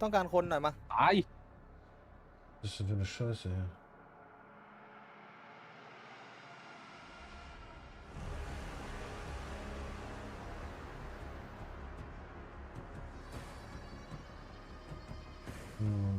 ต้องการคนหน่อยมาตาย 这是这个射谁啊？嗯。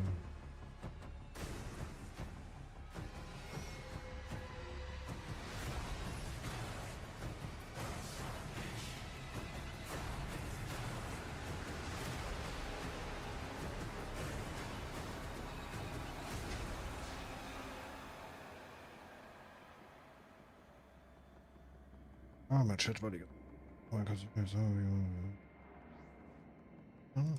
Ah, mein Chat war die. Oh, kannst du mir sagen, hm?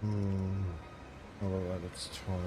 Hm, aber war das toll.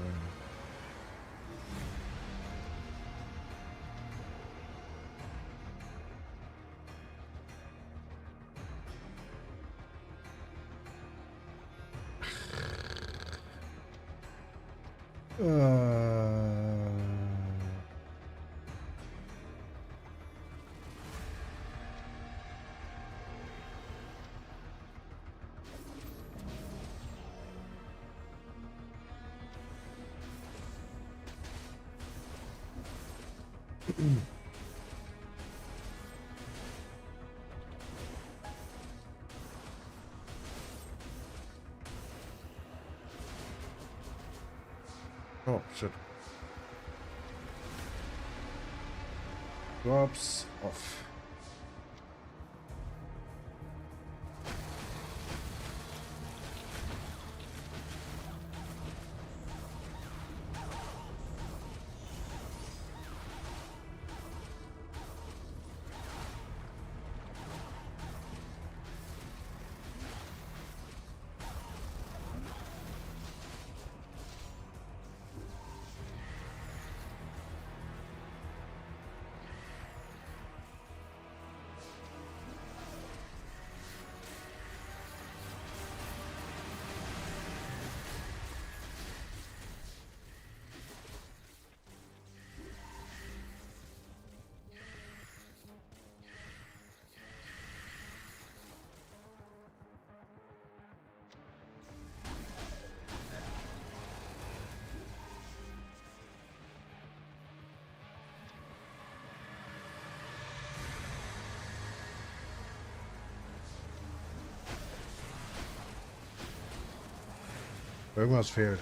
Oh, shit. Drops off. Irgendwas fehlt.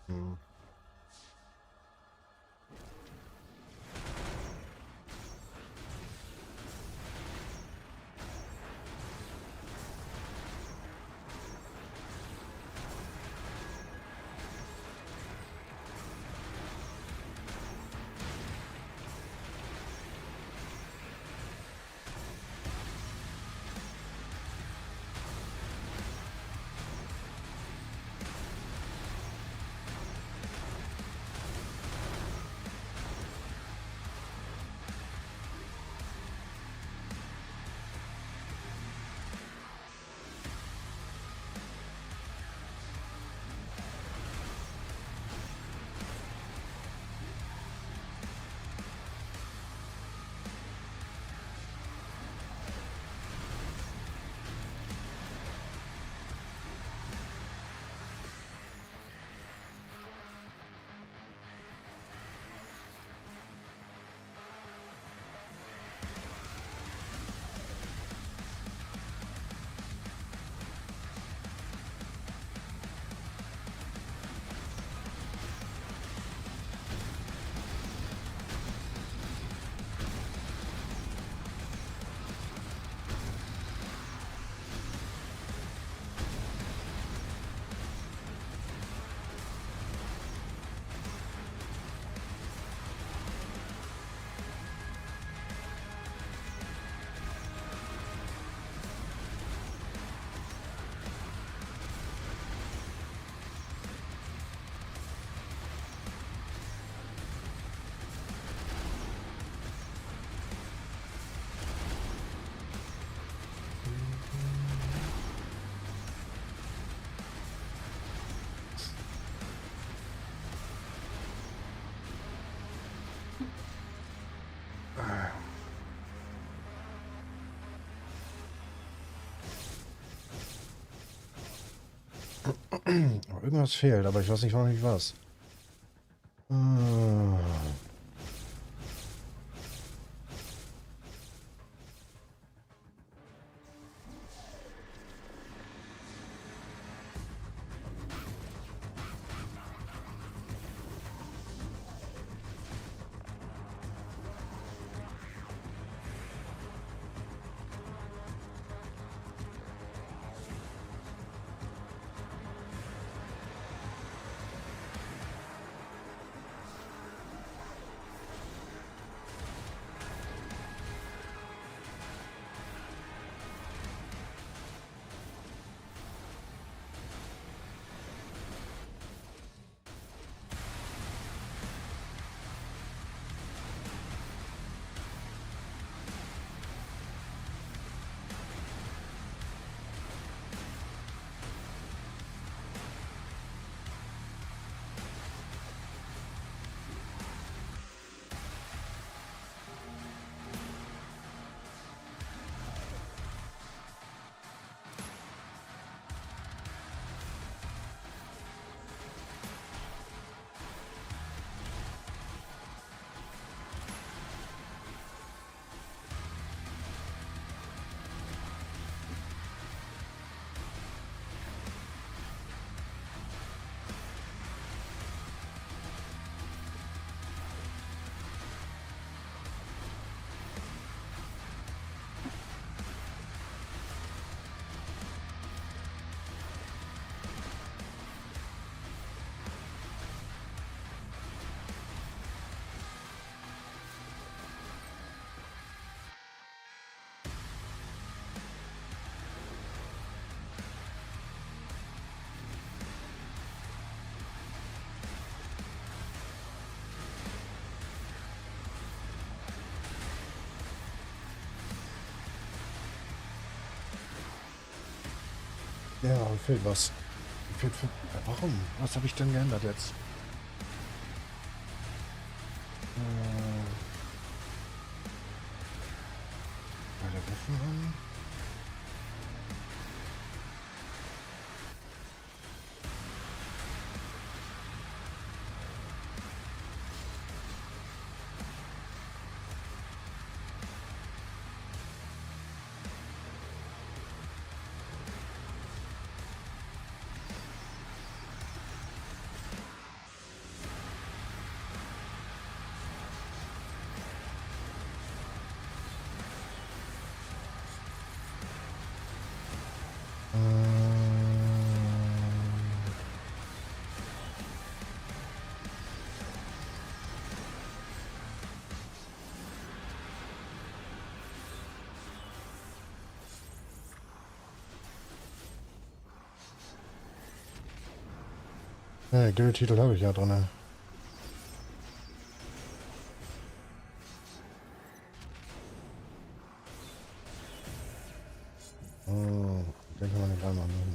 Hm. Aber irgendwas fehlt, aber ich weiß nicht noch nicht was. Ja, fehlt was. Warum? Was habe ich denn geändert jetzt? Bei der Waffen an. Ja, Guild-Titel habe ich ja drin. Oh, den kann man nicht einmal machen.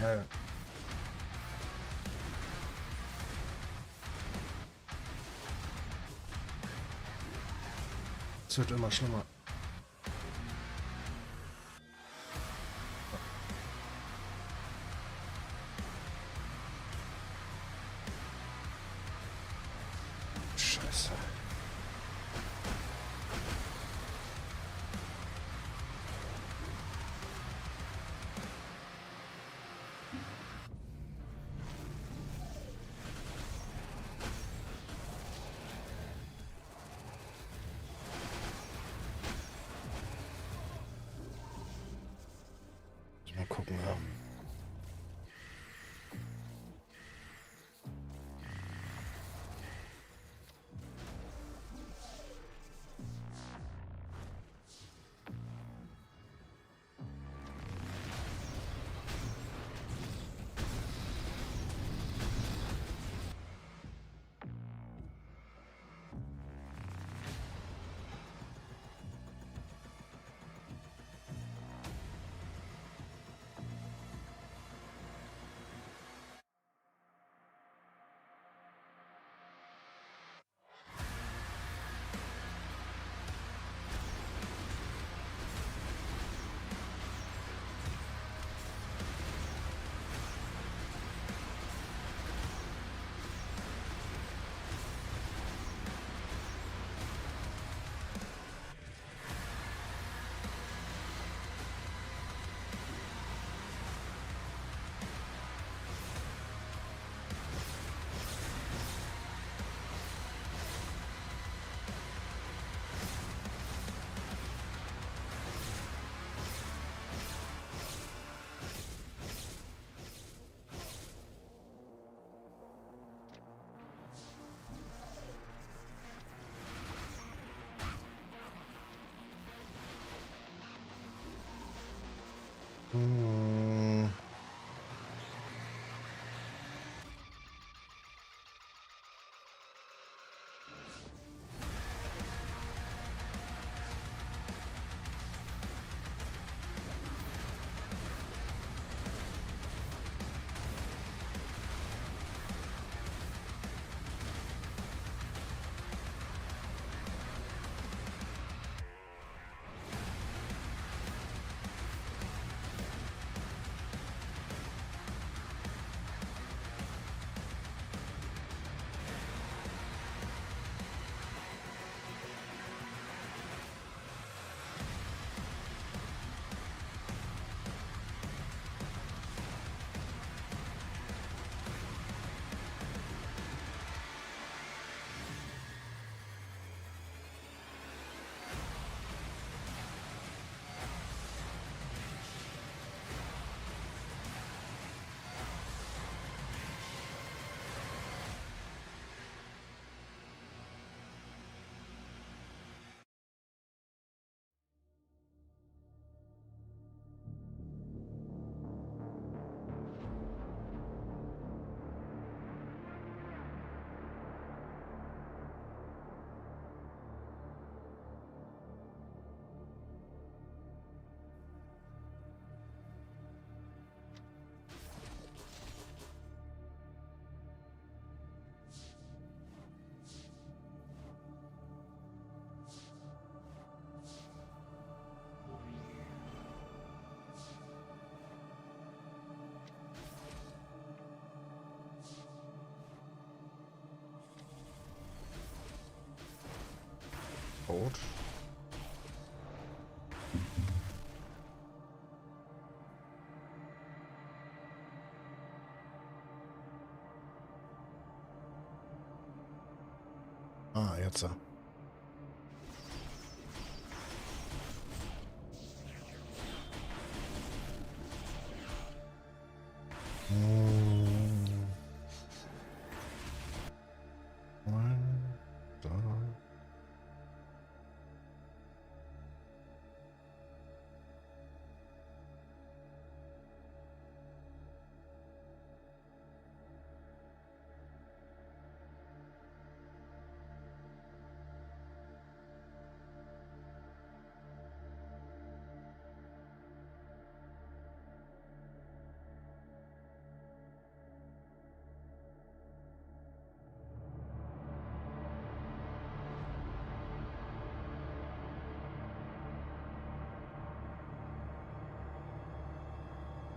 Ja. Es wird immer schlimmer. Scheiße. Mal gucken, ja. Hm. Tot. Ah, jetzt. Hm. Da.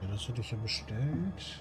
Ja, das hatte ich ja bestellt.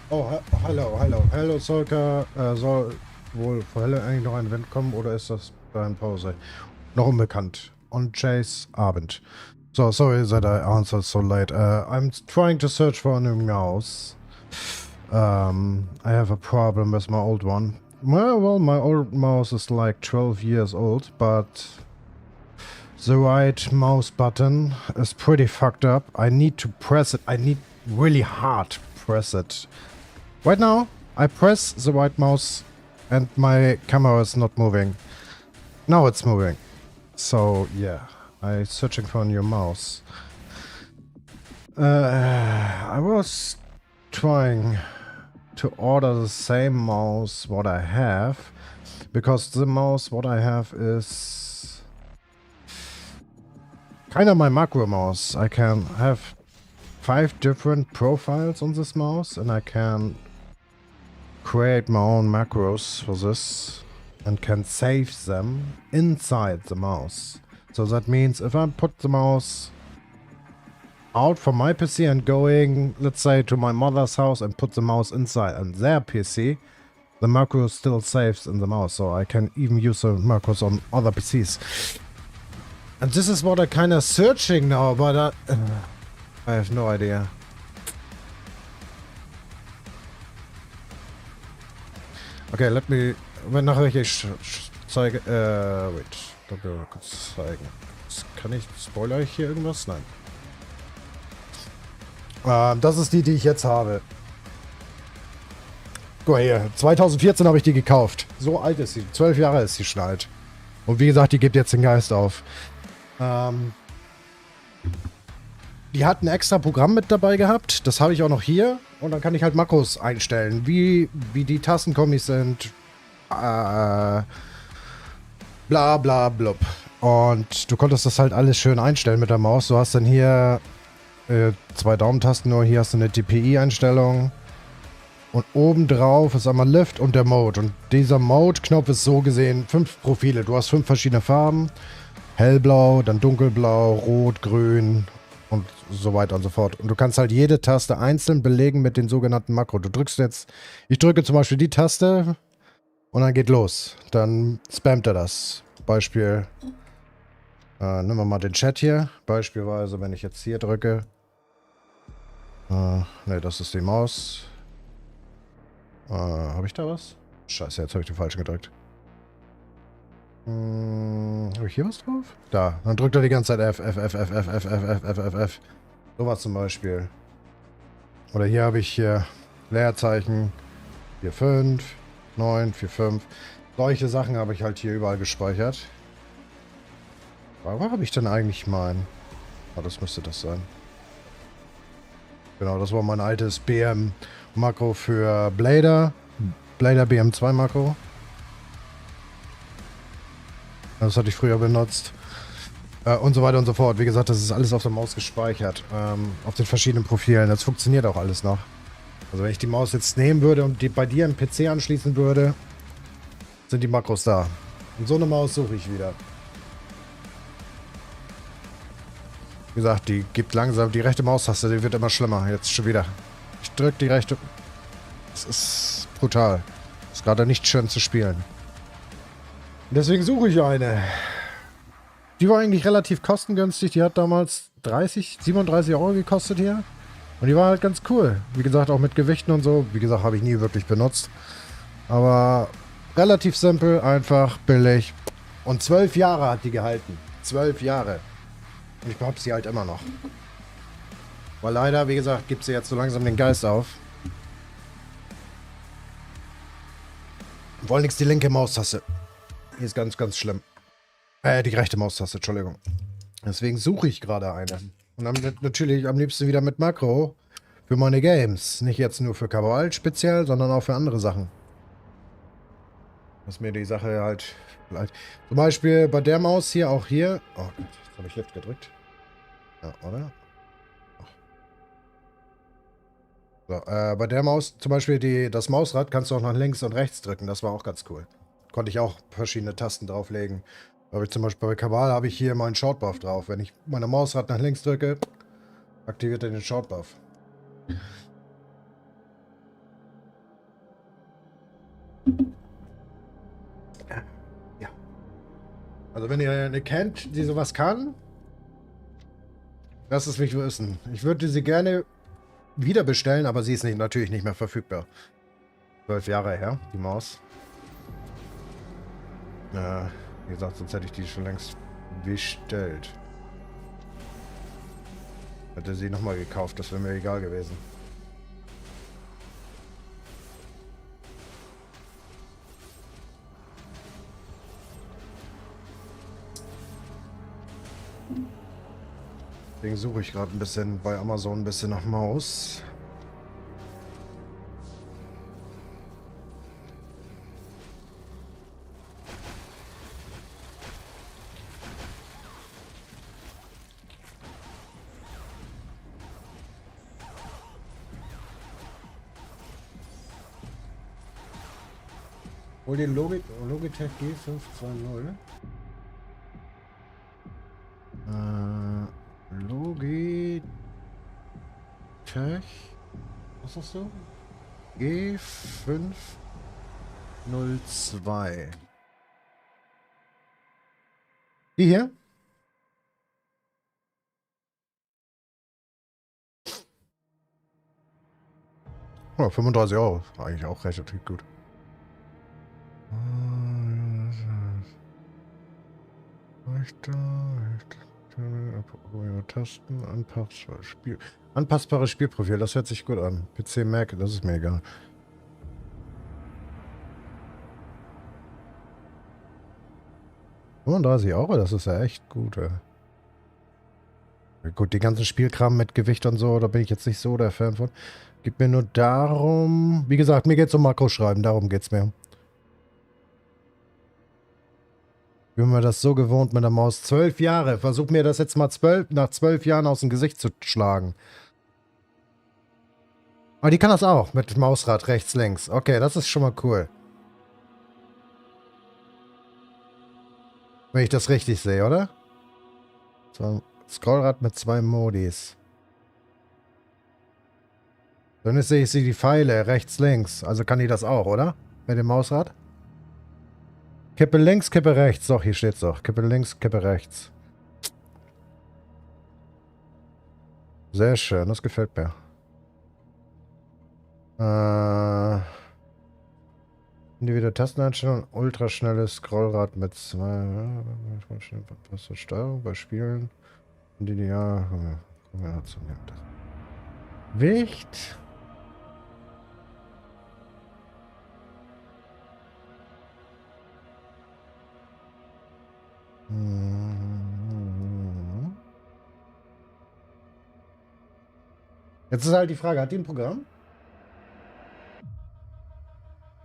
Oh, hallo, Solka. Soll wohl vor Hölle eigentlich noch ein Event kommen oder ist das da in Pause? Noch unbekannt. On Chase Abend. So, sorry that I answered so late. I'm trying to search for a new mouse. I have a problem with my old one. Well, my old mouse is like 12 years old, but the right mouse button is pretty fucked up. I need to press it. I need really hard to press it. Right now, I press the right mouse and my camera is not moving. Now it's moving. So, yeah, I'm searching for a new mouse. I was trying to order the same mouse what I have, because the mouse what I have is kind of my macro mouse. I can have 5 different profiles on this mouse and I can create my own macros for this and can save them inside the mouse. So that means if I put the mouse out from my PC and going, let's say, to my mother's house and put the mouse inside on their PC, the macro still saves in the mouse, so I can even use the macros on other PCs. And this is what I'm kind of searching now, but I have no idea. Okay, let me... Wenn nachher ich zeige... wait. Da will ich mal kurz zeigen. Kann ich... Spoiler ich hier irgendwas? Nein. Das ist die, die ich jetzt habe. Guck mal hier. 2014 habe ich die gekauft. So alt ist sie. 12 Jahre ist sie schon alt. Und wie gesagt, die gibt jetzt den Geist auf. Die hat ein extra Programm mit dabei gehabt. Das habe ich auch noch hier. Und dann kann ich halt Makros einstellen. Wie die Tastenkombis sind. Bla bla blub. Und du konntest das halt alles schön einstellen mit der Maus. Du hast dann hier 2 Daumentasten nur. Hier hast du eine DPI-Einstellung. Und obendrauf ist einmal Lift und der Mode. Und dieser Mode-Knopf ist so gesehen 5 Profile. Du hast 5 verschiedene Farben. Hellblau, dann dunkelblau, rot, grün und so weiter und so fort. Und du kannst halt jede Taste einzeln belegen mit den sogenannten Makro. Du drückst jetzt, ich drücke zum Beispiel die Taste und dann geht los. Dann spammt er das. Beispiel, nehmen wir mal den Chat hier. Beispielsweise, wenn ich jetzt hier drücke. Ne, das ist die Maus. Habe ich da was? Scheiße, jetzt habe ich den falschen gedrückt. Habe ich hier was drauf? Da. Dann drückt er die ganze Zeit F, F, F, F, F, F, F, F, F, F, F. So was zum Beispiel. Oder hier habe ich hier Leerzeichen 4, 5, 9, 4, 5. Solche Sachen habe ich halt hier überall gespeichert. Wo habe ich denn eigentlich meinen? Ah, das müsste das sein. Genau, das war mein altes BM-Makro für Blader. Blader BM2-Makro. Das hatte ich früher benutzt. Und so weiter und so fort. Wie gesagt, das ist alles auf der Maus gespeichert. Auf den verschiedenen Profilen. Das funktioniert auch alles noch. Also wenn ich die Maus jetzt nehmen würde und die bei dir im PC anschließen würde, sind die Makros da. Und so eine Maus suche ich wieder. Wie gesagt, die gibt langsam die rechte Maustaste, die wird immer schlimmer. Jetzt schon wieder. Ich drücke die rechte. Das ist brutal. Ist gerade nicht schön zu spielen. Deswegen suche ich eine. Die war eigentlich relativ kostengünstig. Die hat damals 37 Euro gekostet hier. Und die war halt ganz cool. Wie gesagt, auch mit Gewichten und so. Wie gesagt, habe ich nie wirklich benutzt. Aber relativ simpel, einfach, billig. Und 12 Jahre hat die gehalten. 12 Jahre. Und ich behaupte sie halt immer noch. Weil leider, wie gesagt, gibt sie jetzt so langsam den Geist auf. Vor allem die linke Maustaste. Die ist ganz, ganz schlimm. Die rechte Maustaste, Entschuldigung. Deswegen suche ich gerade eine. Und dann natürlich am liebsten wieder mit Makro. Für meine Games. Nicht jetzt nur für Cabal speziell, sondern auch für andere Sachen. Dass mir die Sache halt... Zum Beispiel bei der Maus hier, auch hier... Oh Gott, jetzt habe ich Shift gedrückt. Ja, oder? So, bei der Maus, zum Beispiel das Mausrad, kannst du auch nach links und rechts drücken. Das war auch ganz cool. Konnte ich auch verschiedene Tasten drauflegen. Aber ich zum Beispiel bei Cabal habe ich hier meinen Shortbuff drauf. Wenn ich meine Mausrad nach links drücke, aktiviert er den Shortbuff. Ja. Also wenn ihr eine kennt, die sowas kann, lasst es mich wissen. Ich würde sie gerne wieder bestellen, aber sie ist natürlich nicht mehr verfügbar. 12 Jahre her, die Maus. Wie gesagt, sonst hätte ich die schon längst bestellt. Hätte sie nochmal gekauft, das wäre mir egal gewesen. Deswegen suche ich gerade ein bisschen bei Amazon ein bisschen nach Maus. Hol den Logitech G520. Logitech. Was hast du? G502. Die hier? Oh, 35 Euro. Eigentlich auch relativ gut. Tasten, anpassbares Spielprofil, das hört sich gut an. PC, Mac, das ist mir egal. €35, das ist ja echt gut. Gut, die ganzen Spielkram mit Gewicht und so, da bin ich jetzt nicht so der Fan von. Geht mir nur darum, wie gesagt, mir geht es um Makroschreiben, darum geht es mir. Ich bin mir das so gewohnt mit der Maus. 12 Jahre. Versuch mir das jetzt mal nach 12 Jahren aus dem Gesicht zu schlagen. Aber die kann das auch mit Mausrad rechts, links. Okay, das ist schon mal cool. Wenn ich das richtig sehe, oder? So, Scrollrad mit 2 Modis. Dann sehe ich die Pfeile rechts, links. Also kann die das auch, oder? Mit dem Mausrad? Kippe links, Kippe rechts. Doch, hier steht's doch. Kippe links, Kippe rechts. Sehr schön, das gefällt mir. Individuelle Tasteneinstellung, ultraschnelles Scrollrad mit 2 Steuerung bei Spielen. Kombination. Wicht. Jetzt ist halt die Frage, hat die ein Programm?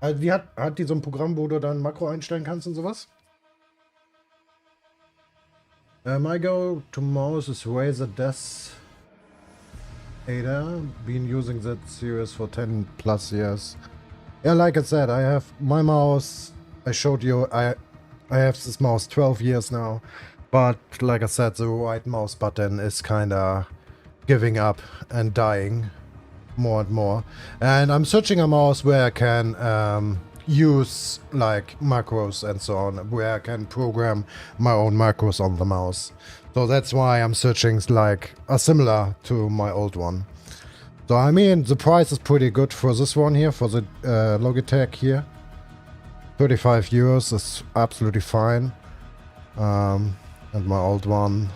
Also die hat die so ein Programm, wo du dann Makro einstellen kannst und sowas? My go-to mouse is Razer Death Ada. Been using that series for 10 plus years. Yeah, like I said, I have my mouse. I showed you. I have this mouse 12 years now, but like I said, the right mouse button is kind of giving up and dying more and more. And I'm searching a mouse where I can use like macros and so on, where I can program my own macros on the mouse. So that's why I'm searching like a similar to my old one. So I mean, the price is pretty good for this one here, for the Logitech here. 35 euros is absolutely fine. And my old one,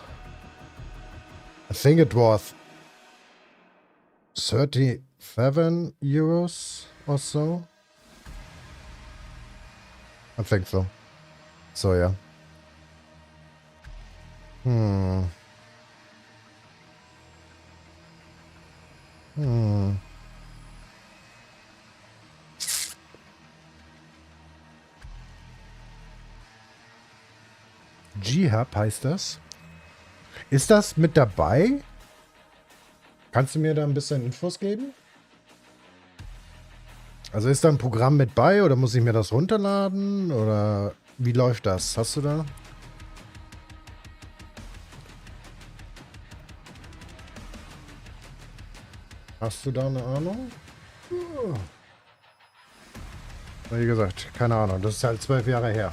I think it was 37 euros or so. I think so. So yeah. G-Hub heißt das. Ist das mit dabei? Kannst du mir da ein bisschen Infos geben? Also ist da ein Programm mit bei oder muss ich mir das runterladen? Oder wie läuft das? Hast du da? Hast du da eine Ahnung? Wie gesagt, keine Ahnung. Das ist halt 12 Jahre her.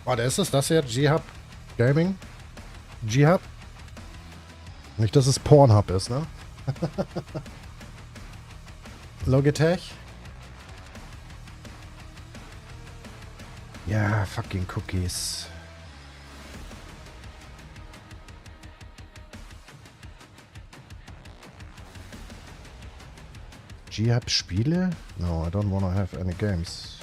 Warte, ist es das hier? G-Hub Gaming? G-Hub? Nicht, dass es Pornhub ist, ne? Logitech? Ja, fucking Cookies. G-Hub Spiele? No, I don't wanna have any games.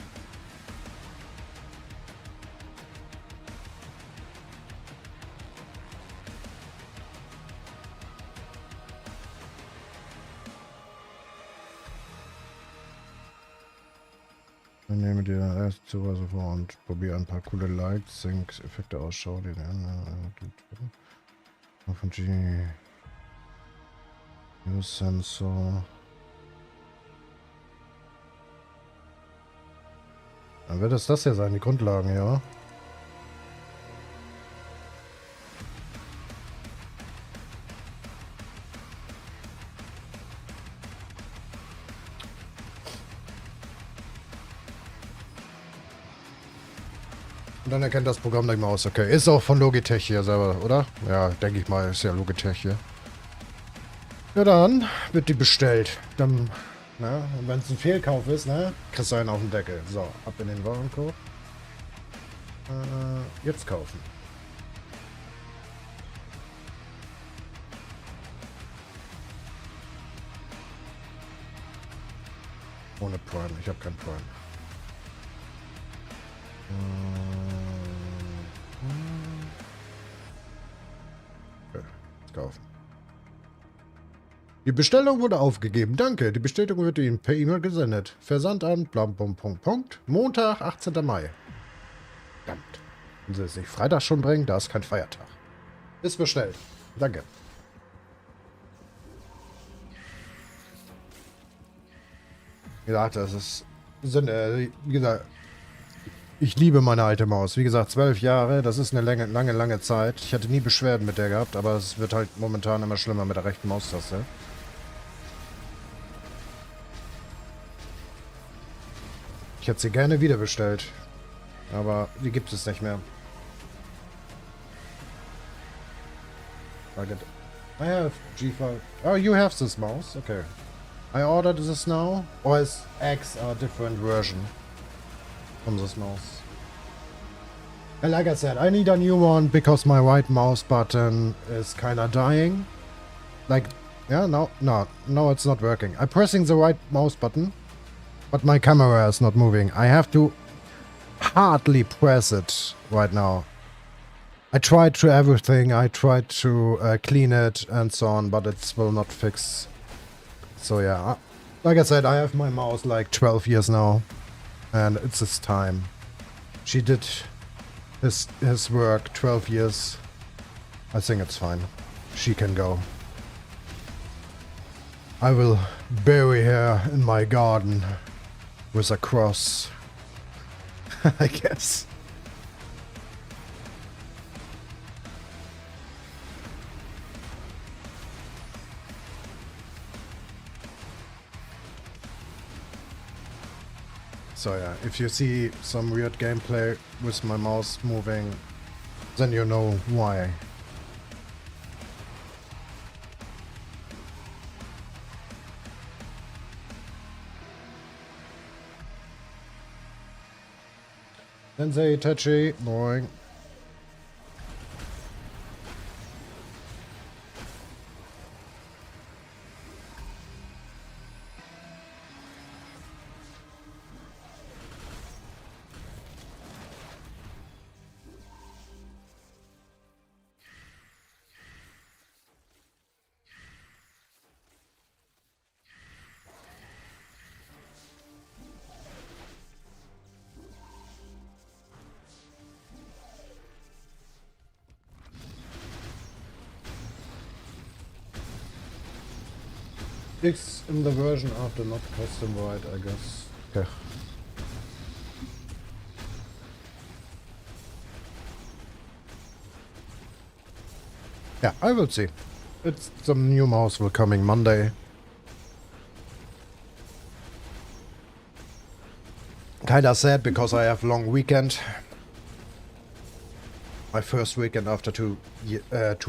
Dann nehme dir erst sowas vor und probiere ein paar coole Lights, Syncs, Effekte ausschau, den von G. Use Sensor. Dann wird es das hier sein, die Grundlagen, ja. Und dann erkennt das Programm gleich mal aus. Okay, ist auch von Logitech hier selber, oder? Ja, denke ich mal, ist ja Logitech hier. Ja, dann wird die bestellt. Dann, na, wenn es ein Fehlkauf ist, ne, kriegst du einen auf den Deckel. So, ab in den Warenkorb. Jetzt kaufen. Ohne Prime, ich habe kein Prime. Okay, kaufen. Die Bestellung wurde aufgegeben. Danke. Die Bestätigung wird Ihnen per E-Mail gesendet. Versand an Montag, 18. Mai. Verdammt. Wenn Sie es nicht Freitag schon bringen, da ist kein Feiertag. Ist bestellt. Danke. Wie gesagt, das ist... wie gesagt... Ich liebe meine alte Maus. Wie gesagt, 12 Jahre, das ist eine lange Zeit. Ich hatte nie Beschwerden mit der gehabt, aber es wird halt momentan immer schlimmer mit der rechten Maustaste. Ich hätte sie gerne wieder bestellt, aber die gibt es nicht mehr. I have G5. Oh, you have this mouse? Okay. I ordered this now. Or is X a different version? From this mouse. And like I said, I need a new one because my right mouse button is kinda dying. Like, yeah, no, it's not working. I'm pressing the right mouse button, but my camera is not moving. I have to hardly press it right now. I tried to everything. I tried to clean it and so on, but it will not fix. So yeah, like I said, I have my mouse like 12 years now. And it's this time. She did his work, 12 years. I think it's fine. She can go. I will bury her in my garden with a cross. I guess. So yeah, if you see some weird gameplay with my mouse moving, then you know why. Sensei Itachi, boring. It's in the version after, not custom wide, I guess. Okay. Yeah, I will see. It's some new mouse will coming Monday. Kinda sad because I have long weekend. My first weekend after 2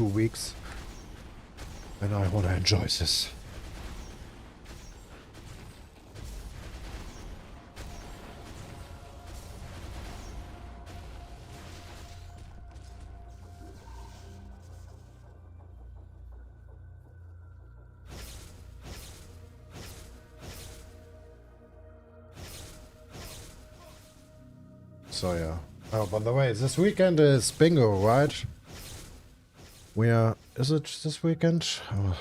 weeks. And I wanna enjoy this. So yeah. Oh, by the way, this weekend is bingo, right? Is it this weekend? Oh,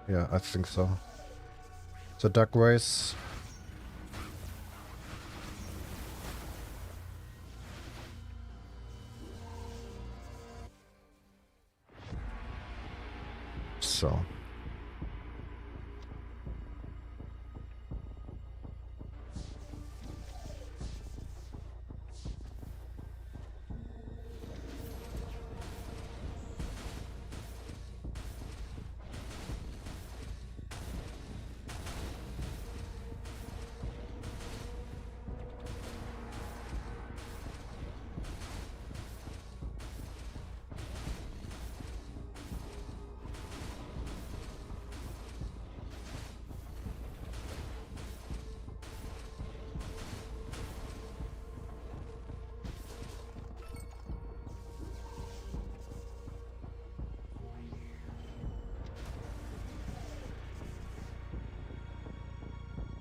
yeah, I think so. The duck race. So.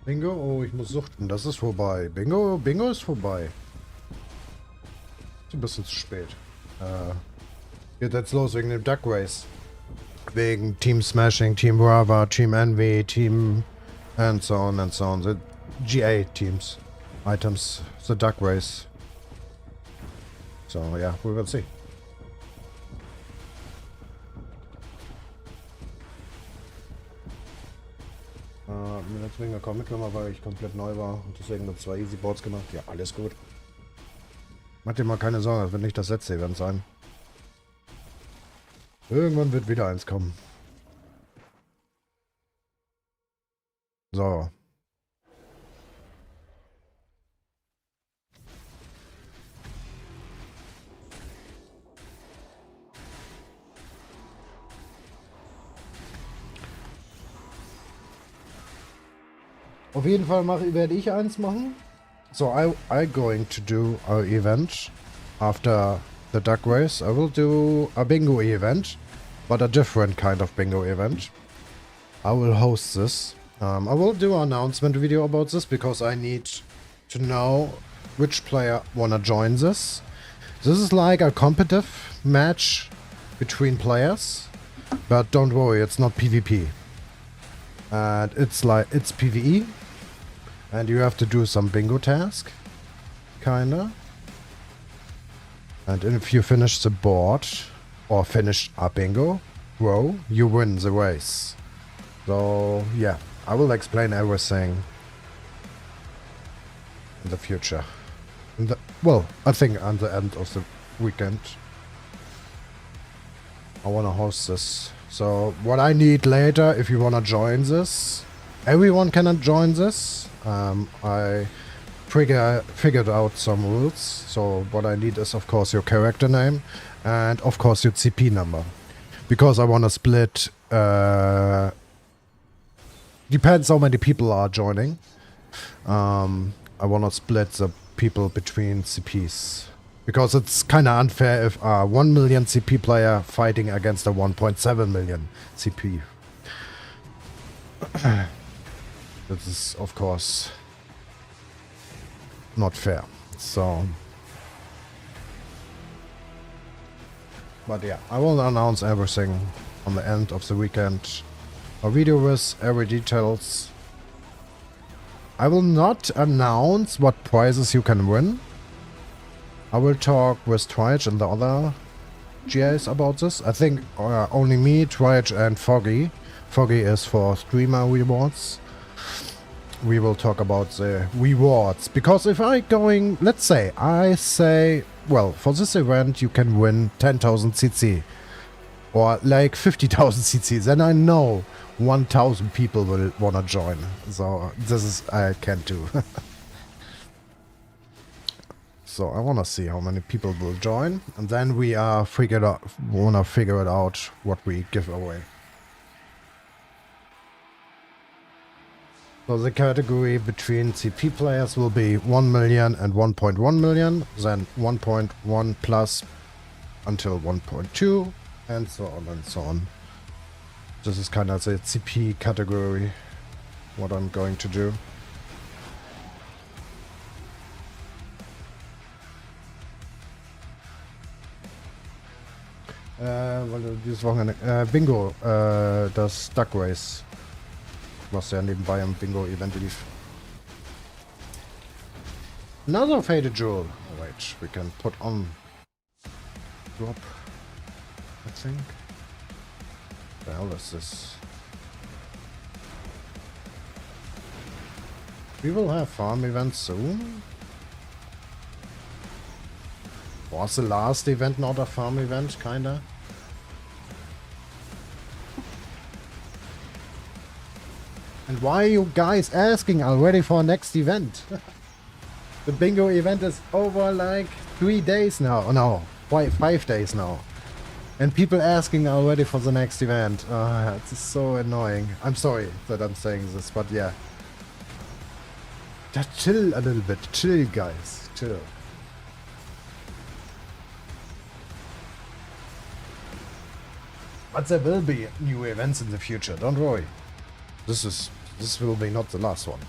Bingo? Oh, ich muss suchten. Das ist vorbei. Bingo ist vorbei. Ist ein bisschen zu spät. Geht jetzt los wegen dem Duck Race. Wegen Team Smashing, Team Brava, Team Envy, Team and so on and so on. The GA teams. Items. The Duck Race. So yeah, we will see. Mir kaum mitgenommen, weil ich komplett neu war und deswegen nur 2 Easy Boards gemacht. Ja, alles gut. Mach dir mal keine Sorge, das wird nicht das letzte Event sein. Irgendwann wird wieder eins kommen. So. Auf jeden Fall werde ich eins machen. So I going to do an event after the duck race. I will do a bingo event, but a different kind of bingo event. I will host this. I will do an announcement video about this because I need to know which player wanna join this. This is like a competitive match between players, but don't worry, it's not PvP. And it's PvE. And you have to do some bingo task. Kinda. And if you finish the board or finish a bingo row, you win the race. So yeah, I will explain everything in the future. Well, I think at the end of the weekend. I want to host this. So what I need later, if you want to join this, everyone cannot join this. I figured out some rules. So what I need is, of course, your character name and, of course, your CP number. Because I want to split... depends how many people are joining. I want to split the people between CPs. Because it's kind of unfair if a 1 million CP player fighting against a 1.7 million CP. This is, of course, not fair. So... But yeah, I will announce everything on the end of the weekend. A video with every details. I will not announce what prizes you can win. I will talk with Twitch and the other GAs about this. I think only me, Twitch and Foggy. Foggy is for streamer rewards. We will talk about the rewards. Because if I going, let's say, I say, well, for this event you can win 10,000 CC. Or like 50,000 CC. Then I know 1,000 people will want to join. So this is, I can't do. So I want to see how many people will join, and then we want to figure it out what we give away. So the category between CP players will be 1 million and 1.1 million, then 1.1 plus until 1.2, and so on and so on. This is kind of the CP category, what I'm going to do. Dieses Wochenende. Bingo, das Duck Race, was ja nebenbei im Bingo-Event lief. Another faded jewel. Oh, wait, we can put on drop, I think. The hell is this? We will have farm events soon. Was the last event not a farm event, kinda? And why are you guys asking already for next event? The bingo event is over like 3 days now. Oh, no, 5 days now. And people asking already for the next event. It's so annoying. I'm sorry that I'm saying this, but yeah. Just chill a little bit. Chill, guys. Chill. But there will be new events in the future, don't worry. This will be not the last one.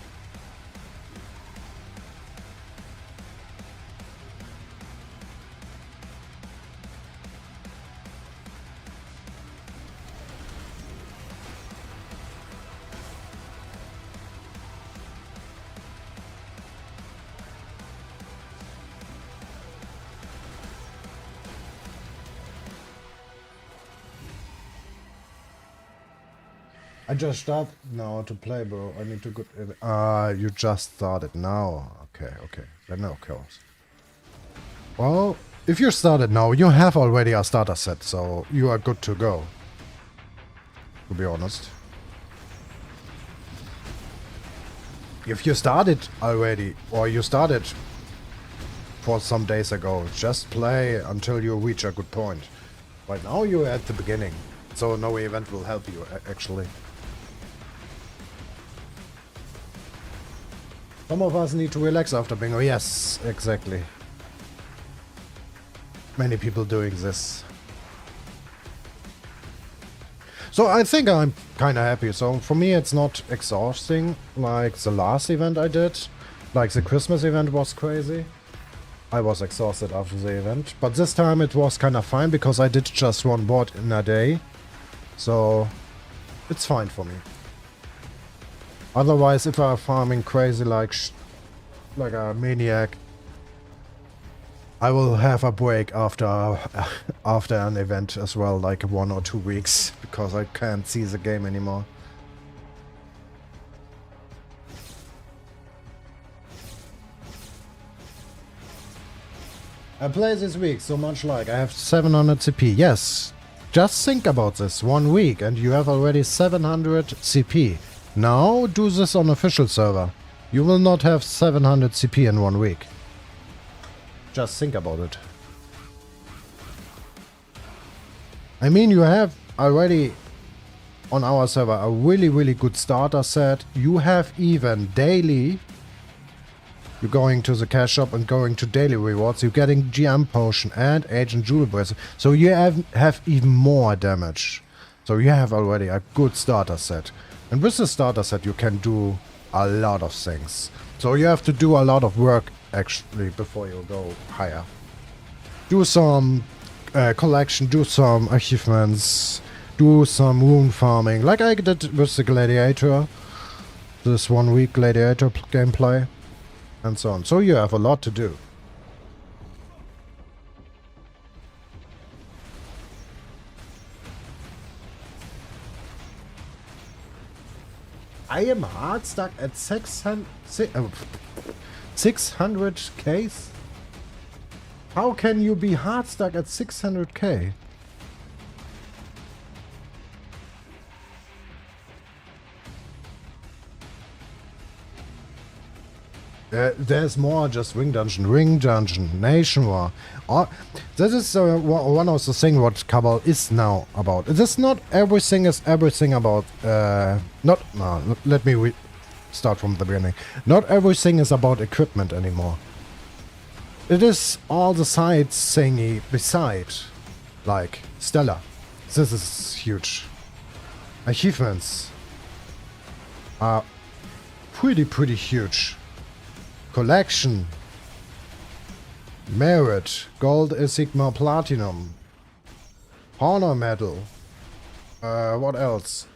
I just start now to play, bro. I need to go. You just started now. Okay. Then of course. Well, if you started now, you have already a starter set, so you are good to go. To be honest. If you started already, or you started for some days ago, just play until you reach a good point. Right now you're at the beginning, so no event will help you, actually. Some of us need to relax after bingo. Yes, exactly. Many people doing this. So I think I'm kind of happy. So for me it's not exhausting like the last event I did. Like the Christmas event was crazy. I was exhausted after the event. But this time it was kind of fine because I did just one board in a day. So it's fine for me. Otherwise, if I'm farming crazy like a maniac, I will have a break after after an event as well, like 1 or 2 weeks, because I can't see the game anymore. I play this week so much like I have 700 CP. Yes, just think about this. 1 week and you have already 700 CP. Now do this on official server. You will not have 700 CP in 1 week. Just think about it. I mean, you have already on our server a really good starter set. You have even daily. You're going to the cash shop and going to daily rewards. You're getting GM potion and agent jewel bracelet. So you have even more damage. So you have already a good starter set. And with the starter set you can do a lot of things. So you have to do a lot of work actually before you go higher. Do some collection, do some achievements, do some wound farming, like I did with the gladiator. This 1 week gladiator gameplay. And so on. So you have a lot to do. I am hard stuck at 600k. How can you be hard stuck at 600k? There's more, just ring dungeon, nation war. That is one of the things what Cabal is now about. It is not everything is everything about. Let me start from the beginning. Not everything is about equipment anymore. It is all the side thingy beside, like Stella. This is huge. Achievements are pretty huge. Collection, merit, gold, sigma, platinum, honor medal. What else?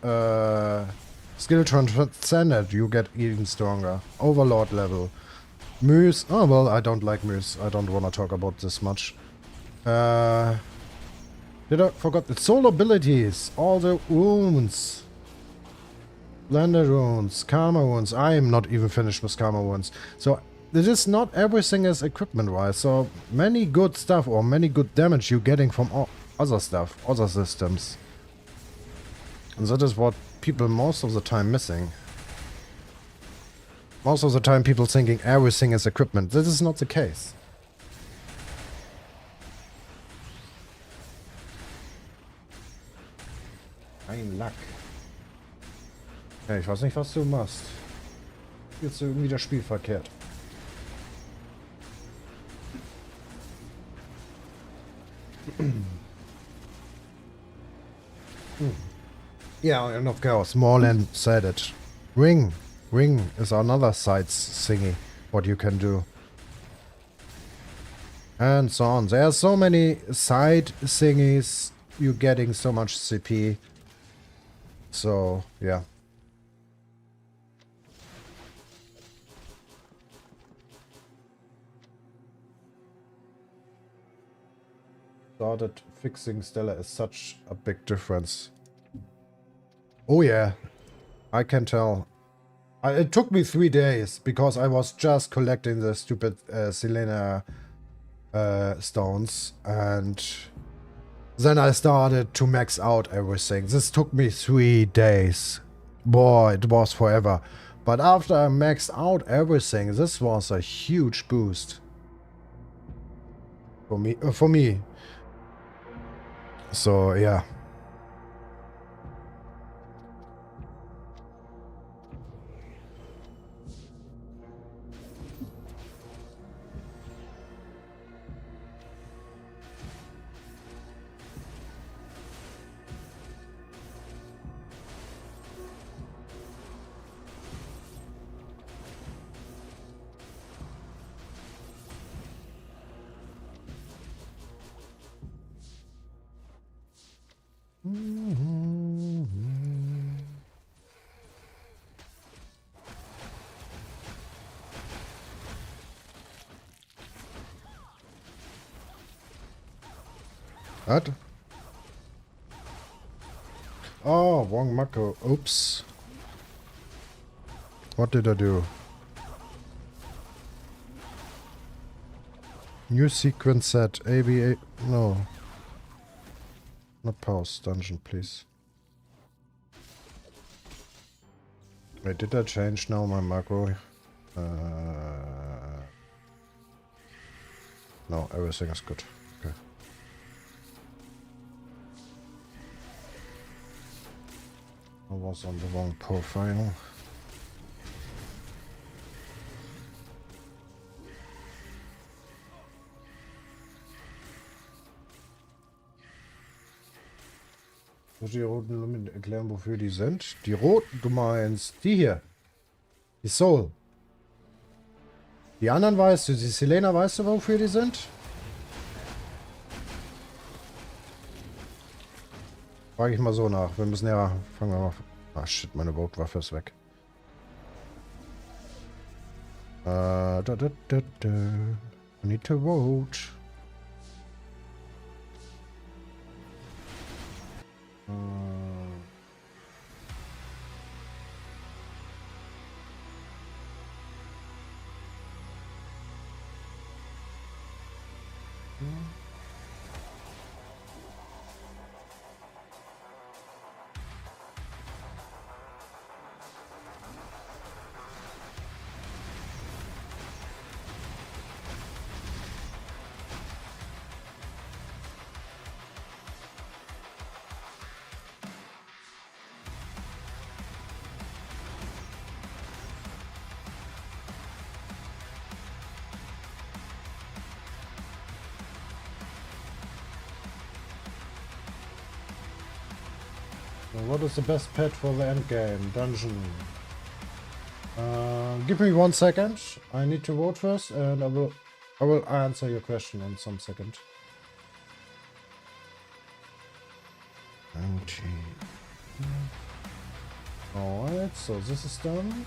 Skill transcended, you get even stronger. Overlord level. Muse. Oh well, I don't like Muse. I don't want to talk about this much. Did I forgot the soul abilities? All the wounds. Blended wounds, karma wounds. I am not even finished with karma wounds. So this is not everything is equipment wise. So many good stuff or many good damage you're getting from other stuff, other systems. And that is what people most of the time missing. Most of the time people thinking everything is equipment. This is not the case. Ein Lack. Ja, ich weiß nicht, was du machst. Jetzt irgendwie das Spiel verkehrt. Yeah, and of course, Morland said it. Ring is another side thingy, what you can do. And so on. There are so many side thingies, you're getting so much CP. So, yeah. Started fixing Stella is such a big difference. Oh yeah, I can tell. It took me 3 days because I was just collecting the stupid Selena stones, and then I started to max out everything. This took me 3 days. Boy, it was forever. But after I maxed out everything, this was a huge boost for me. So yeah. What? Oh, wrong macro. Oops. What did I do? New sequence set. ABA. No. Not pause. Dungeon, please. Wait, did I change now my macro? No, everything is good. Okay. I was on the wrong profile. Muss ich die roten Luminen erklären, wofür die sind? Die roten, du meinst die hier. Die Soul. Die anderen weißt du, die Selena weißt du, wofür die sind? Frage ich mal so nach. Wir müssen ja... Fangen wir mal... Ah shit, meine Vote-Waffe ist weg. I need to vote. What is the best pet for the end game? Dungeon. Give me 1 second. I need to vote first, and I will answer your question in some second. Alright, so this is done.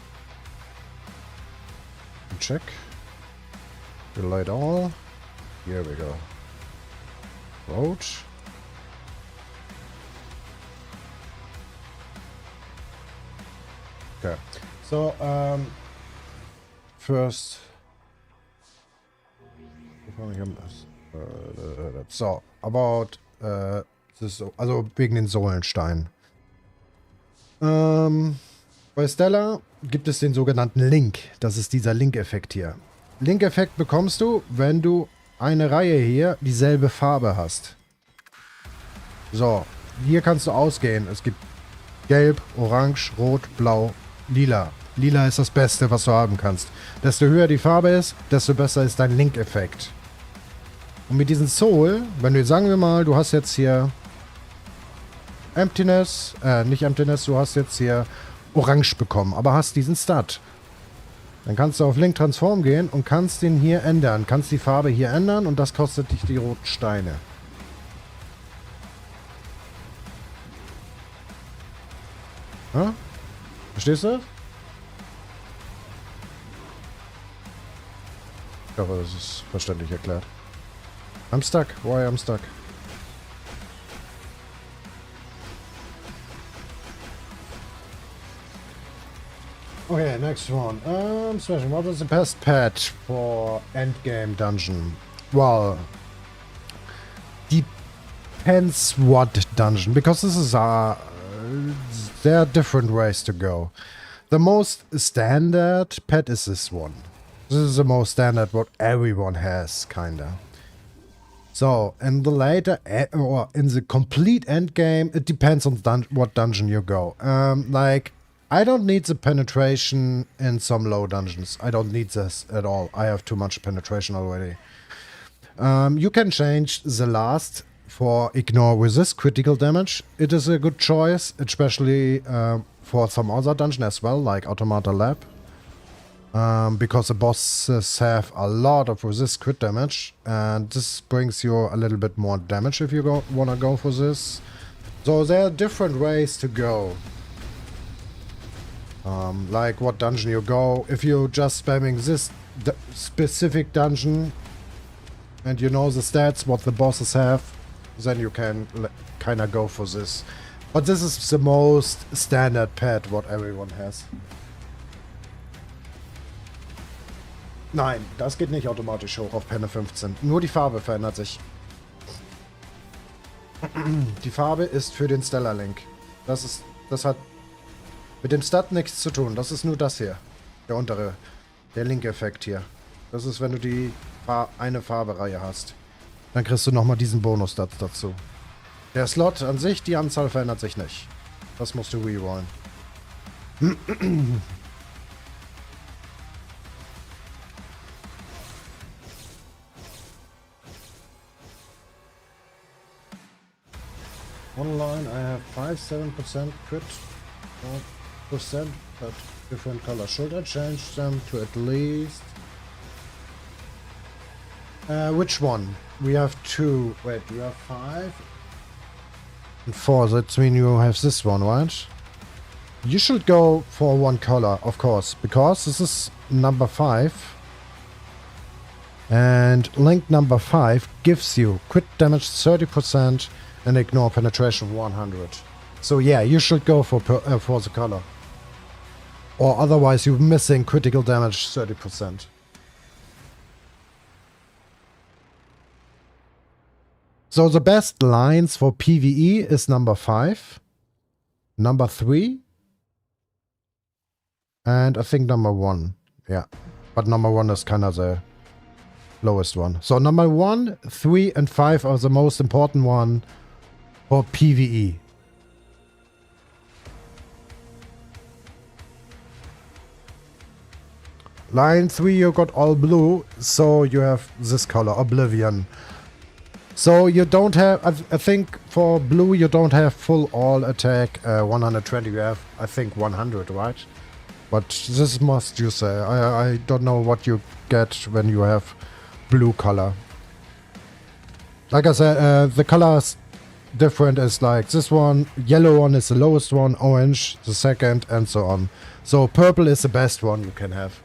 Check. Delete all. Here we go. Vote. Okay, so first, so about this, also wegen den Sohlensteinen. Bei Stella gibt es den sogenannten Link. Das ist dieser Link-Effekt hier. Link-Effekt bekommst du, wenn du eine Reihe hier dieselbe Farbe hast. So, hier kannst du ausgehen. Es gibt Gelb, Orange, Rot, Blau, Lila. Lila ist das Beste, was du haben kannst. Desto höher die Farbe ist, desto besser ist dein Link-Effekt. Und mit diesem Soul, wenn du, sagen wir mal, du hast jetzt hier Emptiness, nicht Emptiness, du hast jetzt hier Orange bekommen, aber hast diesen Stat. Dann kannst du auf Link Transform gehen und kannst den hier ändern. Kannst die Farbe hier ändern und das kostet dich die roten Steine. Ja? Verstehst du? Ich hoffe, das ist verständlich erklärt. I'm stuck. Why I'm stuck? Okay, next one. Smashing. What is the best pet for endgame dungeon? Well, depends what dungeon, because this is there are different ways to go. The most standard pet is this one. This is the most standard what everyone has, kinda. So, in the later, or in the complete end game, it depends on what dungeon you go. Like, I don't need the penetration in some low dungeons. I don't need this at all. I have too much penetration already. You can change the last for ignore resist critical damage. It is a good choice, especially for some other dungeon as well, like Automata Lab. Because the bosses have a lot of resist crit damage, and this brings you a little bit more damage if you wanna go for this. So there are different ways to go. Like what dungeon you go. If you're just spamming this specific dungeon and you know the stats, what the bosses have, then you can kind of go for this. But this is the most standard pad what everyone has. Nein, das geht nicht automatisch hoch auf Penne 15. Nur die Farbe verändert sich. Die Farbe ist für den Stellar Link. Das hat mit dem Stat nichts zu tun. Das ist nur das hier. Der untere. Der linke Effekt hier. Das ist, wenn du die eine Farbereihe hast. Dann kriegst du nochmal diesen Bonus-Stat dazu. Der Slot an sich, die Anzahl verändert sich nicht. Das musst du rerollen. Online I have 5-7% crit, 4%, but different color. Should I change them to at least... which one? We have 2. Wait, we have 5 and 4. That means you have this one, right? You should go for one color, of course, because this is number 5. And link number 5 gives you crit damage 30% and ignore penetration 100. So yeah, you should go for the color. Or otherwise you're missing critical damage 30%. So the best lines for PvE is number 5, number 3, and I think number 1. Yeah, but number 1 is kind of the lowest one. So number 1, 3, and 5 are the most important one for PvE. Line 3 you got all blue, so you have this color, Oblivion. So you don't have, I think for blue you don't have full all attack 120, you have I think 100, right? But this must you say, I don't know what you get when you have blue color. Like I said, the colors different is like this one, yellow one is the lowest one, orange the second, and so on. So purple is the best one you can have.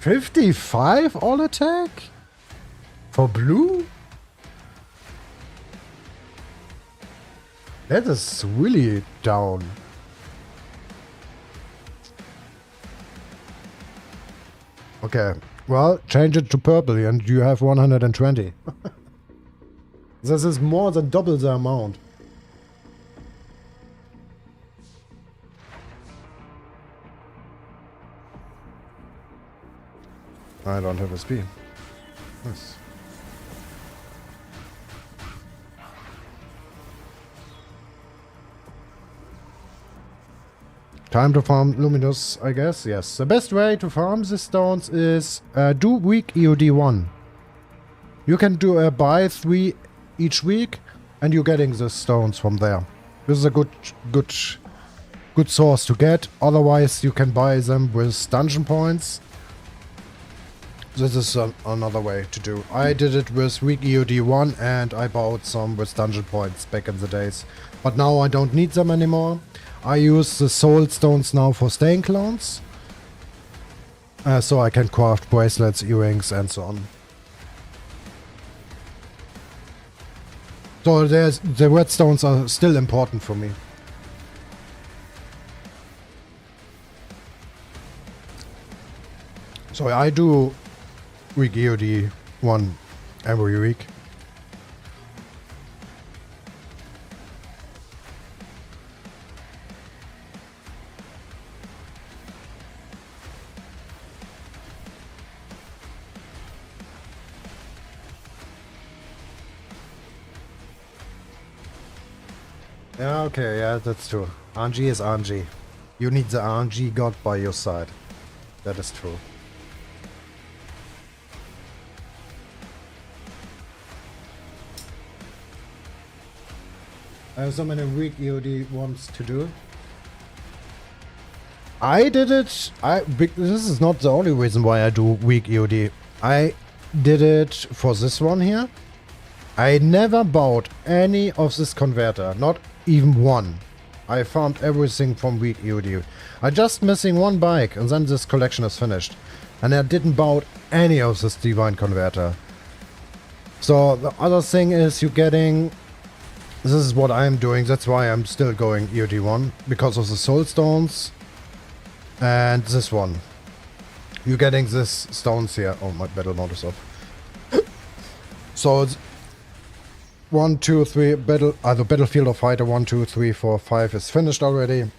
55 all attack? For blue? That is really down. Okay, well, change it to purple and you have 120. This is more than double the amount. I don't have a speed. Nice. Time to farm Luminous, I guess. Yes. The best way to farm the stones is do week EOD 1. You can do buy 3 each week and you're getting the stones from there. This is a good source to get. Otherwise you can buy them with dungeon points. This is another way to do. I did it with week EOD 1 and I bought some with dungeon points back in the days. But now I don't need them anymore. I use the soul stones now for staying clones. So I can craft bracelets, earrings and so on. So the redstones are still important for me. So I do week EOD 1 every week. Yeah, okay, yeah, that's true. RNG is RNG. You need the RNG god by your side. That is true. I have so many weak EOD ones to do. I did it. This is not the only reason why I do weak EOD. I did it for this one here. I never bought any of this converter, not even one. I farmed everything from weak EOD. I just missing one bike and then this collection is finished. And I didn't buy any of this divine converter. So the other thing is you're getting... This is what I'm doing. That's why I'm still going EOD1. Because of the soul stones. And this one. You're getting this stones here. Oh, my battle mode is off. So it's 1, 2, 3 battle. The battlefield of fighter 1, 2, 3, 4, 5 is finished already.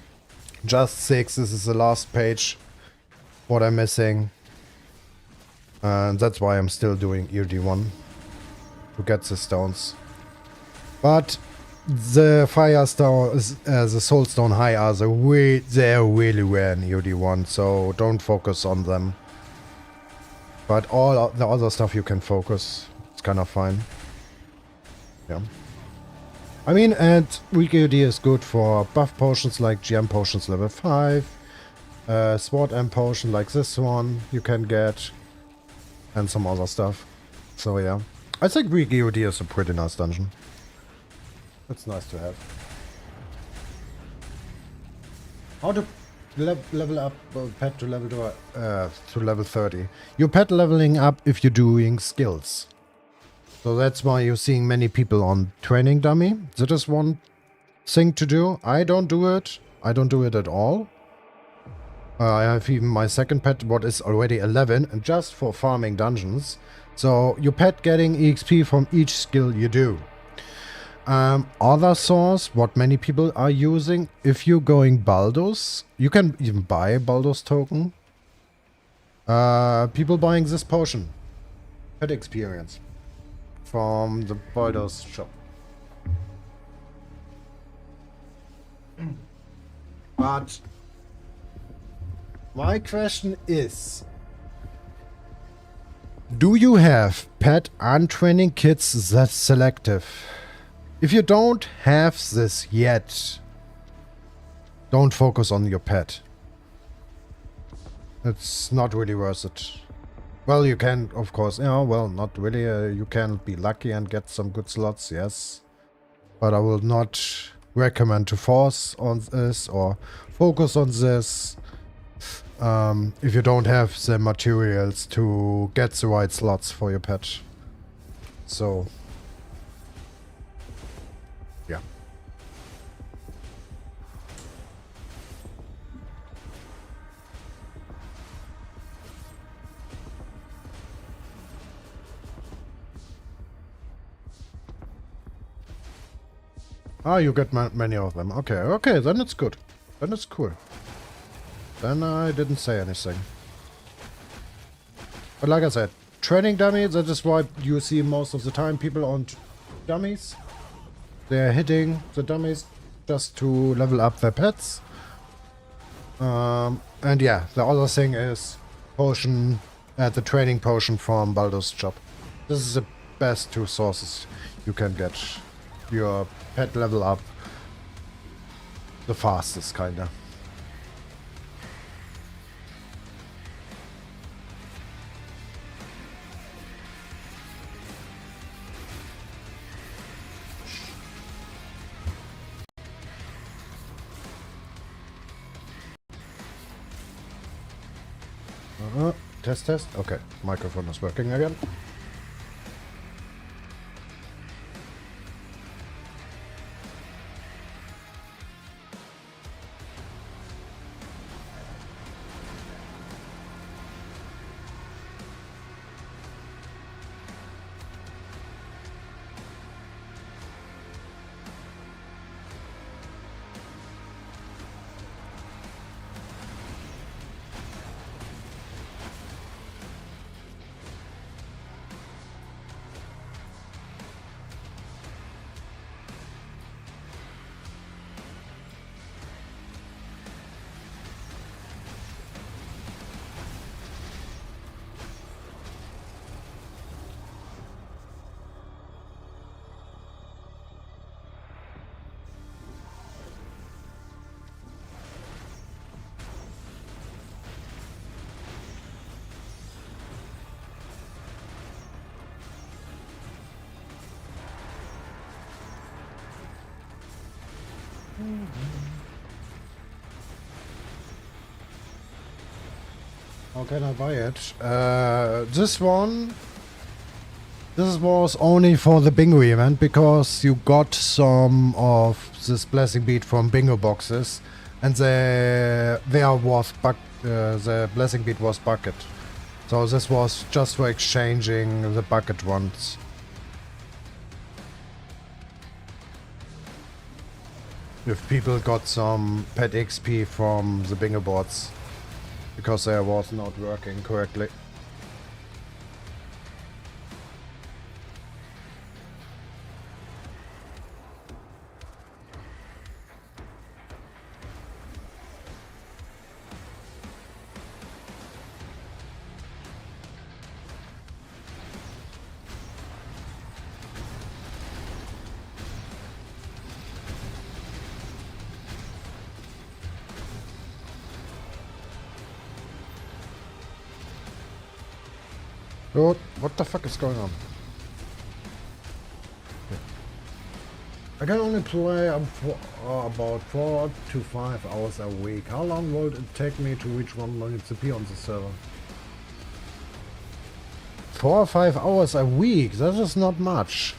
Just 6. This is the last page. What I'm missing. And that's why I'm still doing EOD1. To get the stones. But the firestone, the soulstone high are they're really rare in EOD1, so don't focus on them. But all the other stuff you can focus. It's kind of fine. Yeah. I mean, and weak EOD is good for buff potions like GM potions level 5. Sword M potion like this one you can get. And some other stuff. So yeah. I think weak EOD is a pretty nice dungeon. It's nice to have. How to level up pet to level 30. Your pet leveling up if you're doing skills. So that's why you're seeing many people on training dummy. That is one thing to do. I don't do it. I don't do it at all. I have even my second pet, what is already 11, and just for farming dungeons. So your pet getting EXP from each skill you do. Other source, what many people are using, if you're going Baldur's, you can even buy a Baldur's token. People buying this potion. Pet experience. From the Baldur's shop. But my question is, do you have pet and training kits that's selective? If you don't have this yet, don't focus on your pet. It's not really worth it. Well, you can, of course, well, not really. You can be lucky and get some good slots, yes. But I will not recommend to force on this or focus on this if you don't have the materials to get the right slots for your pet. So... yeah. Ah, you get many of them. Okay, okay, then it's good. Then it's cool. Then I didn't say anything. But like I said, training dummy, that is why you see most of the time people on dummies. They're hitting the dummies just to level up their pets. And yeah, the other thing is potion, the training potion from Baldur's shop. This is the best two sources you can get your pet level up the fastest, kinda. Test, test. Okay, microphone is working again. How can I buy it? This one This was only for the bingo event because you got some of this blessing bead from bingo boxes, and the blessing bead was bucket. So this was just for exchanging the bucket ones. If people got some pet XP from the bingo boards because they was not working correctly. What the fuck is going on? I can only play about 4 to 5 hours a week. How long will it take me to reach 1 million CP on the server? 4 or 5 hours a week? That is not much.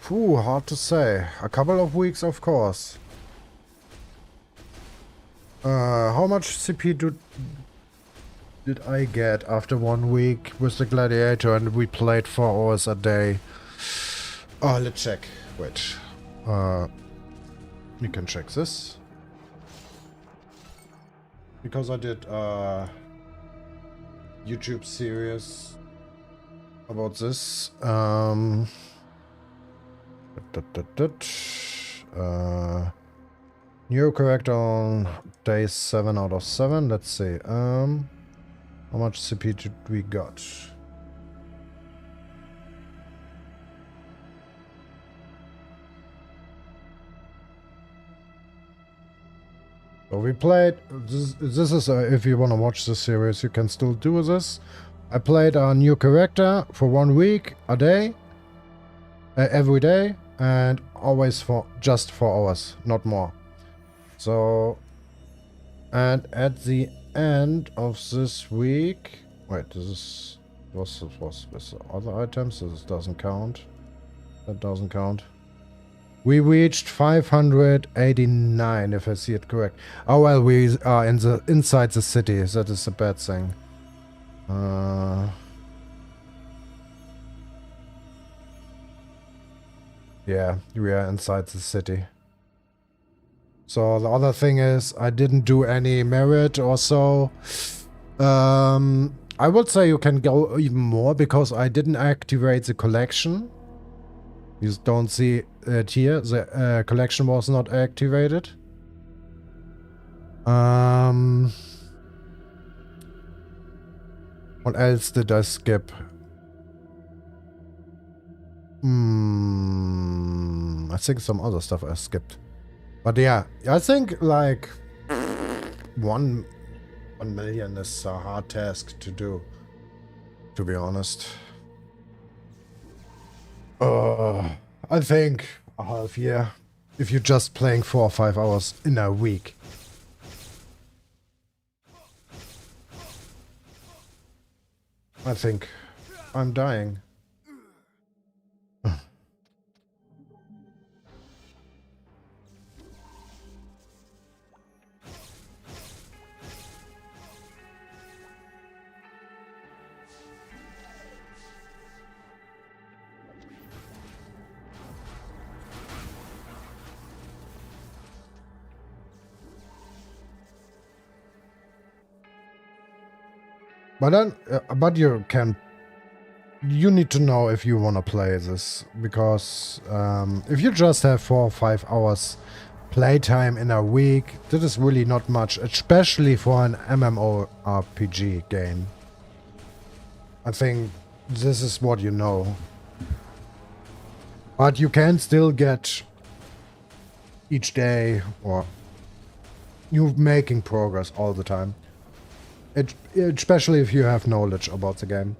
Phew, hard to say. A couple of weeks, of course. How much CP did I get after 1 week with the Gladiator and we played 4 hours a day? Oh, let's check. Wait. You can check this. Because I did YouTube series about this. New character on day 7 out of 7. Let's see. How much CP did we got? So we played, this is, if you want to watch this series, you can still do this. I played a new character for 1 week, a day, every day, and always for just 4 hours, not more. So, and at the end of this week, wait, this was with other items, so this doesn't count. That doesn't count. We reached 589, if I see it correct. Oh well, we are inside the city. That is a bad thing. Yeah, we are inside the city. So the other thing is, I didn't do any merit or so. I would say you can go even more because I didn't activate the collection. You don't see it here. The collection was not activated. What else did I skip? I think some other stuff I skipped. But yeah, I think like 1 million is a hard task to do, to be honest. I think a half year if you're just playing 4 or 5 hours in a week. I think I'm dying. But then, you need to know if you want to play this, because if you just have 4 or 5 hours playtime in a week, that is really not much, especially for an MMORPG game. I think this is what you know. But you can still get each day, or you're making progress all the time. Especially if you have knowledge about the game.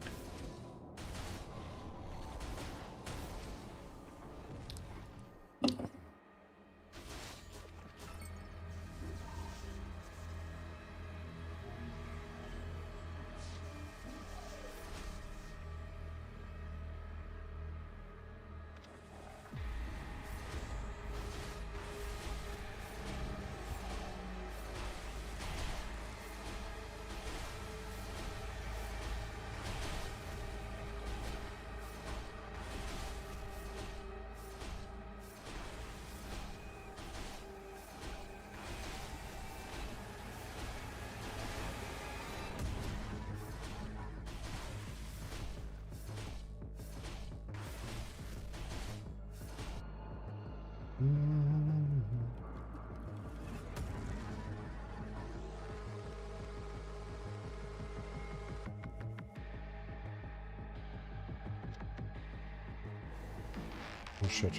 Oh shit.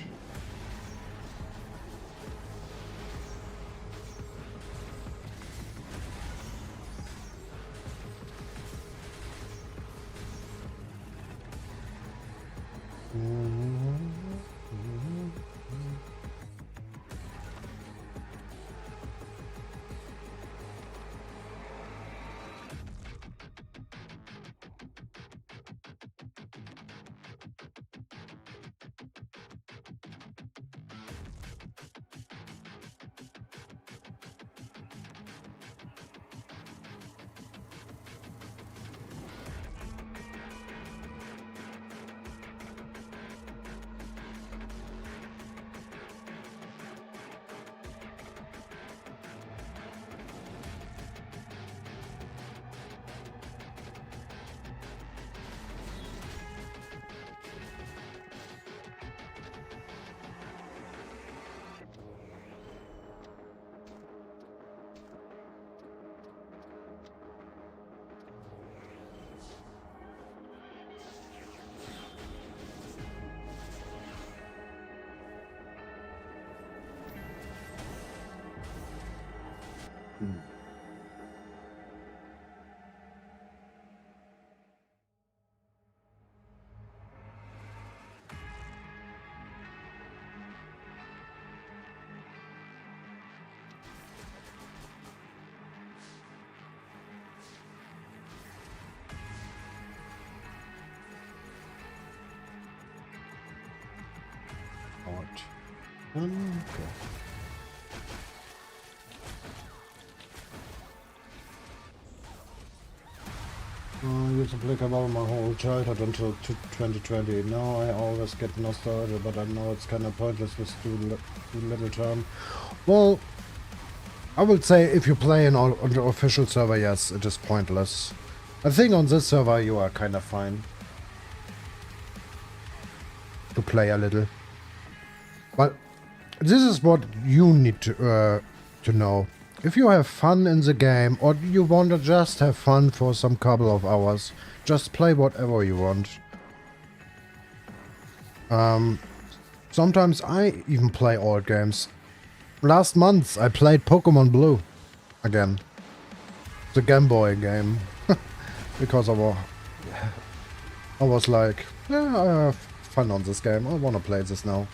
Okay. I used to play Cabal my whole childhood until 2020. Now I always get nostalgia, but I know it's kind of pointless with too little time. Well, I would say if you play on the official server, yes, it is pointless. I think on this server you are kind of fine to play a little. But this is what you need to know. If you have fun in the game, or you want to just have fun for some couple of hours, just play whatever you want. Sometimes I even play old games. Last month I played Pokemon Blue again. The Game Boy game. Because I was like, yeah, I have fun on this game. I want to play this now.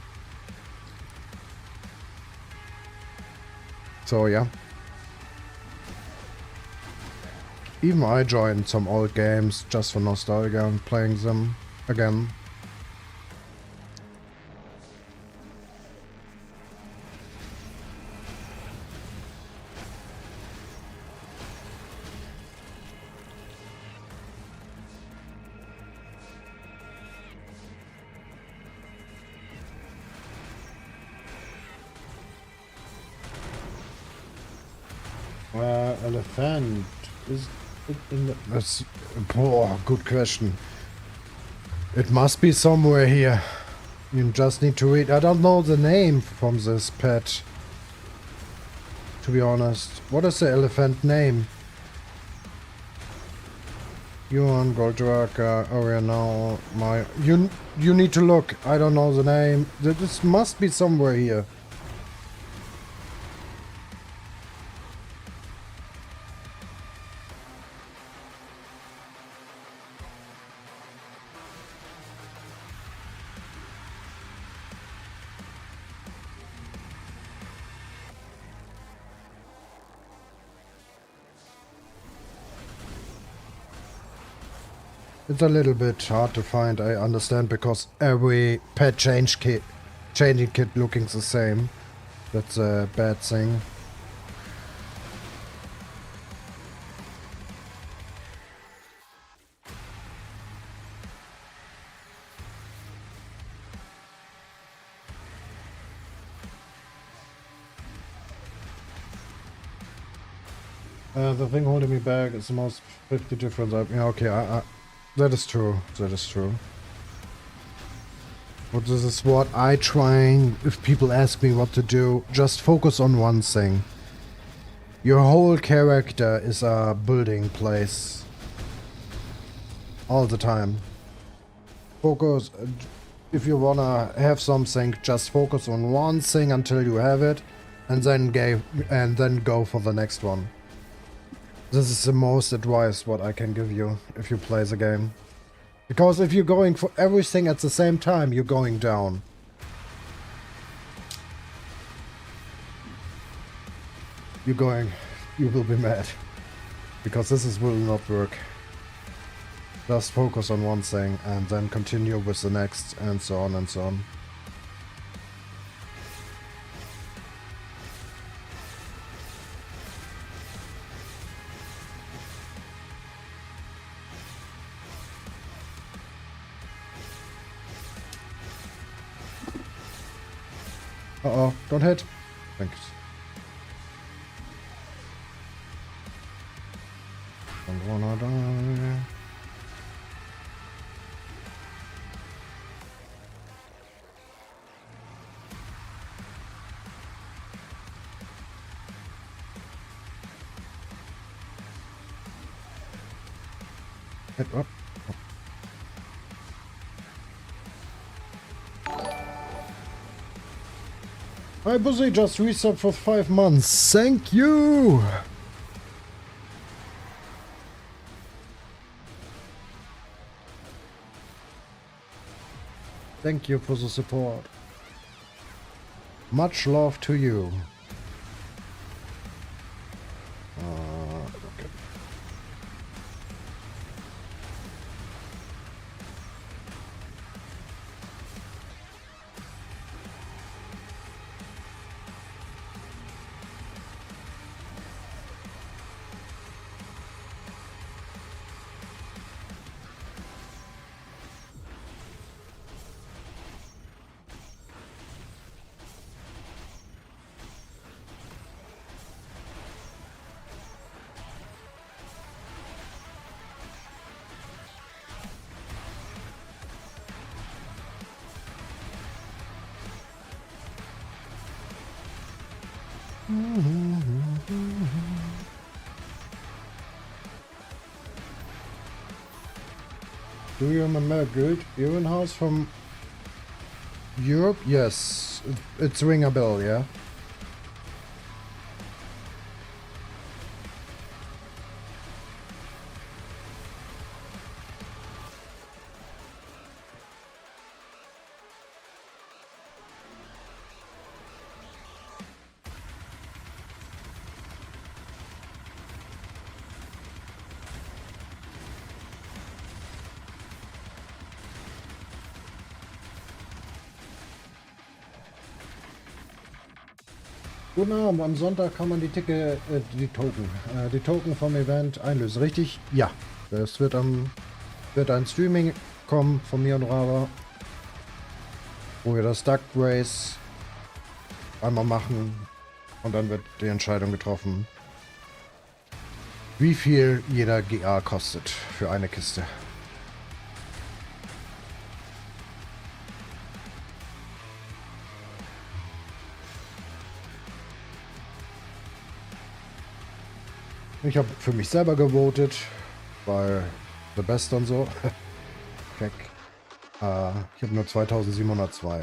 So yeah. Even I joined some old games just for nostalgia and playing them again. Elephant is it in the... That's... Oh, good question. It must be somewhere here. You just need to read. I don't know the name from this pet, to be honest. What is the elephant name? Yuan, Goldraka, Area now, my... You need to look. I don't know the name. This must be somewhere here. It's a little bit hard to find, I understand, because every pet changing kit looking the same. That's a bad thing. The thing holding me back is the most 50 difference. Yeah, okay, that is true. That is true. But this is what I try. If people ask me what to do, just focus on one thing. Your whole character is a building place. All the time. Focus. If you wanna have something, just focus on one thing until you have it, and then go for the next one. This is the most advice what I can give you if you play the game. Because if you're going for everything at the same time, you're going down. You will be mad. Because will not work. Just focus on one thing and then continue with the next and so on and so on. Uh-oh, don't hit. Thanks. Don't wanna die. Hit up. My pussy just reset for 5 months. Thank you! Thank you for the support. Much love to you. Okay. Do you remember Good Ehrenhaus from Europe? Yes, it's ring a bell, yeah? Guten Abend, am Sonntag kann man die die Token vom Event einlösen, richtig? Ja, es wird ein Streaming kommen von mir und Rava, wo wir das Duck Race einmal machen und dann wird die Entscheidung getroffen, wie viel jeder GA kostet für eine Kiste. Ich habe für mich selber gewotet, weil The Best und so. Check. Ich habe nur 2702.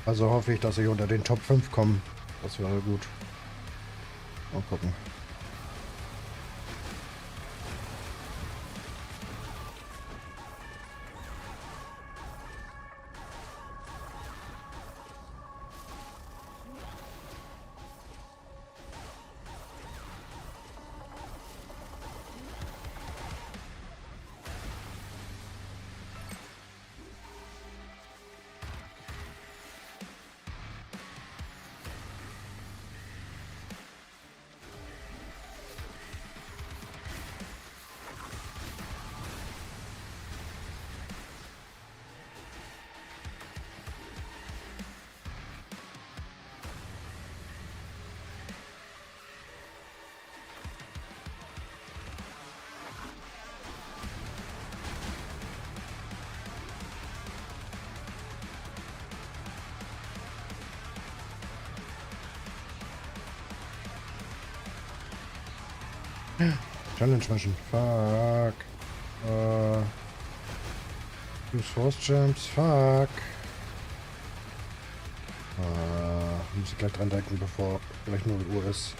Also hoffe ich, dass ich unter den Top 5 komme. Das wäre gut. Mal gucken. Challenge Mission. Fuck. Use Force Jumps. Fuck. Muss ich gleich dran denken, bevor gleich 0 Uhr ist.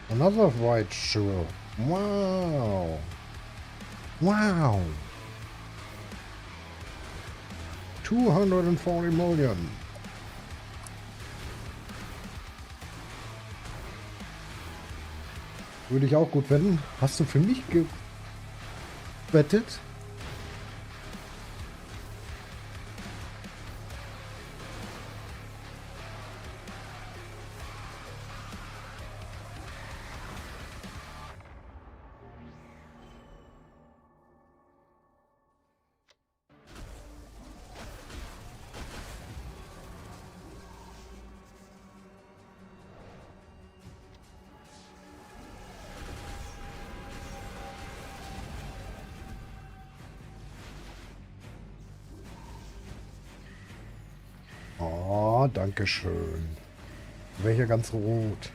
Another white jewel. Wow. Wow. 240 million. Würde ich auch gut finden. Hast du für mich gewettet? Oh, danke schön. Wäre hier ganz rot.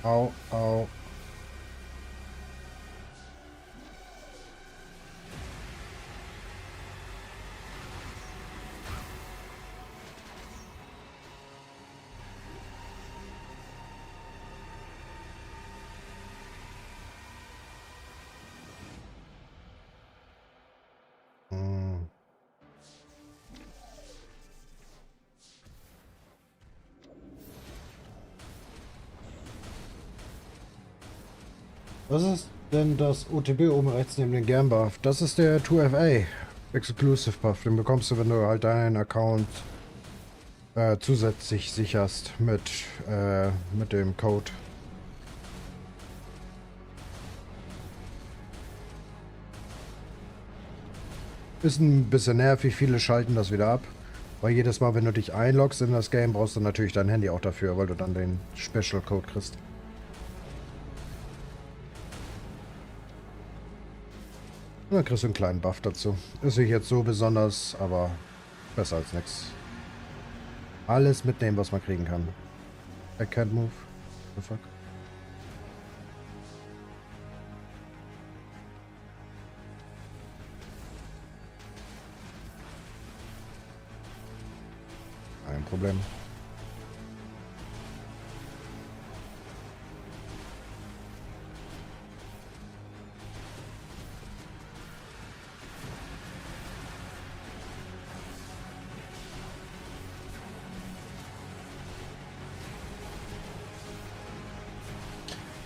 Au, au. Hm. Was ist denn das OTB oben rechts neben dem Gern-Buff? Das ist der 2FA Exclusive Buff. Den bekommst du, wenn du halt deinen Account zusätzlich sicherst mit dem Code. Ist ein bisschen nervig, viele schalten das wieder ab. Weil jedes Mal, wenn du dich einloggst in das Game, brauchst du natürlich dein Handy auch dafür, weil du dann den Special Code kriegst. Und dann kriegst du einen kleinen Buff dazu. Ist nicht jetzt so besonders, aber besser als nichts. Alles mitnehmen, was man kriegen kann. I can't move. The fuck? Kein Problem.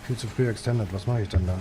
Viel zu früh extended. Was mache ich denn da?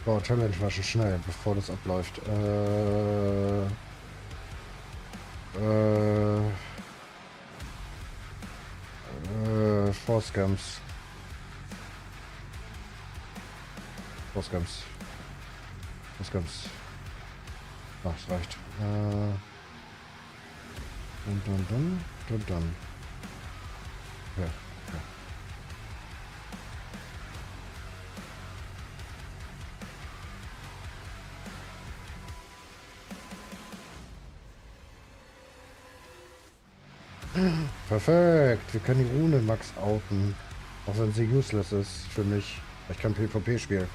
Boah, Challenge war schon schnell, bevor das abläuft. Force Camps. Force Camps. Force Camps. Ach, das reicht. Dann. Ja, ja. Perfekt. Wir können die Rune Max outen. Auch wenn sie useless ist für mich. Ich kann PvP spielen.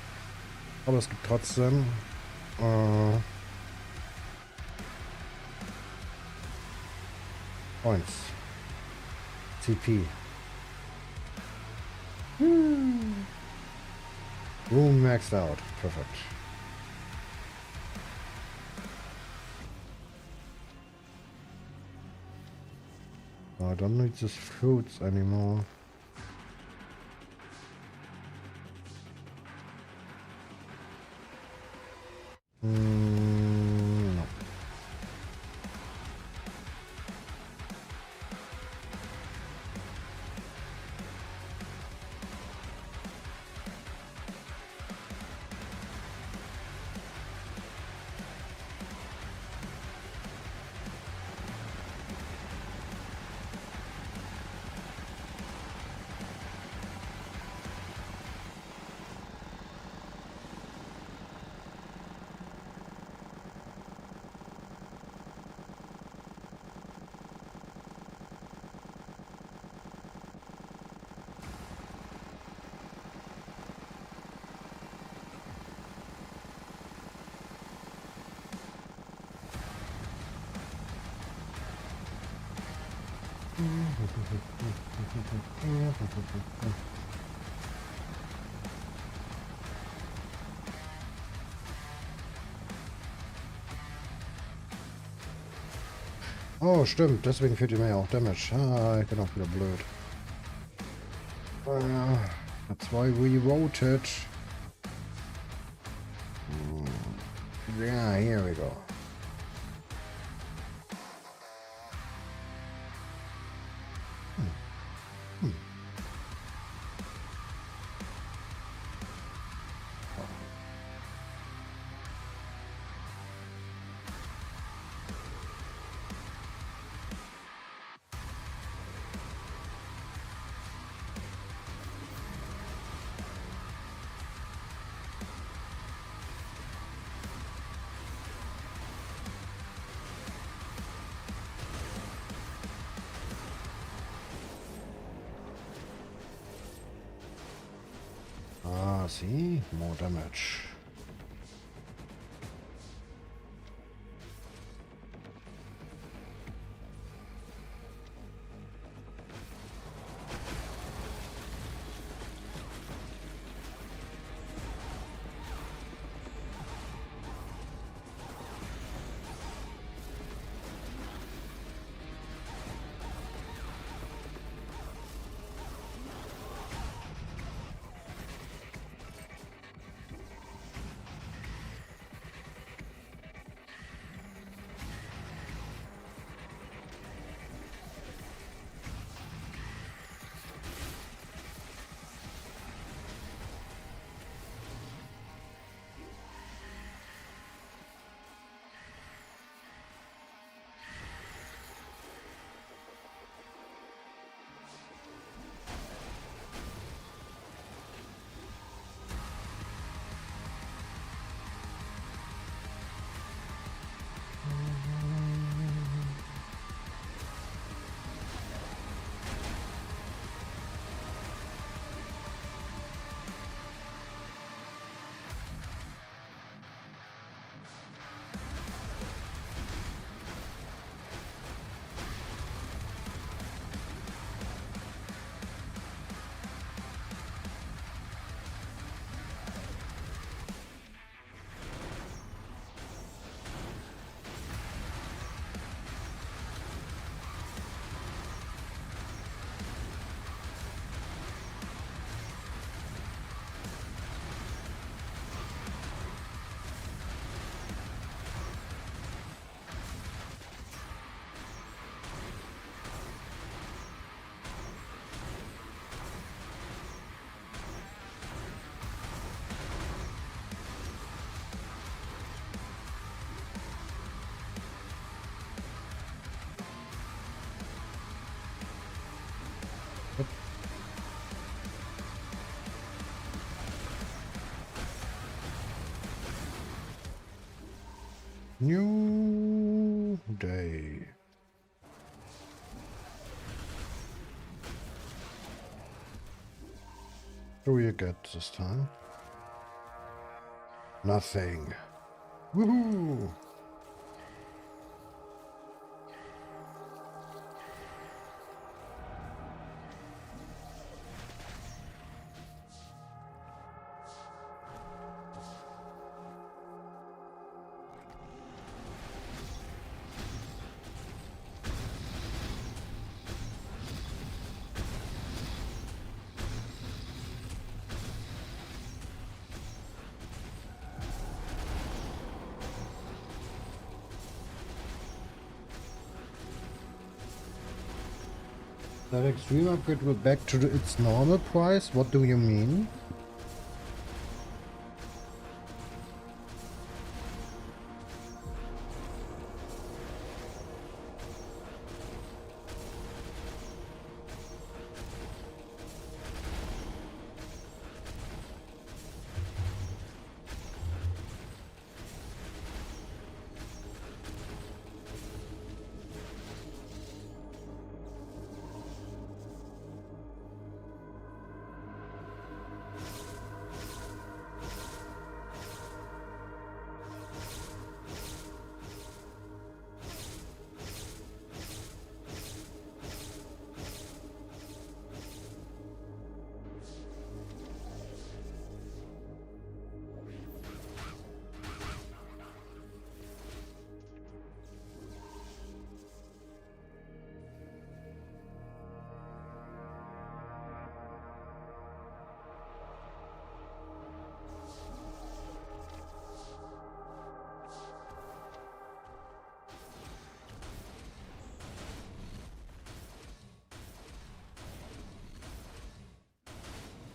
Aber es gibt trotzdem Points. CP. Rune maxed out. Perfect. I don't need these fruits anymore. No. Oh, stimmt. Deswegen fehlt mir ja auch Damage. Ah, ich bin auch wieder blöd. That's why we voted. Yeah, here we go. Ah, see? More damage. New day. What do you get this time? Nothing. Woohoo! That extreme upgrade will back to its normal price? What do you mean?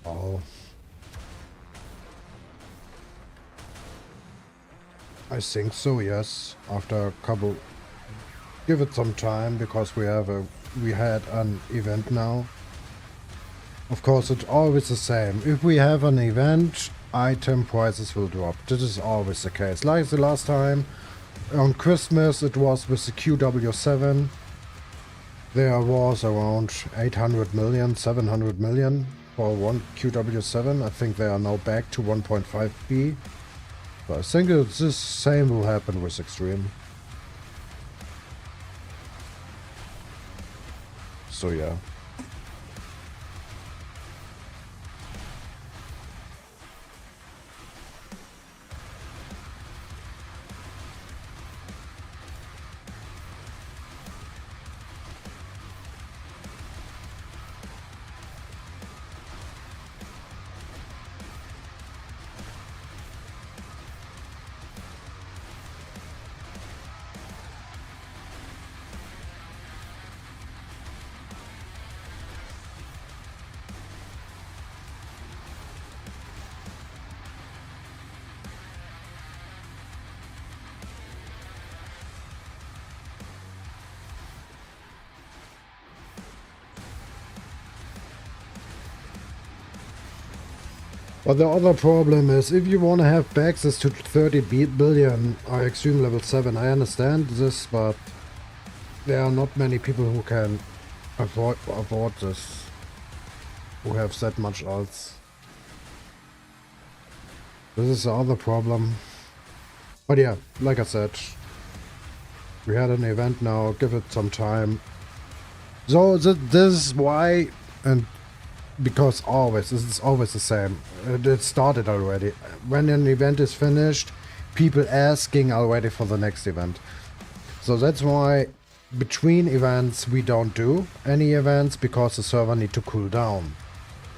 Oh. I think so, yes. After Cabal, give it some time because we had an event now. Of course, it's always the same. If we have an event, item prices will drop. This is always the case. Like the last time on Christmas, it was with the QW7. There was around 800 million, 700 million for one QW7. I think they are now back to 1.5B. But I think it's the same will happen with Extreme. So yeah. But the other problem is, if you want to have access to 30 billion or extreme level 7, I understand this, but there are not many people who can afford this, who have that much else. This is the other problem. But yeah, like I said, we had an event now, give it some time. So this is why, and because it's always the same. It started already. When an event is finished, people asking already for the next event. So that's why between events we don't do any events, because the server need to cool down.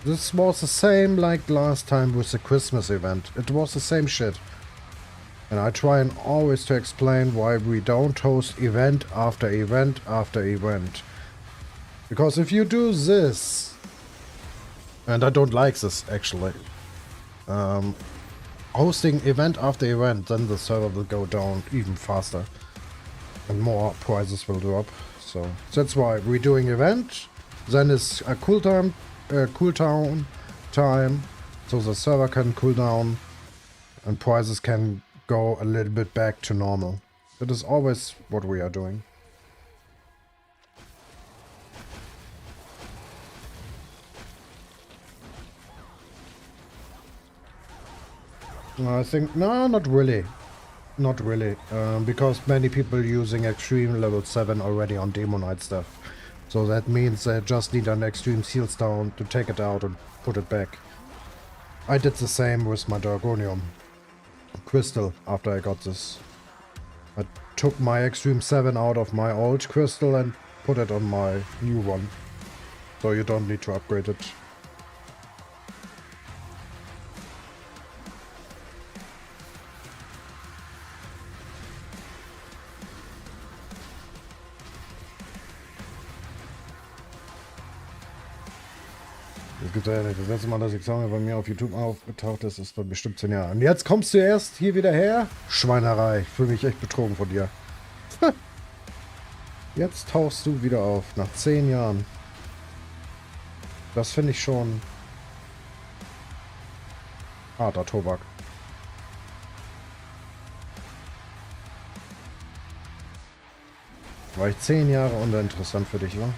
This was the same like last time with the Christmas event. It was the same shit. And I try and always to explain why we don't host event after event after event. Because if you do this, and I don't like this actually, hosting event after event, then the server will go down even faster and more prices will drop. So that's why we're doing event, then it's a cooldown time, so the server can cool down and prices can go a little bit back to normal. That is always what we are doing. I think, no, not really. Not really. Because many people using extreme level 7 already on Demo Knight stuff. So that means they just need an extreme seals down to take it out and put it back. I did the same with my Dragonium crystal after I got this. I took my extreme 7 out of my old crystal and put it on my new one. So you don't need to upgrade it. Das gibt ja nicht. Das letzte Mal, dass ich Song bei mir auf YouTube aufgetaucht ist, ist vor bestimmt 10 Jahren. Und jetzt kommst du erst hier wieder her? Schweinerei. Ich fühle mich echt betrogen von dir. Jetzt tauchst du wieder auf. Nach 10 Jahren. Das finde ich schon harter Tobak. War ich 10 Jahre uninteressant für dich, wa?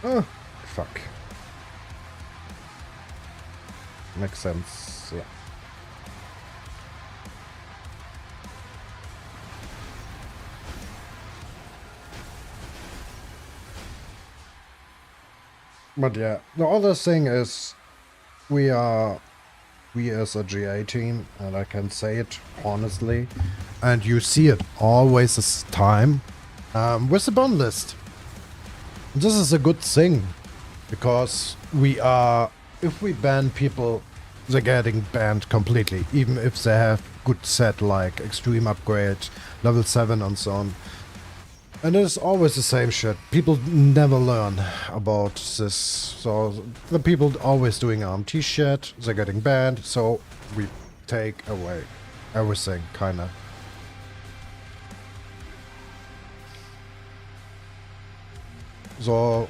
Ah, fuck. Makes sense, ja. But yeah, the other thing is we as a GA team, and I can say it honestly, and you see it always this time, with the ban list. This is a good thing, because if we ban people, they're getting banned completely, even if they have good set like extreme upgrade, level 7 and so on. And it's always the same shit. People never learn about this. So the people always doing RMT shit, they're getting banned, so we take away everything, kinda. So,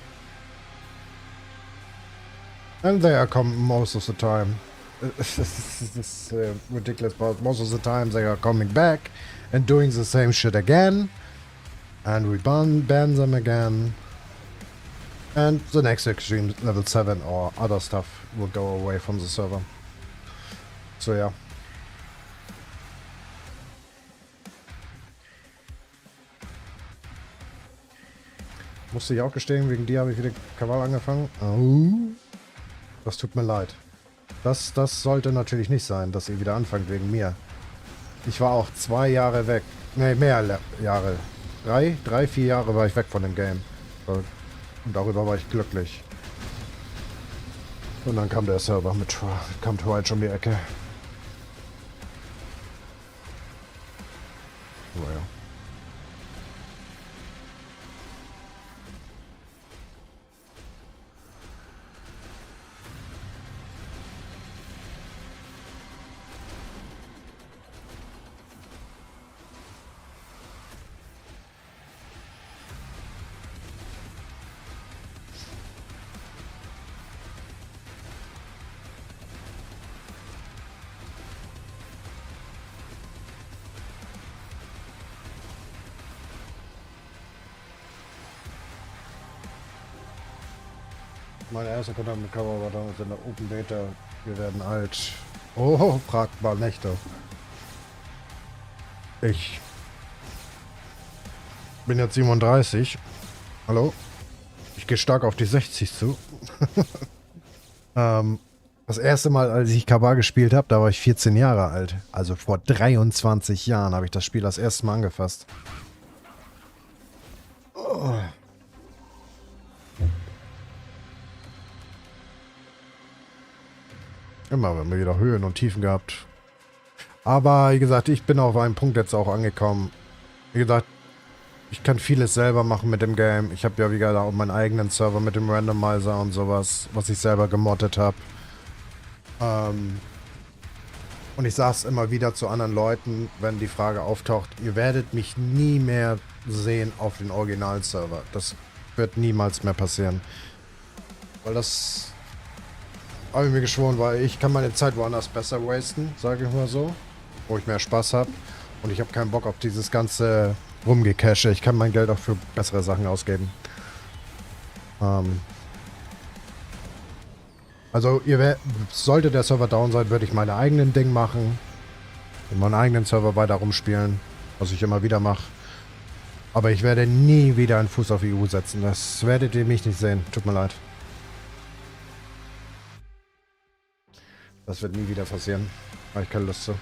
and they are most of the time. This is ridiculous, but most of the time they are coming back and doing the same shit again. And we ban them again. And the next extreme level 7 or other stuff will go away from the server. So yeah. Musste ich auch gestehen, wegen dir habe ich wieder Cabal angefangen. Oh. Das tut mir leid. Das sollte natürlich nicht sein, dass ihr wieder anfangt wegen mir. Ich war auch 2 Jahre weg. Ne, mehr Jahre. 3, 4 Jahre war ich weg von dem Game. Und darüber war ich glücklich. Und dann kam der Server kam Twilight schon um die Ecke. Naja. Mein erster Kontakt mit Cabal war damals in der Open Beta. Wir werden alt. Oh, fragt mal Nächte. Ich bin jetzt 37. Hallo? Ich gehe stark auf die 60 zu. Das erste Mal, als ich Cabal gespielt habe, da war ich 14 Jahre alt. Also vor 23 Jahren habe ich das Spiel das erste Mal angefasst. Oh. Immer haben wir wieder Höhen und Tiefen gehabt. Aber wie gesagt, ich bin auf einem Punkt jetzt auch angekommen. Wie gesagt, ich kann vieles selber machen mit dem Game. Ich habe ja wie gesagt auch meinen eigenen Server mit dem Randomizer und sowas, was ich selber gemoddet habe. Und ich sage es immer wieder zu anderen Leuten, wenn die Frage auftaucht, ihr werdet mich nie mehr sehen auf den Original-Server. Das wird niemals mehr passieren. Weil das habe ich mir geschworen, weil ich kann meine Zeit woanders besser wasten, sage ich mal so. wo ich mehr Spaß habe. Und ich habe keinen Bock auf dieses ganze Rumgecache. Ich kann mein Geld auch für bessere Sachen ausgeben. Ähm, also sollte der Server down sein, würde ich meine eigenen Ding machen. In meinen eigenen Server weiter rumspielen, was ich immer wieder mache. Aber ich werde nie wieder einen Fuß auf EU setzen. Das werdet ihr mich nicht sehen. Tut mir leid. Das wird nie wieder passieren. Habe ich keine Lust zu.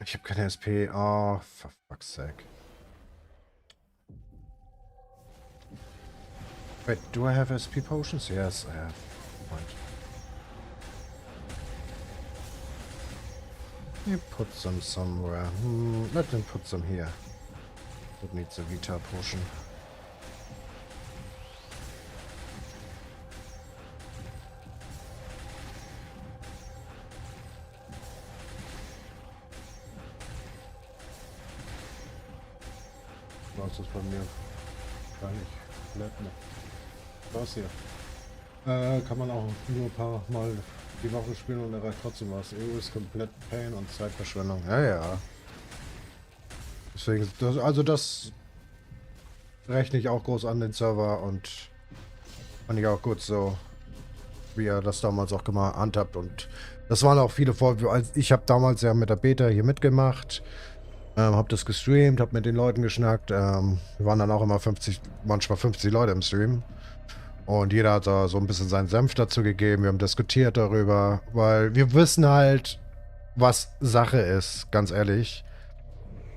Ich habe keine SP. Oh, for fuck's sake. Wait, do I have SP potions? Yes, I have. Right. You put them somewhere. Let them put them here. That needs a Vita potion. Was ist bei mir? Gar nicht. Bleibt noch. Was hier? Kann man auch nur ein paar Mal die Woche spielen und erreicht trotzdem was. EU ist komplett Pain und Zeitverschwendung. Ja, ja. Deswegen, das rechne ich auch groß an den Server und fand ich auch gut so, wie er das damals auch gehandhabt. Und das waren auch viele Vorwürfe. Ich habe damals ja mit der Beta hier mitgemacht. Hab das gestreamt, hab mit den Leuten geschnackt. Wir waren dann auch immer 50, manchmal 50 Leute im Stream. Und jeder hat da so ein bisschen seinen Senf dazu gegeben. Wir haben diskutiert darüber, weil wir wissen halt, was Sache ist, ganz ehrlich.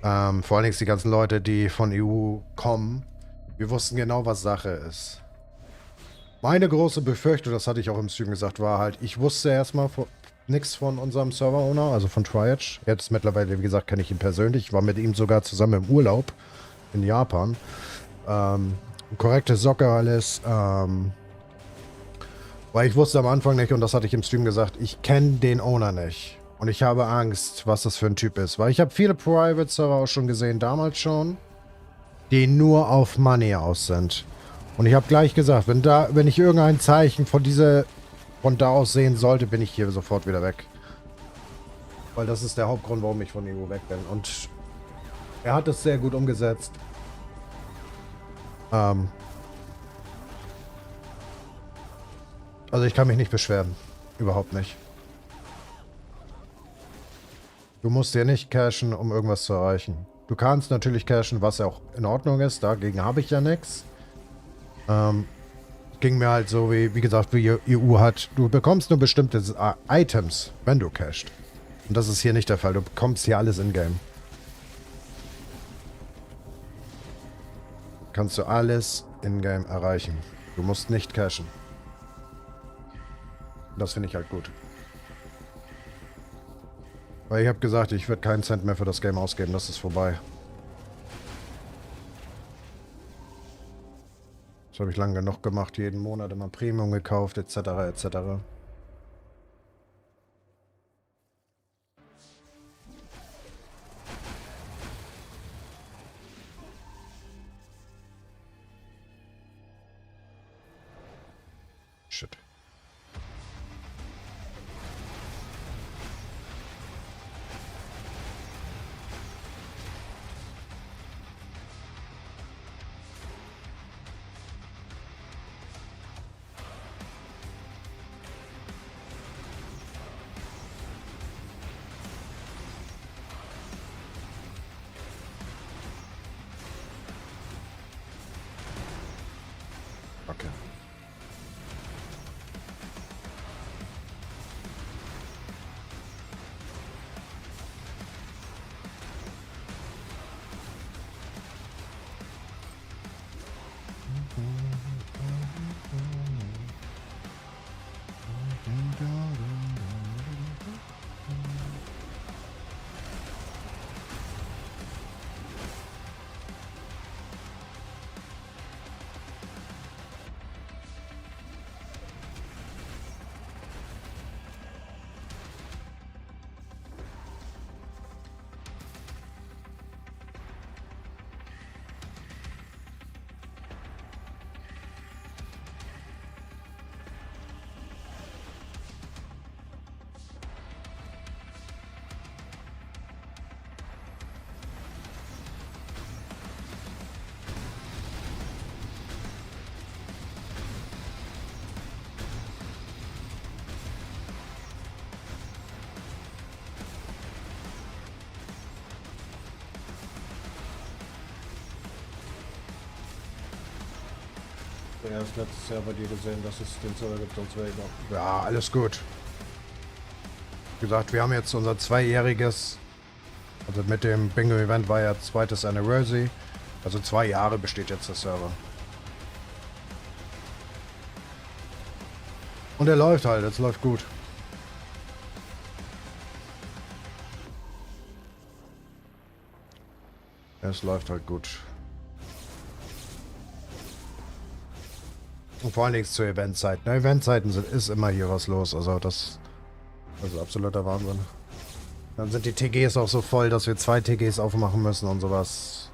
Vor allen Dingen die ganzen Leute, die von EU kommen. Wir wussten genau, was Sache ist. Meine große Befürchtung, das hatte ich auch im Stream gesagt, war halt, ich wusste erstmal nichts von unserem Server-Owner, also von Triage. Jetzt mittlerweile, wie gesagt, kenne ich ihn persönlich. Ich war mit ihm sogar zusammen im Urlaub in Japan. Korrekte Socke alles. Weil ich wusste am Anfang nicht, und das hatte ich im Stream gesagt, ich kenne den Owner nicht. Und ich habe Angst, was das für ein Typ ist. Weil ich habe viele Private-Server auch schon gesehen, damals schon, die nur auf Money aus sind. Und ich habe gleich gesagt, wenn ich irgendein Zeichen von da aus sehen sollte, bin ich hier sofort wieder weg. Weil das ist der Hauptgrund, warum ich von EU weg bin. Und er hat es sehr gut umgesetzt. Also ich kann mich nicht beschweren. Überhaupt nicht. Du musst dir nicht cashen, um irgendwas zu erreichen. Du kannst natürlich cashen, was ja auch in Ordnung ist. Dagegen habe ich ja nichts. Ging mir halt so, wie gesagt, wie EU hat. Du bekommst nur bestimmte Items, wenn du cashst. Und das ist hier nicht der Fall. Du bekommst hier alles in-game. Kannst du alles in-game erreichen. Du musst nicht cashen. Das finde ich halt gut. Weil ich habe gesagt, ich werde keinen Cent mehr für das Game ausgeben. Das ist vorbei. Das habe ich lange genug gemacht. Jeden Monat immer Premium gekauft, etc. etc. Shit. Erst letztes Jahr bei dir gesehen, dass es den Server gibt, sonst wäre ich noch. Ja, alles gut. Wie gesagt, wir haben jetzt unser zweijähriges, also mit dem Bingo-Event war ja zweites Anniversary. Also 2 Jahre besteht jetzt der Server. Und er läuft halt, es läuft gut. Es läuft halt gut. Und vor allen Dingen zu Eventzeiten. Eventzeiten ist immer hier was los. Also das ist absoluter Wahnsinn. Dann sind die TGs auch so voll, dass wir 2 TGs aufmachen müssen und sowas.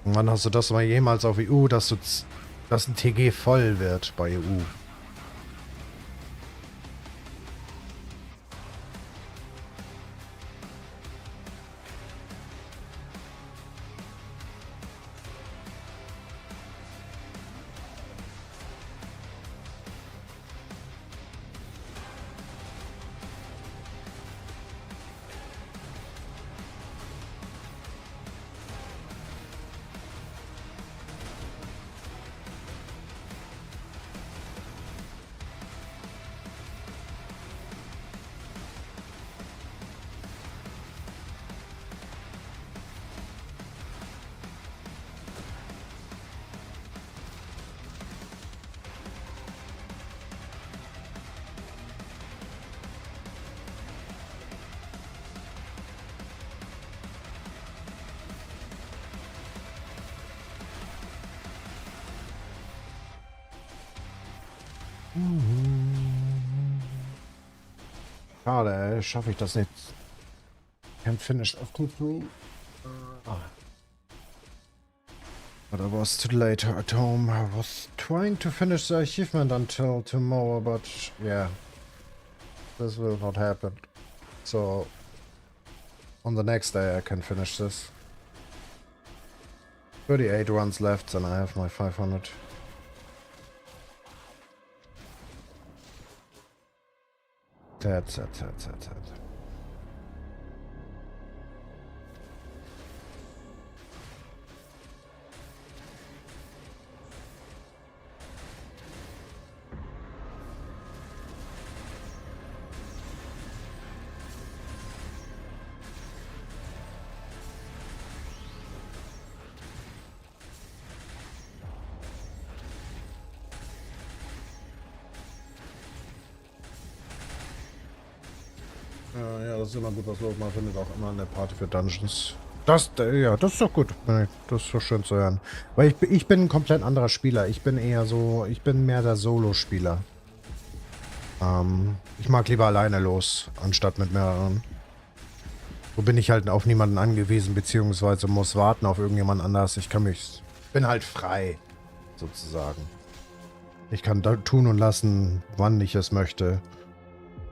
Und wann hast du das mal jemals auf EU, dass ein TG voll wird bei EU? Schade, ey, schaffe ich das nicht. Can't finish after 3. But I was too late at home. I was trying to finish the achievement until tomorrow, but yeah, this will not happen. So, on the next day I can finish this. 38 runs left and I have my 500. That's. Ja, das ist immer gut, was los. Man findet auch immer eine Party für Dungeons. Ja, das ist doch gut. Das ist doch schön zu hören. Weil ich bin ein komplett anderer Spieler. Ich bin mehr der Solo-Spieler. Ich mag lieber alleine los, anstatt mit mehreren. So bin ich halt auf niemanden angewiesen, beziehungsweise muss warten auf irgendjemand anders. Bin halt frei, sozusagen. Ich kann da tun und lassen, wann ich es möchte.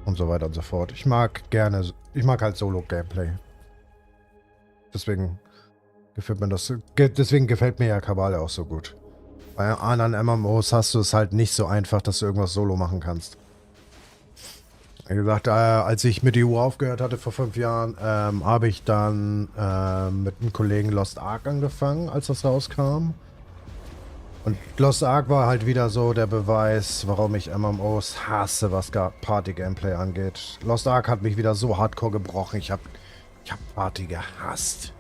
Und so weiter und so fort. Ich mag halt Solo-Gameplay. Deswegen gefällt mir ja Cabal auch so gut. Bei anderen MMOs hast du es halt nicht so einfach, dass du irgendwas solo machen kannst. Wie gesagt, als ich mit EU aufgehört hatte vor 5 Jahren, habe ich dann mit einem Kollegen Lost Ark angefangen, als das rauskam. Und Lost Ark war halt wieder so der Beweis, warum ich MMOs hasse, was Party-Gameplay angeht. Lost Ark hat mich wieder so hardcore gebrochen. Ich hab Party gehasst.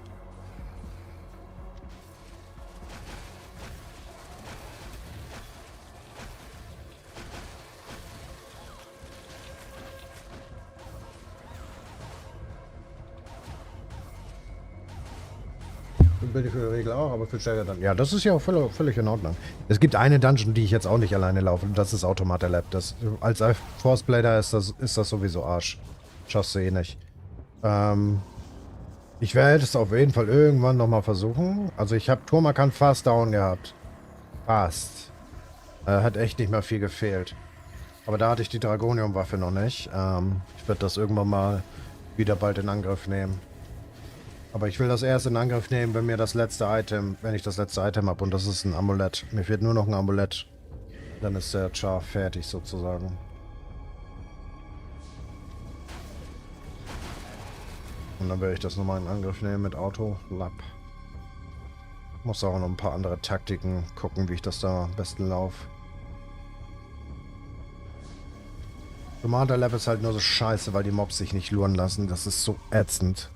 Bin ich für die Regel auch, aber für Stärke dann. Ja, das ist ja auch völlig in Ordnung. Es gibt eine Dungeon, die ich jetzt auch nicht alleine laufe, und das ist Automata Lab. Als Force Blader ist das sowieso Arsch. Schaffst du eh nicht. Ich werde es auf jeden Fall irgendwann nochmal versuchen. Also ich habe Turmakan fast down gehabt. Fast. Hat echt nicht mehr viel gefehlt. Aber da hatte ich die Dragonium-Waffe noch nicht. Ich werde das irgendwann mal wieder bald in Angriff nehmen. Aber ich will das erst in Angriff nehmen, wenn ich das letzte Item habe. Und das ist ein Amulett. Mir fehlt nur noch ein Amulett. Dann ist der Char fertig sozusagen. Und dann werde ich das nochmal in Angriff nehmen mit Auto Lab. Muss auch noch ein paar andere Taktiken gucken, wie ich das da am besten laufe. Commander Lab ist halt nur so scheiße, weil die Mobs sich nicht luren lassen. Das ist so ätzend.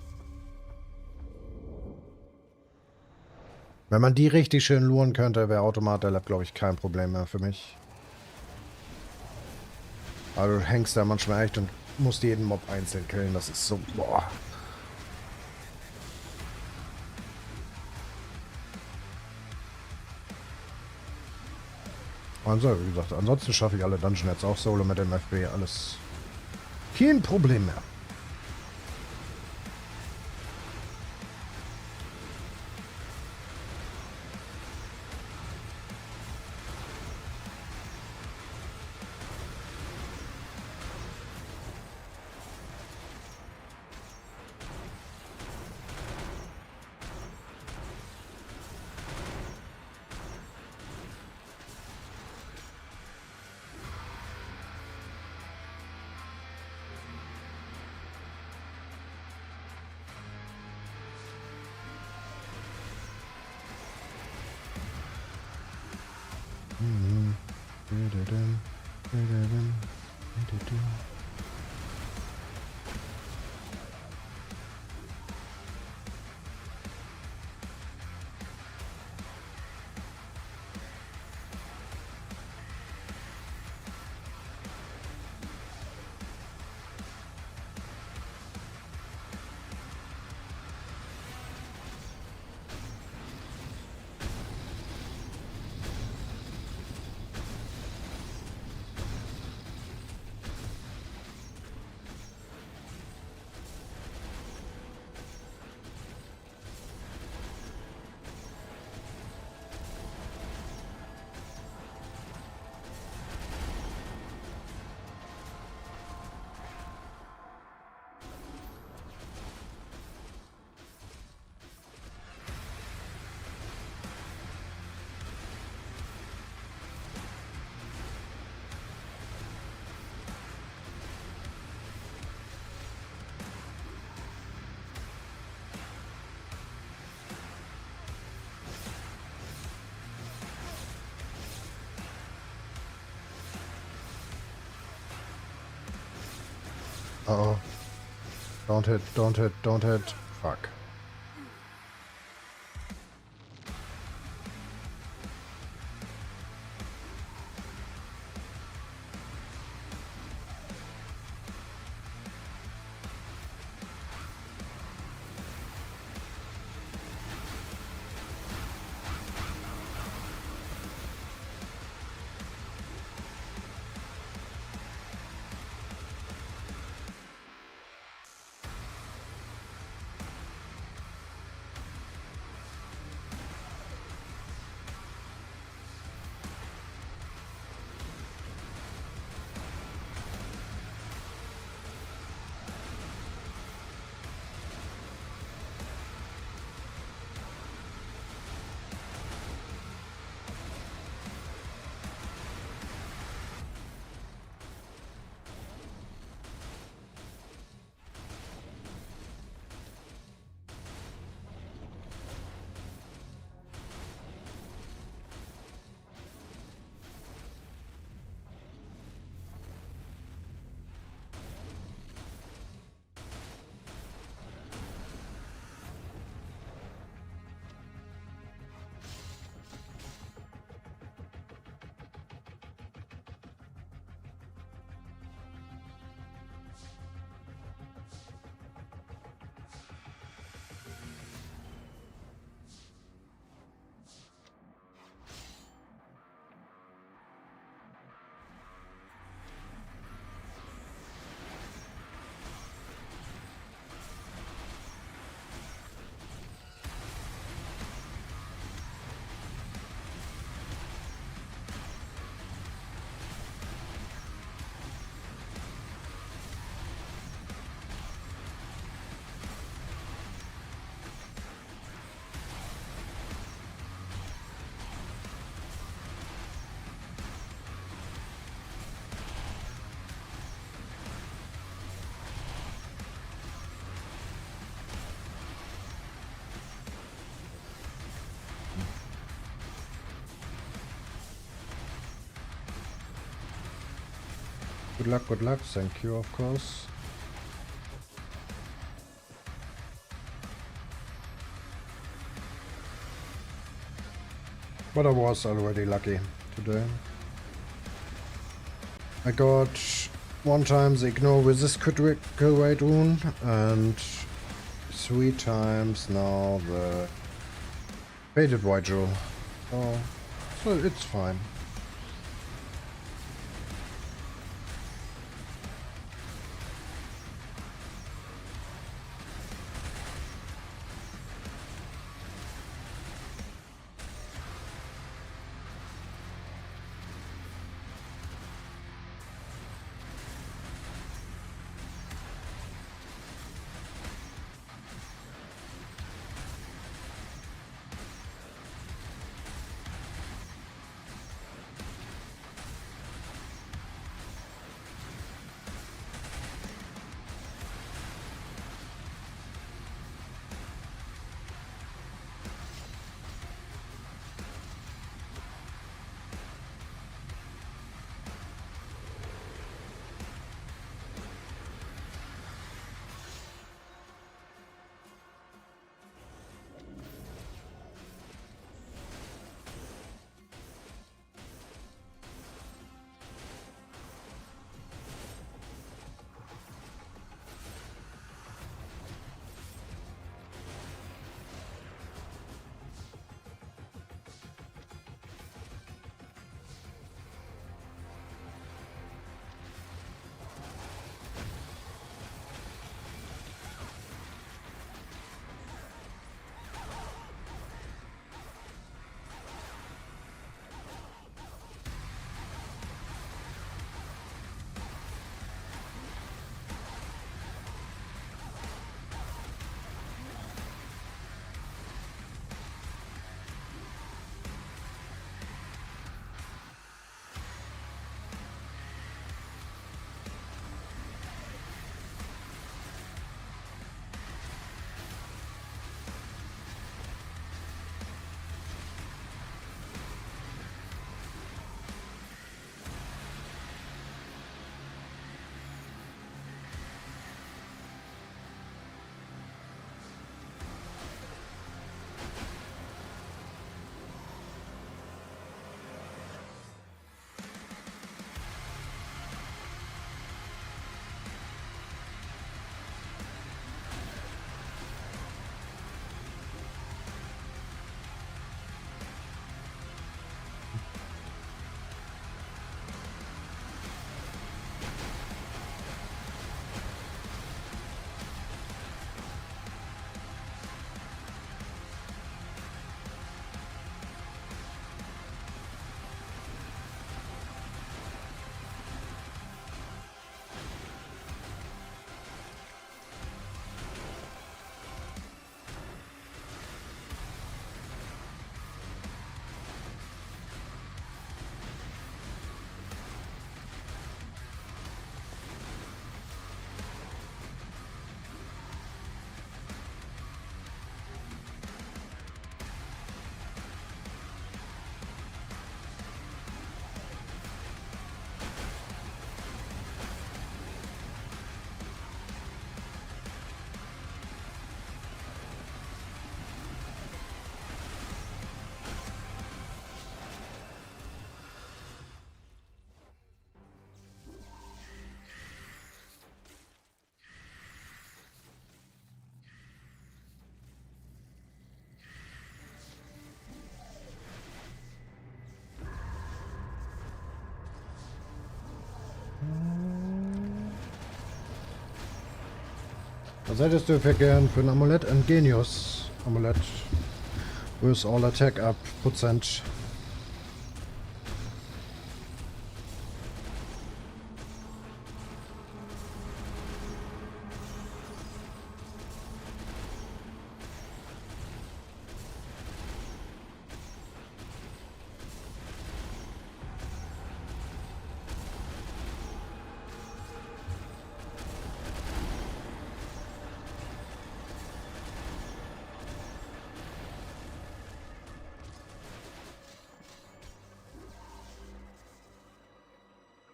Wenn man die richtig schön luren könnte, wäre Automater Lab, glaube ich, kein Problem mehr für mich. Aber du hängst da manchmal echt und musst jeden Mob einzeln killen. Das ist so, boah. Also, wie gesagt, ansonsten schaffe ich alle Dungeon jetzt auch solo mit dem FB. Alles kein Problem mehr. Uh-oh. Don't hit, don't hit, don't hit. Fuck. Good luck, good luck. Thank you, of course. But I was already lucky today. I got one time the ignore resist critical rate rune and 3 times now the faded white jewel. Oh, so it's fine. Was hättest du für gern für ein Amulett? Ein Genius-Amulett. With all attack up Prozent.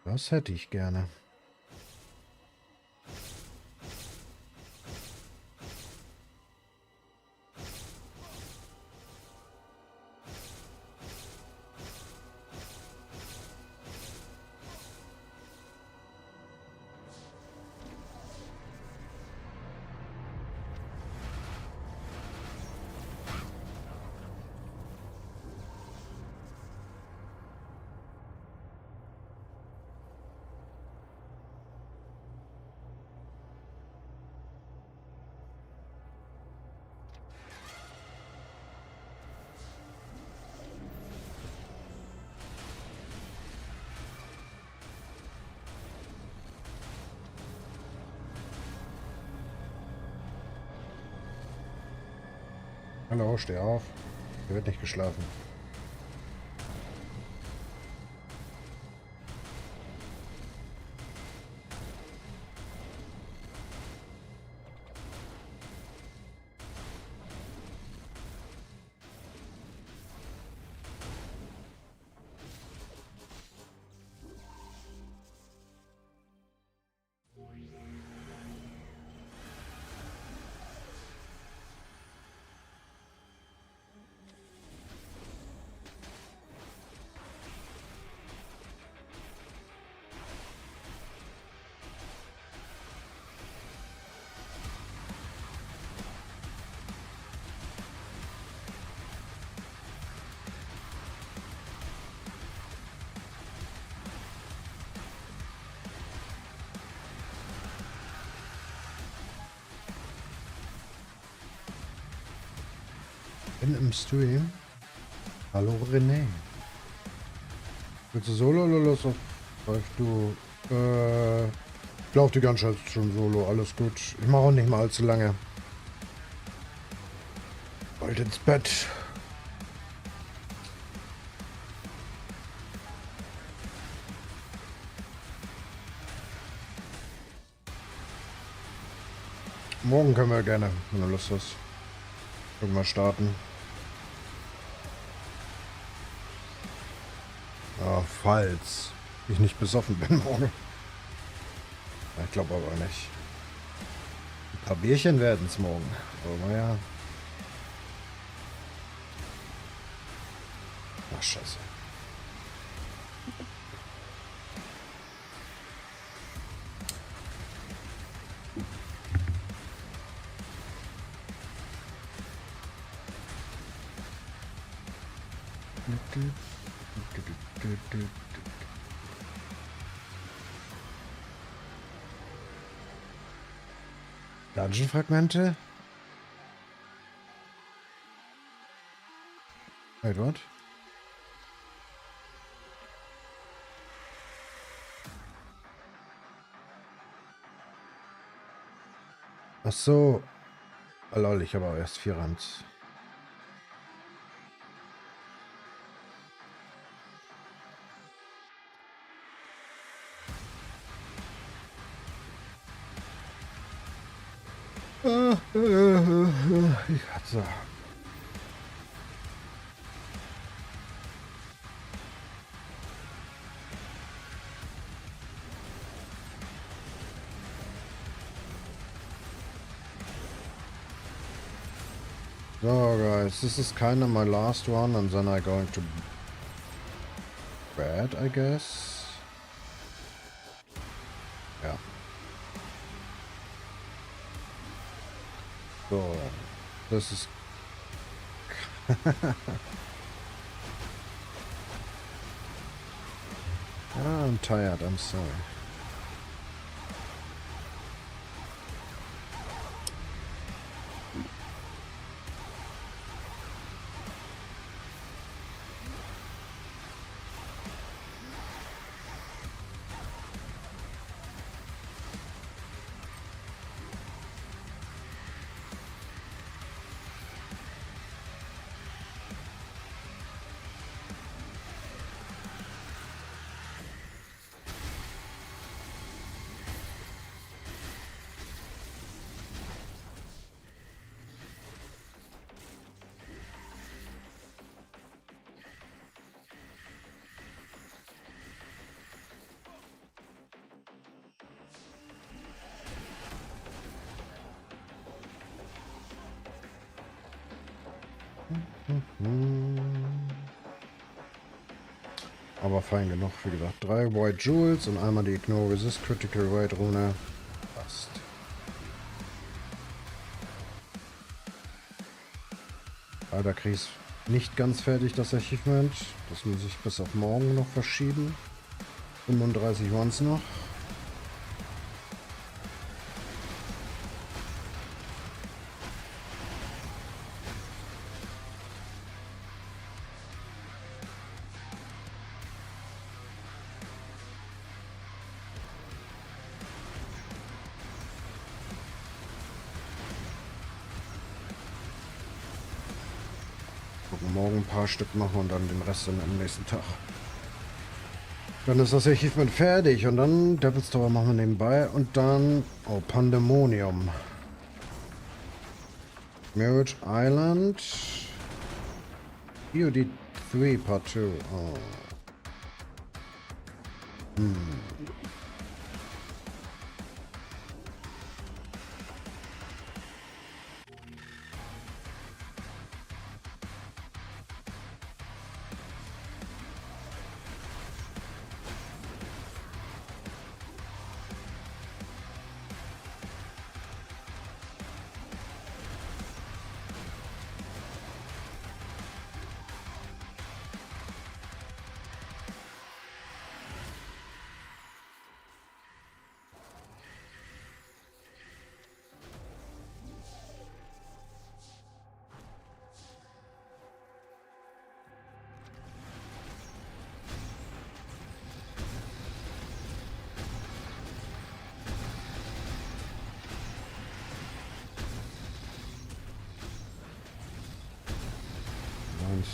Das hätte ich gerne. Hallo, steh auf. Hier wird nicht geschlafen. Bin im Stream. Hallo René. Willst du Solo oder los auf du? Ich glaube die ganze Zeit schon Solo, alles gut. Ich mache auch nicht mal allzu lange. Bald ins Bett. Morgen können wir gerne, wenn du Lust hast. Irgendwann starten. Ja, falls ich nicht besoffen bin morgen. Ich glaube aber nicht. Ein paar Bierchen werden es morgen. Aber naja. Ach, scheiße. Dungeon-Fragmente? Wait, what? Ach so. Oh, lol, ich habe aber erst 4 Rand. Ich hatte. So guys, this is kind of my last one and then I'm going to bed, I guess. Yeah. So, this is... I'm tired, I'm sorry. Aber fein genug, wie gesagt. 3 White Jewels und einmal die Ignore Resist Critical Rate Rune. Passt. Leider kriege ich es nicht ganz fertig, das Achievement. Das muss ich bis auf morgen noch verschieben. 35 waren es noch. Gucken, morgen ein paar Stück machen und dann den Rest dann am nächsten Tag. Dann ist das Achievement fertig und dann Devil's Tower machen wir nebenbei und dann, oh, Pandemonium. Mirage Island. EOD 3 Part 2. Oh.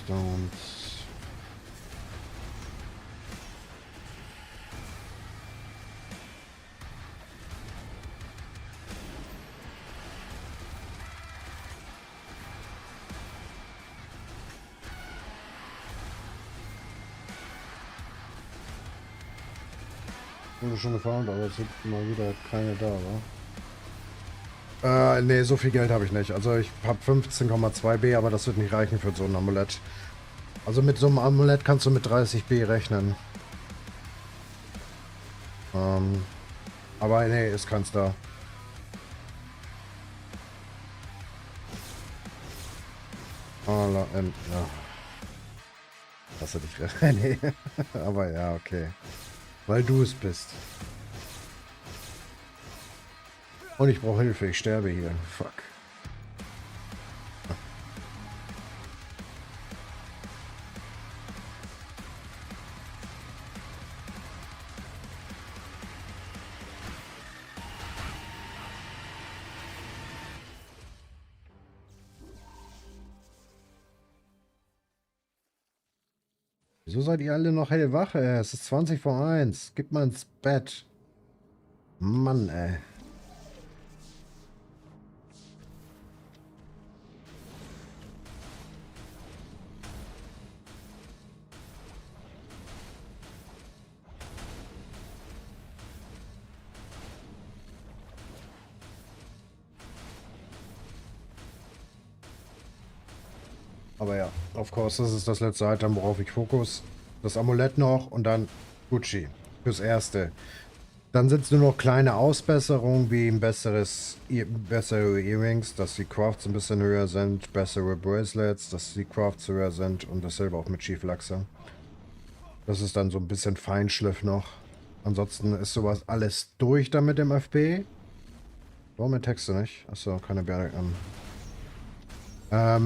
Stones. Wurde schon gefahren, aber es sind mal wieder keine da, wa? Nee, so viel Geld habe ich nicht. Also ich habe 15,2 B, aber das wird nicht reichen für so ein Amulett. Also mit so einem Amulett kannst du mit 30 B rechnen. Aber nee, ist keins da. Ja. Das hätte ich... nee. Aber ja, okay. Weil du es bist. Und ich brauche Hilfe, ich sterbe hier. Fuck. Wieso seid ihr alle noch hellwach, ey? Es ist 20 vor 1. Gib mal ins Bett. Mann, ey. Aber ja, of course, das ist das letzte Item, worauf ich fokus. Das Amulett noch und dann Gucci fürs Erste. Dann sind es nur noch kleine Ausbesserungen, wie ein bessere Earrings, dass die Crafts ein bisschen höher sind, bessere Bracelets, dass die Crafts höher sind und dasselbe auch mit Chief Luxor. Das ist dann so ein bisschen Feinschliff noch. Ansonsten ist sowas alles durch dann mit dem FB. Warum mit Texte nicht? Achso, keine Berge an.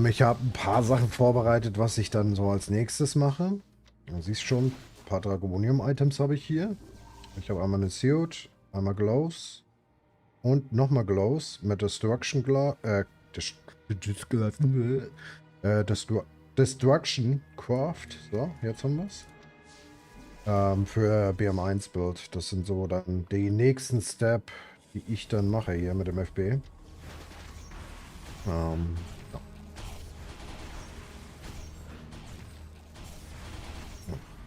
Ich habe ein paar Sachen vorbereitet, was ich dann so als nächstes mache. Du siehst schon, ein paar Dragonium-Items habe ich hier. Ich habe einmal eine Suit, einmal Gloves und nochmal Gloves mit Destruction Destruction Craft. So, jetzt haben wir es. Für BM1 Build. Das sind so dann die nächsten Step, die ich dann mache hier mit dem FB. Ja.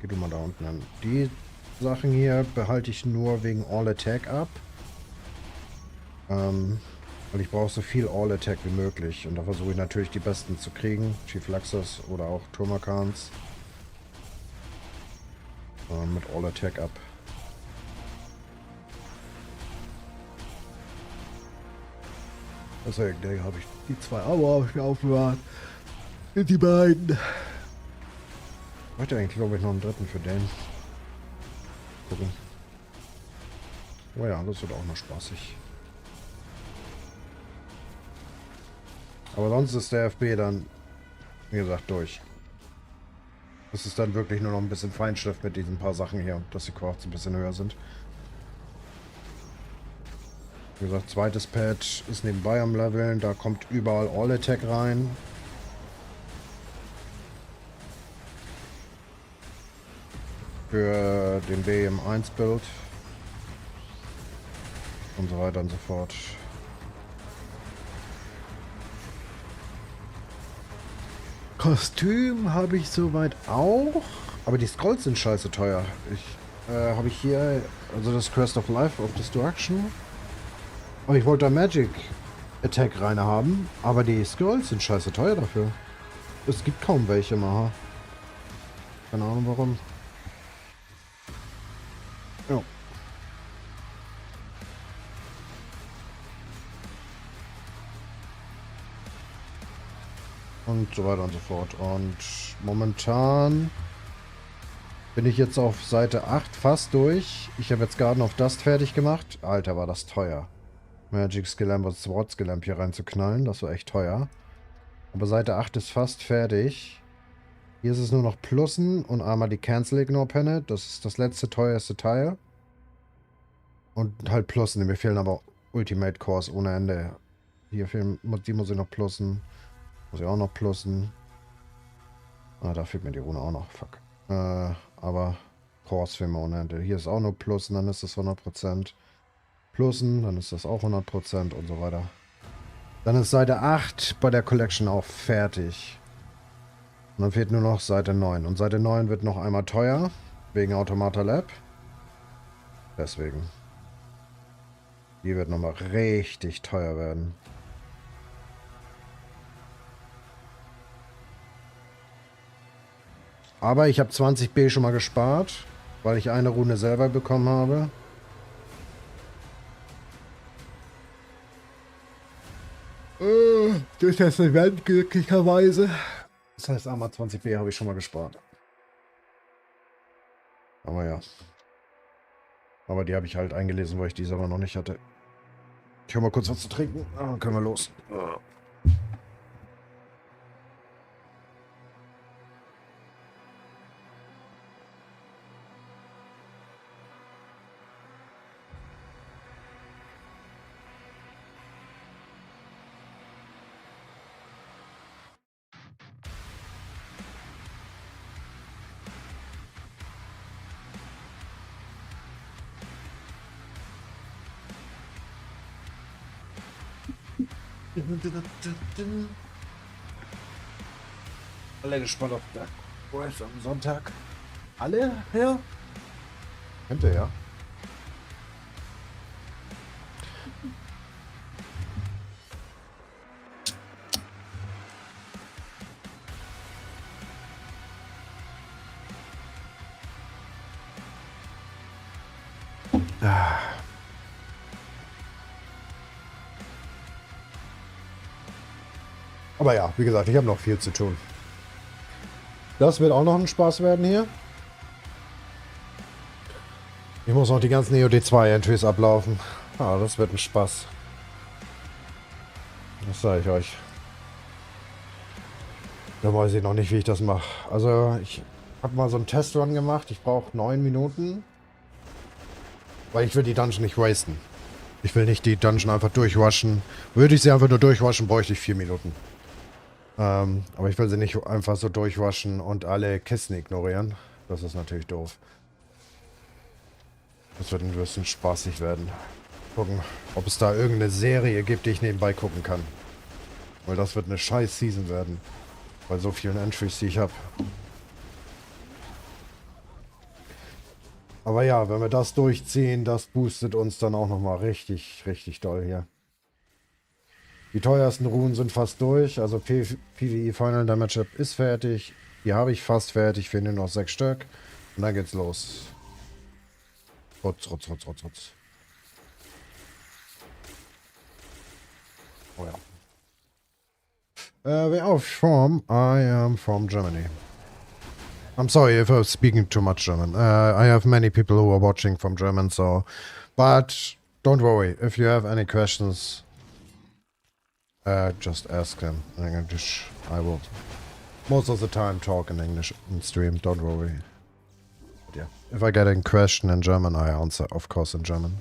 Geh du mal da unten an. Die Sachen hier behalte ich nur wegen All Attack ab. Weil ich brauche so viel All Attack wie möglich. Und da versuche ich natürlich die besten zu kriegen. Chief Luxors oder auch Turmakans. Mit All Attack ab. Deswegen habe ich die zwei aufbewahrt. Die beiden. Ich möchte eigentlich, glaube ich, noch einen dritten für den. Gucken. Oh ja, das wird auch noch spaßig. Aber sonst ist der FB dann, wie gesagt, durch. Das ist dann wirklich nur noch ein bisschen Feinschliff mit diesen paar Sachen hier, dass die Crafts ein bisschen höher sind. Wie gesagt, zweites Patch ist nebenbei am Leveln, da kommt überall All Attack rein. für den BM1-Build und so weiter und so fort. Kostüm habe ich soweit auch, aber die Scrolls sind scheiße teuer. Habe ich hier, also das Crest of Life of Destruction. Aber ich wollte da Magic Attack rein haben, aber die Scrolls sind scheiße teuer dafür. Es gibt kaum welche, Maha. Keine Ahnung warum. Ja. Und so weiter und so fort. Und momentan bin ich jetzt auf Seite 8 fast durch. Ich habe jetzt Garden of Dust fertig gemacht. Alter, war das teuer. Magic Skill Lamp und Sword Skill Lamp hier reinzuknallen. Das war echt teuer. Aber Seite 8 ist fast fertig. Hier ist es nur noch Plussen und einmal die Cancel Ignore Panel. Das ist das letzte teuerste Teil. Und halt Plussen. Mir fehlen aber Ultimate Cores ohne Ende. Hier fehlen, die muss ich noch plussen. Muss ich auch noch plussen. Ah, da fehlt mir die Rune auch noch. Fuck. Aber Cores fehlen mir ohne Ende. Hier ist auch nur Plussen, dann ist das 100%. Plussen, dann ist das auch 100% und so weiter. Dann ist Seite 8 bei der Collection auch fertig. Und dann fehlt nur noch Seite 9. Und Seite 9 wird noch einmal teuer. Wegen Automata Lab. Deswegen. Die wird nochmal richtig teuer werden. Aber ich habe 20B schon mal gespart, weil ich eine Rune selber bekommen habe. Durch das Event glücklicherweise. Das heißt, einmal 20B habe ich schon mal gespart. Aber ja. Aber die habe ich halt eingelesen, weil ich diese aber noch nicht hatte. Ich hole mal kurz was zu trinken. Dann können wir los. Alle gespannt auf Dark Breath am Sonntag. Alle? Ja? Könnte ja. Aber ja, wie gesagt, ich habe noch viel zu tun. Das wird auch noch ein Spaß werden hier. Ich muss noch die ganzen EOD2-Entries ablaufen. Ah, das wird ein Spaß. Das sage ich euch. Da weiß ich noch nicht, wie ich das mache. Also, ich habe mal so einen Testrun gemacht. Ich brauche 9 Minuten. Weil ich will die Dungeon nicht wasten. Ich will nicht die Dungeon einfach durchwaschen. Würde ich sie einfach nur durchwaschen, bräuchte ich 4 Minuten. Aber ich will sie nicht einfach so durchwaschen und alle Kisten ignorieren. Das ist natürlich doof. Das wird ein bisschen spaßig werden. Gucken, ob es da irgendeine Serie gibt, die ich nebenbei gucken kann. Weil das wird eine scheiß Season werden. Bei so vielen Entries, die ich habe. Aber ja, wenn wir das durchziehen, das boostet uns dann auch nochmal richtig, richtig doll hier. Die teuersten Runen sind fast durch, also PvE Final Damage Up ist fertig. Die habe ich fast fertig, fehlen nur noch 6 Stück. Und dann geht's los. Rutz, rutz, rutz, rutz, rutz. Oh ja. Where are you from? I am from Germany. I'm sorry if I'm speaking too much German. I have many people who are watching from German, so... But don't worry, if you have any questions... just ask them in English. I will most of the time talk in English in stream, don't worry. But yeah, if I get a question in German, I answer, of course, in German.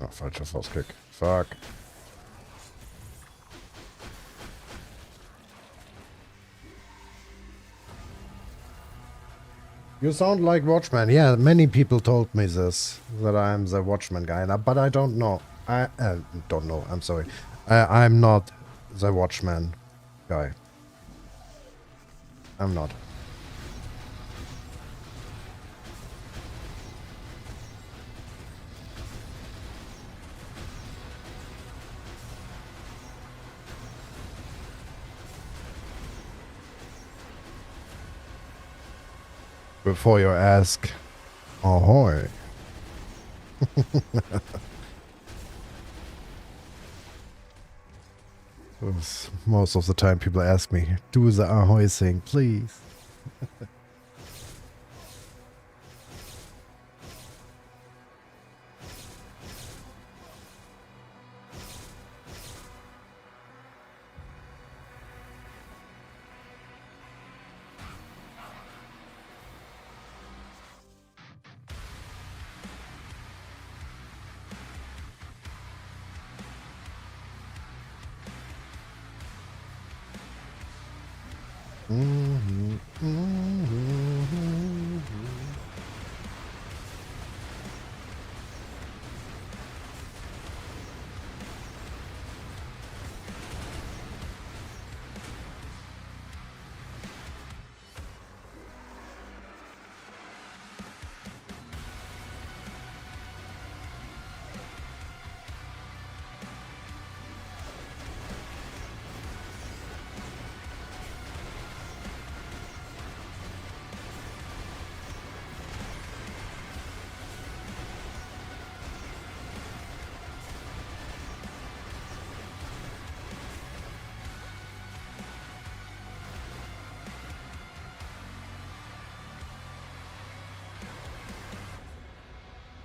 Oh, falscher Fauskick. Fuck. You sound like Watchman. Yeah, many people told me this, that I'm the Watchman guy, but I don't know. I don't know, I'm sorry. I'm not the Watchman guy. I'm not. Before you ask, ahoy. Most of the time people ask me, do the ahoy thing, please.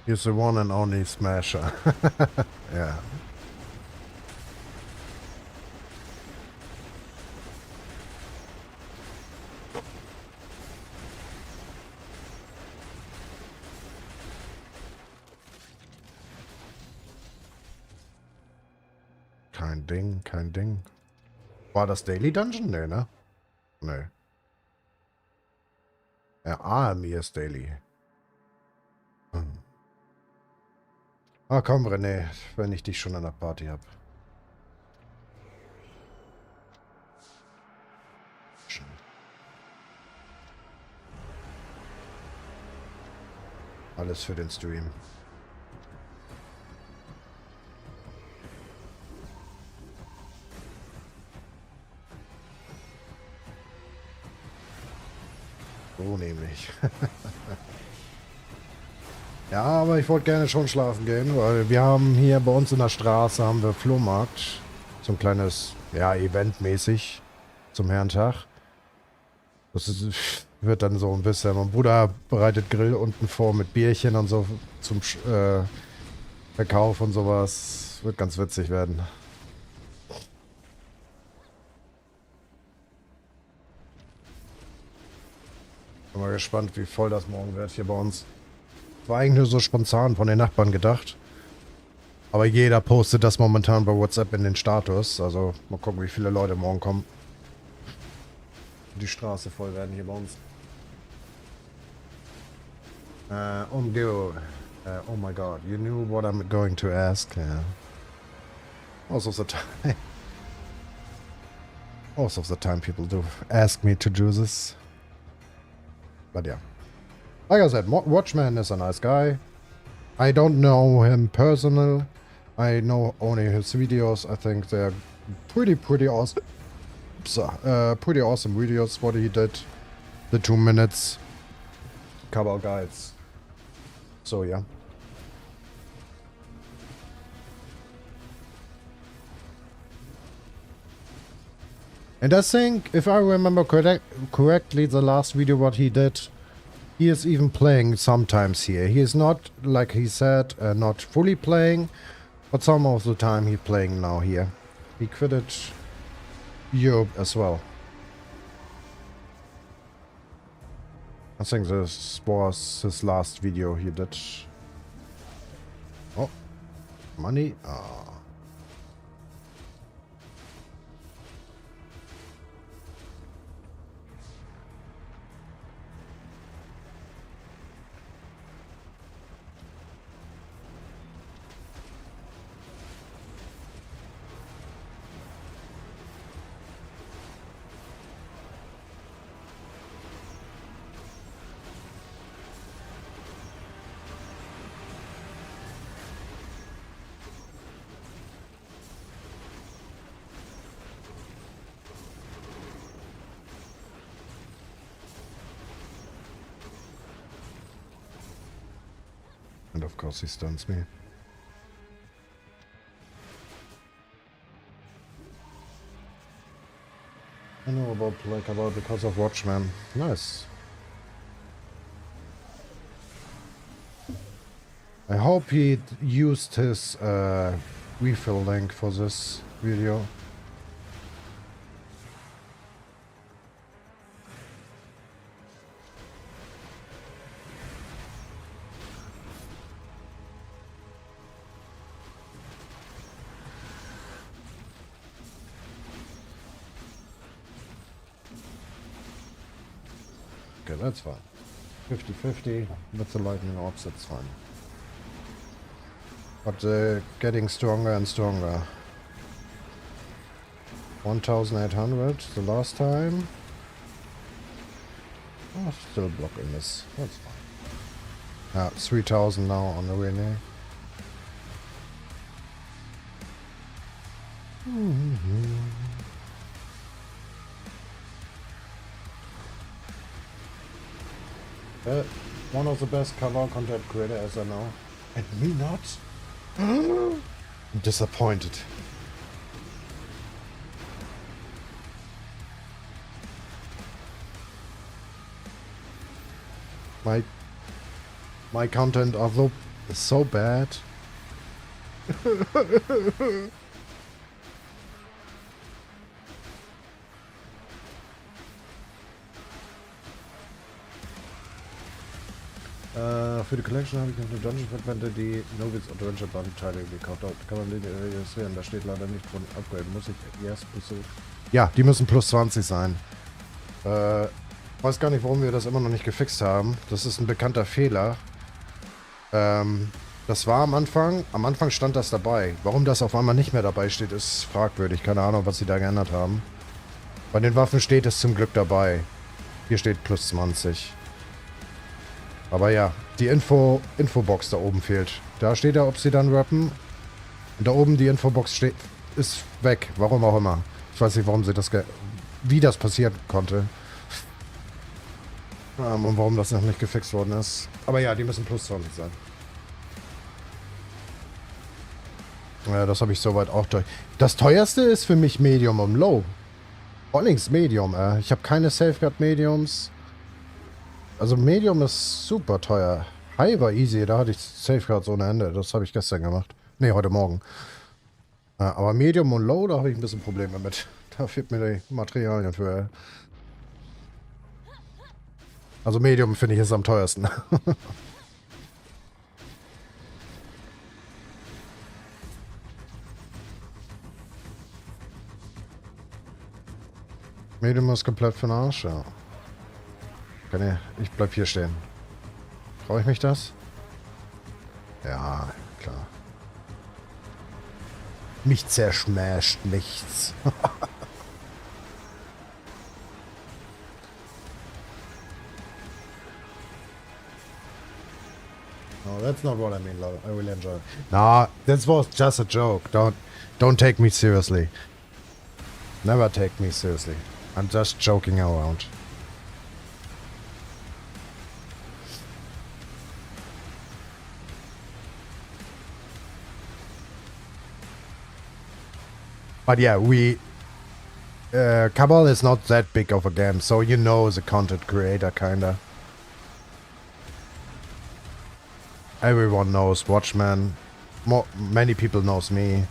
He's the one and only smasher. Yeah. Kein Ding, kein Ding. War das Daily Dungeon? Nee, ne? Nee. Ja, Army ist Daily. Ah, komm, René, wenn ich dich schon an der Party hab. Alles für den Stream. So nämlich. Ja, aber ich wollte gerne schon schlafen gehen, weil wir haben hier bei uns in der Straße haben wir Flohmarkt. So ein kleines, ja, Eventmäßig zum Herrentag. Das wird dann so ein bisschen, mein Bruder bereitet Grill unten vor mit Bierchen und so zum Verkauf und sowas. Wird ganz witzig werden. Bin mal gespannt, wie voll das morgen wird hier bei uns. War eigentlich nur so spontan von den Nachbarn gedacht. Aber jeder postet das momentan bei WhatsApp in den Status. Also mal gucken, wie viele Leute morgen kommen. Die Straße voll werden hier bei uns. Oh my god, you knew what I'm going to ask. Yeah. Most of the time. Most of the time people do ask me to do this. But yeah. Like I said, Watchman is a nice guy. I don't know him personally. I know only his videos. I think they're pretty awesome. Pretty awesome videos what he did. The 2 minutes Cabal guides. So yeah. And I think, if I remember correctly, the last video what he did, he is even playing sometimes here. He is not, like he said, not fully playing, but some of the time he's playing now here. He quitted Europe as well. I think this was his last video he did. Oh. Money? Ah. And of course he stuns me. I know about play Cabal because of Watchman. Nice. I hope he used his refill link for this video. Okay, that's fine. 50-50 with the lightning orbs, that's fine. But getting stronger and stronger. 1,800 the last time. Oh, still blocking this. That's fine. 3,000 now on the relay. One of the best Cabal content creators I know. And me not? I'm disappointed. My content although is so bad. Für die Collection habe ich noch eine Dungeon Fragmente, die Novice Adventure Band Teile gekauft. Kann man den registrieren, da steht leider nicht von Upgrade. Muss ich erst besuchen. Ja, die müssen plus 20 sein. Weiß gar nicht, warum wir das immer noch nicht gefixt haben. Das ist ein bekannter Fehler. Das war am Anfang stand das dabei. Warum das auf einmal nicht mehr dabei steht, ist fragwürdig. Keine Ahnung, was sie da geändert haben. Bei den Waffen steht es zum Glück dabei. Hier steht plus 20. Aber ja, die Infobox da oben fehlt. Da steht da, ob sie dann rappen. Und da oben die Infobox steht, ist weg. Warum auch immer. Ich weiß nicht, warum sie das wie das passieren konnte. Und warum das noch nicht gefixt worden ist. Aber ja, die müssen plus 20 sein. Ja, das habe ich soweit auch durch. Das teuerste ist für mich Medium und Low. Vor allem Medium, Ich habe keine Safeguard Mediums. Also Medium ist super teuer. High war easy, da hatte ich Safeguards ohne Ende. Das habe ich gestern gemacht. Ne, heute Morgen. Aber Medium und Low, da habe ich ein bisschen Probleme mit. Da fehlt mir die Materialien für. Also Medium finde ich ist am teuersten. Medium ist komplett für den Arsch, ja. Ich bleib hier stehen. Traue ich mich das? Ja, klar. Mich zerschmasht nichts. No, that's not what I mean, love. I will enjoy it. Nah, this was just a joke. Don't take me seriously. Never take me seriously. I'm just joking around. But yeah, Cabal is not that big of a game, so you know the content creator, kinda. Everyone knows Watchman. Many people knows me.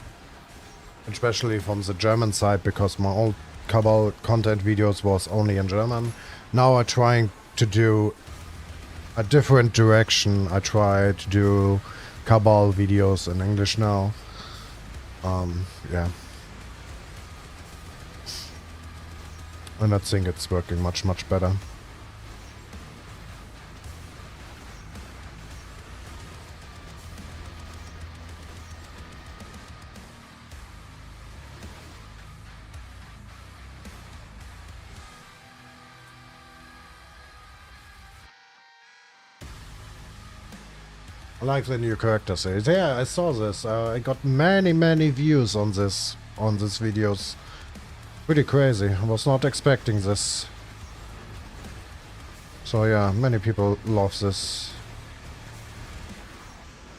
Especially from the German side, because my old Cabal content videos was only in German. Now I'm trying to do a different direction. I try to do Cabal videos in English now. Yeah. And I think it's working much, much better. I like the new character series. Yeah, I saw this. I got many views on this videos. Pretty crazy. I was not expecting this. So yeah, many people love this.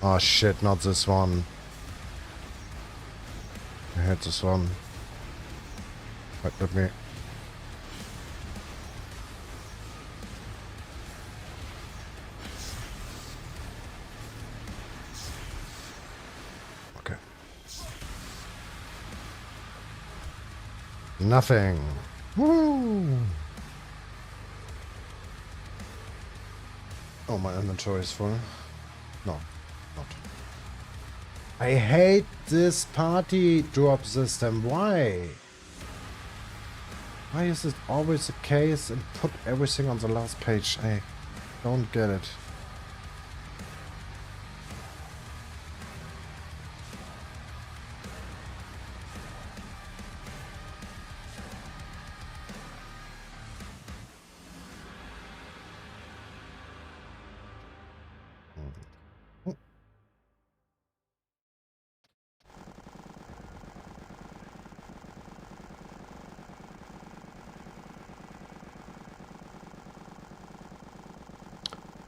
Oh shit, not this one. I hate this one. Wait, let me... Okay. Nothing. Woo! Oh, my inventory is full. No, not. I hate this party drop system. Why? Why is it always the case and put everything on the last page? I don't get it.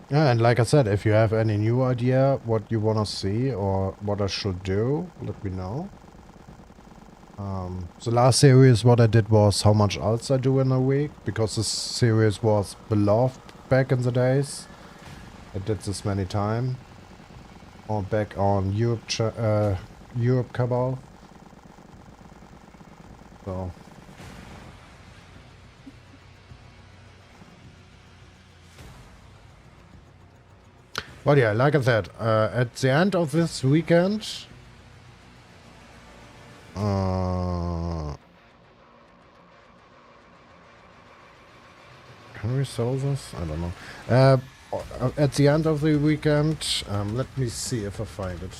Yeah, and like I said, if you have any new idea what you want to see or what I should do, let me know. The last series what I did was how much else I do in a week, because this series was beloved back in the days. I did this many times. Or back on Europe Cabal. So... But yeah, like I said, at the end of this weekend, can we sell this? I don't know. At the end of the weekend, let me see if I find it.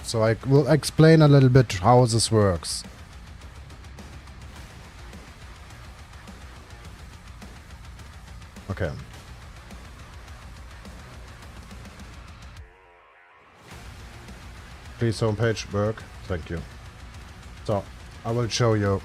So I will explain a little bit how this works. Okay. Please homepage work. Thank you. So I will show you.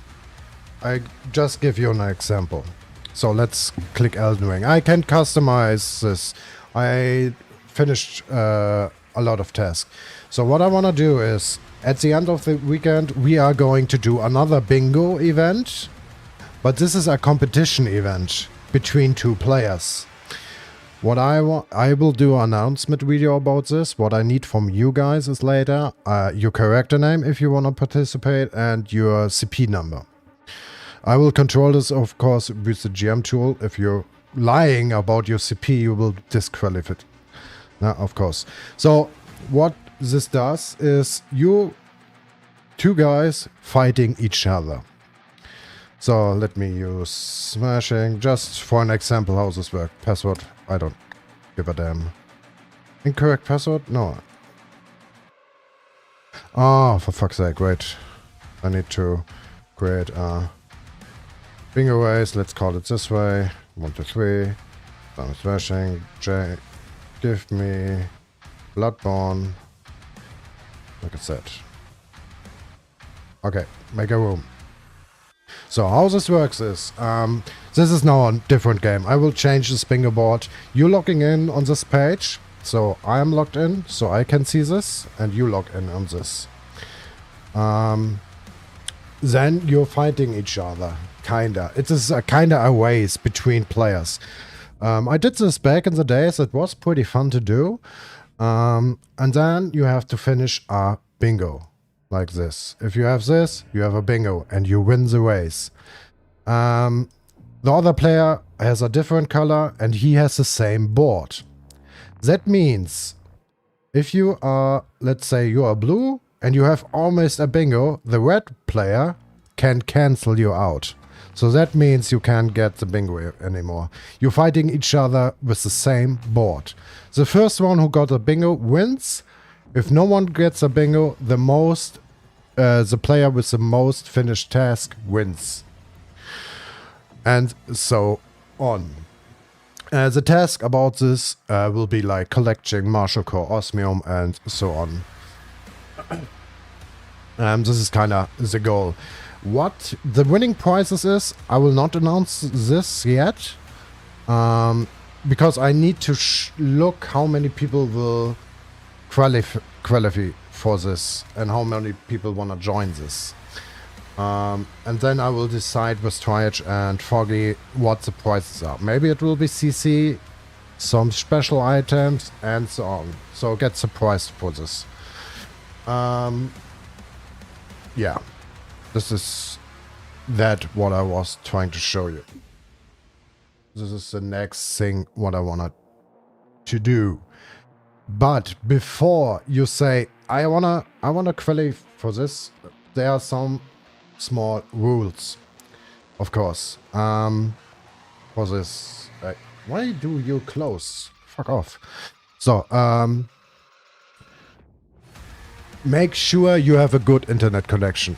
I just give you an example. So let's click Elden Ring. I can customize this. I finished a lot of tasks. So what I want to do is, at the end of the weekend, we are going to do another bingo event. But this is a competition event between two players. What I will do an announcement video about this. What I need from you guys is later your character name if you want to participate and your CP number. I will control this, of course, with the GM tool. If you're lying about your CP, you will disqualify it. Of course. So what this does is you two guys fighting each other. So let me use smashing just for an example how this works. Password, I don't give a damn. Incorrect password? No. Oh, for fuck's sake, wait. I need to create a bingo race. Let's call it this way. 1, 2, 3. I'm smashing. J. Give me Bloodborne. Like I said. Okay, make a room. So how this works is, this is now a different game. I will change this bingo board. You're logging in on this page. So I am logged in, so I can see this, and you log in on this. Then you're fighting each other, kinda. It is a kinda a race between players. I did this back in the days. It was pretty fun to do. And then you have to finish a bingo. Like this. If you have this, you have a bingo and you win the race. The other player has a different color and he has the same board. That means If you are, let's say you are blue and you have almost a bingo, the red player can cancel you out. So that means you can't get the bingo anymore. You're fighting each other with the same board. The first one who got a bingo wins. If no one gets a bingo, the player with the most finished task wins. And so on. The task about this will be like collecting martial core, osmium, and so on. This is kind of the goal. What the winning prizes is, I will not announce this yet. Because I need to look how many people will qualify for this and how many people want to join this. And then I will decide with Triage and Foggy what the prizes are. Maybe it will be CC, some special items, and so on. So get surprised for this. Yeah, this is what I was trying to show you. This is the next thing what I wanted to do. But before you say I wanna qualify for this, there are some small rules, of course. For this, why do you close? Fuck off. So, make sure you have a good internet connection.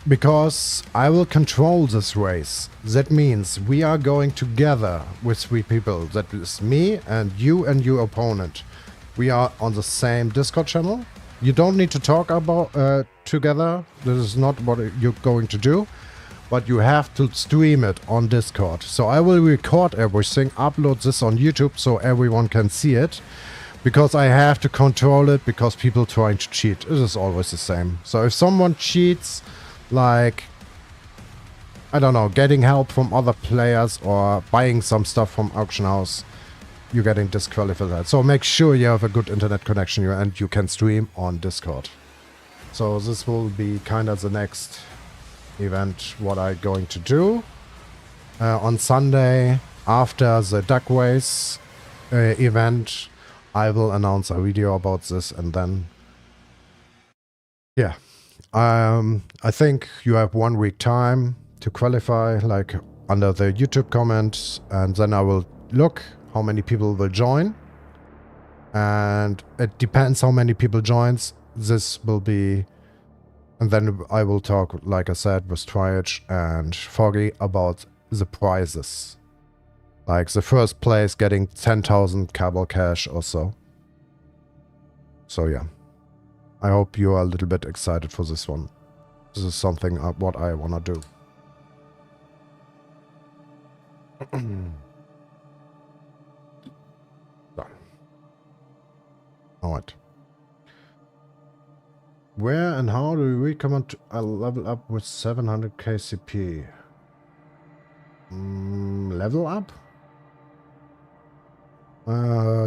Because I will control this race. That means we are going together with 3 people. That is me and your opponent. We are on the same Discord channel. You don't need to talk about together. This is not what you're going to do. But you have to stream it on Discord. So I will record everything, upload this on YouTube so everyone can see it. Because I have to control it because people trying to cheat. It is always the same. So if someone cheats, like, I don't know, getting help from other players or buying some stuff from auction house, you're getting disqualified. So make sure you have a good internet connection and you can stream on Discord. So this will be kind of the next event what I'm going to do. On Sunday, after the duck race event, I will announce a video about this and then, yeah. I think you have 1 week time to qualify, like under the YouTube comments, and then I will look how many people will join. And it depends how many people joins. This will be, and then I will talk, like I said, with Triage and Foggy about the prizes. Like the first place getting 10,000 Cabal cash or so. So yeah. I hope you are a little bit excited for this one. This is something what I want to do. So. Alright. Where and how do we recommend a level up with 700 KCP? Level up?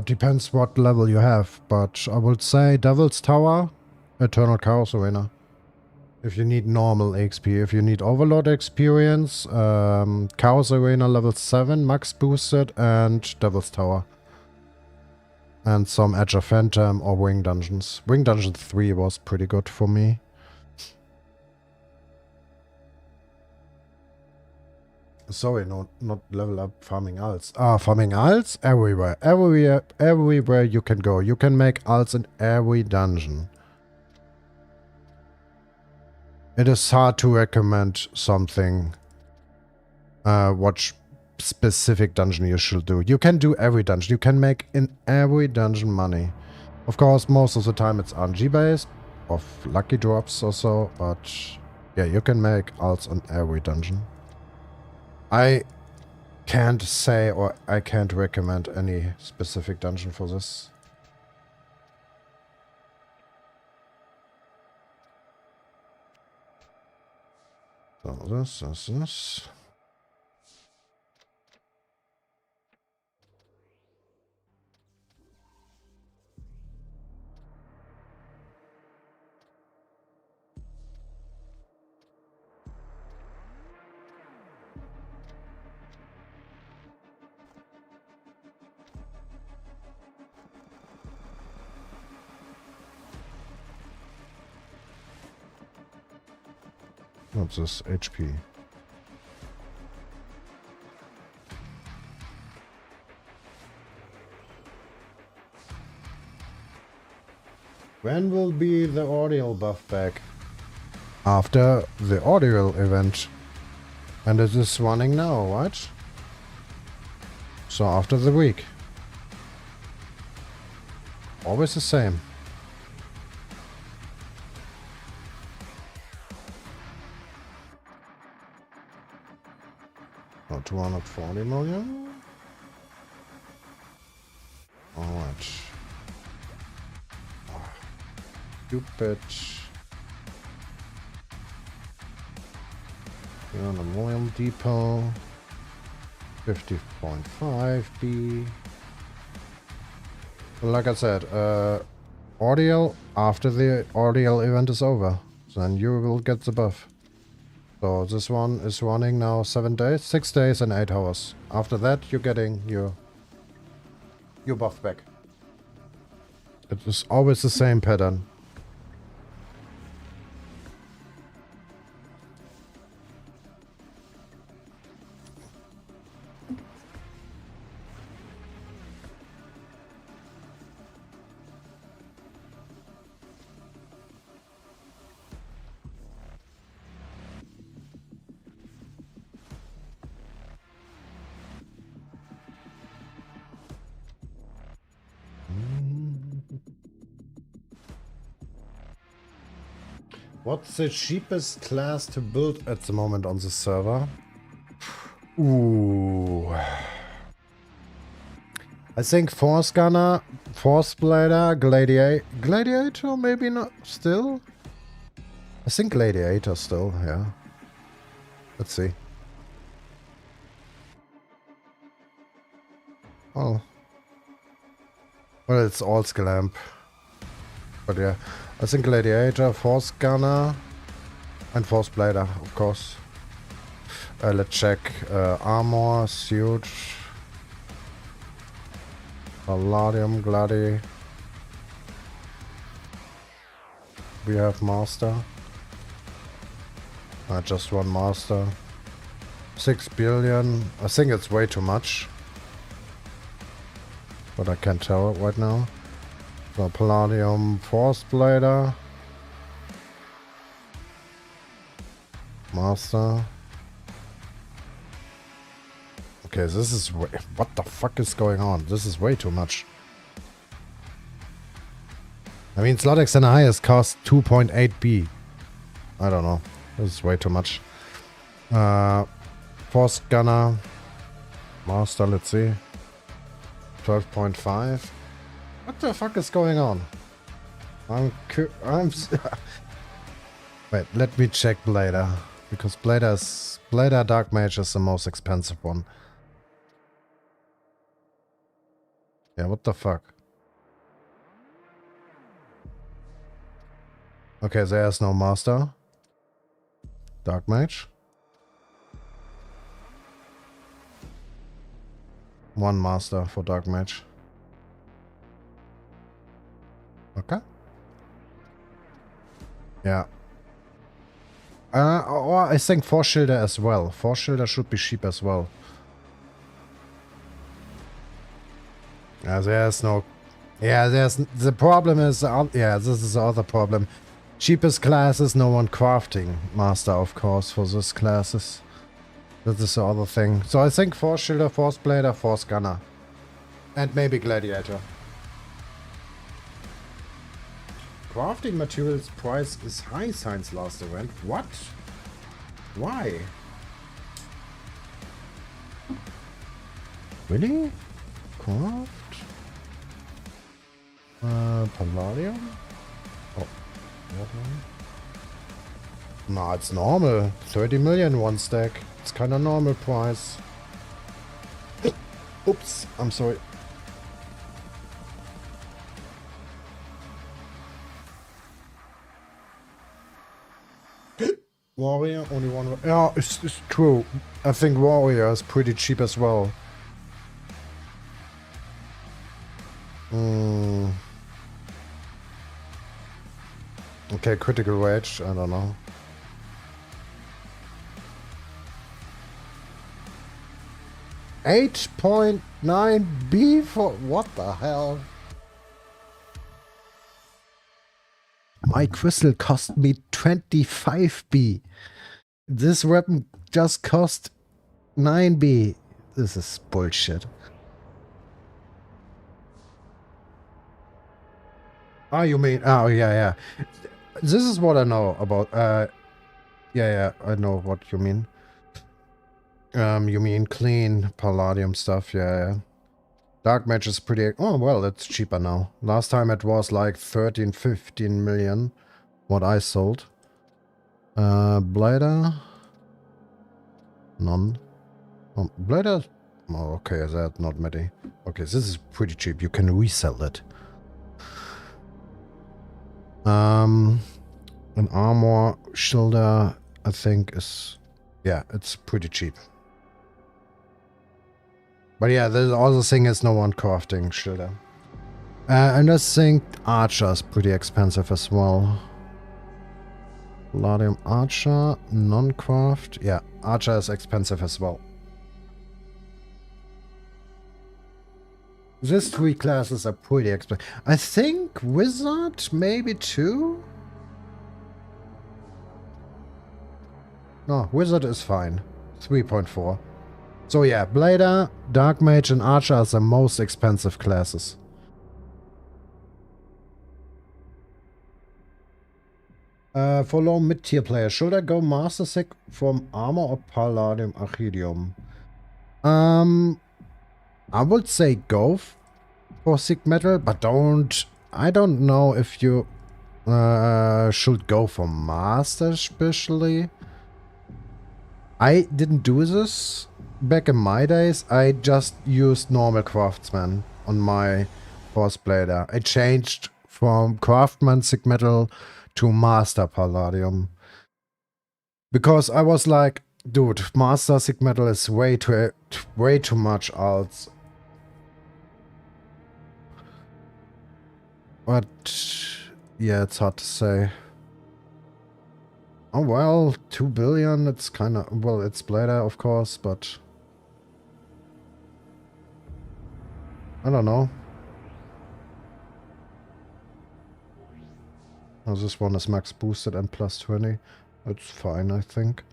Depends what level you have, but I would say Devil's Tower, Eternal Chaos Arena. If you need normal XP, if you need Overlord experience, Chaos Arena level 7, max boosted, and Devil's Tower. And some Edge of Phantom or Wing Dungeons. Wing Dungeon 3 was pretty good for me. Sorry, no, not level up farming alts. Farming alts everywhere. Everywhere you can go. You can make alts in every dungeon. It is hard to recommend something. What specific dungeon you should do. You can do every dungeon. You can make in every dungeon money. Of course, most of the time it's RNG based, of lucky drops or so, but yeah, you can make alts in every dungeon. I can't say or I can't recommend any specific dungeon for this. So this. What's this? HP. When will be the audio buff back? After the audio event. And it is running now, right? So after the week. Always the same. Oh, 240 million? Alright. Oh, stupid. Here on the William Depot. 50.5 B. Like I said, audio after the audio event is over, then you will get the buff. So this one is running now 7 days, 6 days and 8 hours. After that, you're getting your buff back. It is always the same pattern. What's the cheapest class to build at the moment on the server? Ooh. I think Force Gunner, Force Blader, Gladiator, maybe not still? I think Gladiator still, yeah. Let's see. Oh. Well, it's all Sclamp. But yeah. I think Gladiator, Force Gunner, and Force Blader, of course. Let's check armor, suit, Palladium, Gladi. We have Master. Just one Master. 6 billion. I think it's way too much. But I can't tell it right now. So Palladium, Force Blader, Master. Okay, this is what the fuck is going on? This is way too much. I mean, Slotex and highest cost 2.8 B. I don't know. This is way too much. Force Gunner, Master. Let's see. 12.5. What the fuck is going on? Wait, let me check Blader. Because Blader Dark Mage is the most expensive one. Yeah, what the fuck? Okay, there's no Master. Dark Mage. One Master for Dark Mage. Okay. Yeah. Or I think Force Shielder as well. Force Shielder should be cheap as well. Yeah, there's no... Yeah, there's... The problem is... yeah, this is the other problem. Cheapest classes, no one crafting Master, of course, for these classes. That is the other thing. So I think Force Shielder, Force Blader, Force Gunner. And maybe Gladiator. Crafting materials price is high since last event. What? Why? Really? Craft? Palladium? Oh, what one? No, it's normal. 30 million one stack. It's kind of normal price. Oops, I'm sorry. Warrior, only one. Yeah, it's true. I think Warrior is pretty cheap as well. Okay, Critical Rage, I don't know. 8.9B for what the hell? My crystal cost me 25B. This weapon just cost 9B. This is bullshit. Oh, you mean... Oh, yeah. This is what I know about... Yeah, I know what you mean. You mean clean palladium stuff, yeah. Dark Mage is pretty... Oh, well, it's cheaper now. Last time it was like 13, 15 million. What I sold. Blader... None. Oh, Blader... Oh, okay, that's not many. Okay, this is pretty cheap. You can resell it. An armor shielder, I think, is... Yeah, it's pretty cheap. But yeah, the other thing is no one crafting shielder. And I think Archer is pretty expensive as well. Palladium Archer, non-craft. Yeah, Archer is expensive as well. These three classes are pretty expensive. I think Wizard, maybe too? No, Wizard is fine. 3.4. So yeah, Blader, Dark Mage and Archer are the most expensive classes. For low mid-tier players, should I go Master Sig from Armor or Palladium Archidium? I would say go for Sig Metal, but I don't know if you should go for Master especially. I didn't do this back in my days. I just used normal Craftsman on my Force Blader. I changed from Craftsman Sig Metal to Master Palladium. Because I was like, dude, Master Sig Metal is way too much alts. But yeah, it's hard to say. Oh well, 2 billion, it's kind of... Well, it's Blader, of course, but... I don't know. Oh, this one is max boosted and plus 20. That's fine, I think.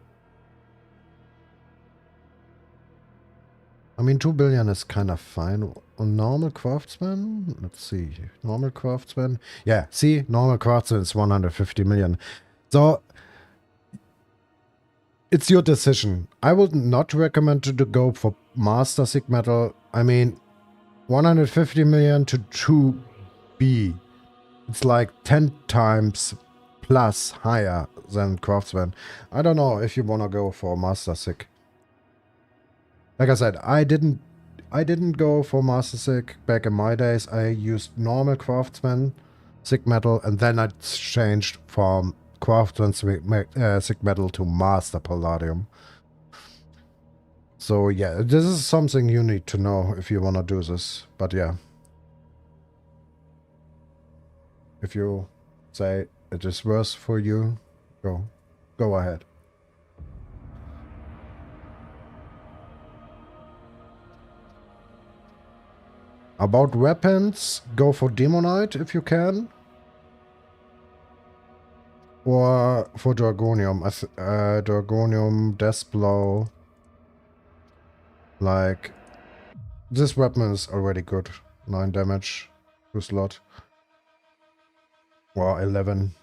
I mean, 2 billion is kind of fine. On normal craftsman? Let's see. Normal craftsman? Yeah, see? Normal craftsman is 150 million. So... It's your decision. I would not recommend you to go for Master Sig Metal. I mean, 150 million to 2B. It's like 10 times plus higher than Craftsman. I don't know if you want to go for Master Sig. Like I said, I didn't go for Master Sig back in my days. I used normal Craftsman Sig Metal, and then I changed from Craftsman Sig Metal to Master Palladium. So yeah, this is something you need to know if you want to do this. But yeah, if you say it is worse for you, go ahead. About weapons, go for Demonite if you can. Or for Dragonium. Dragonium, Deathblow. Like, this weapon is already good. 9 damage per slot. Or 11.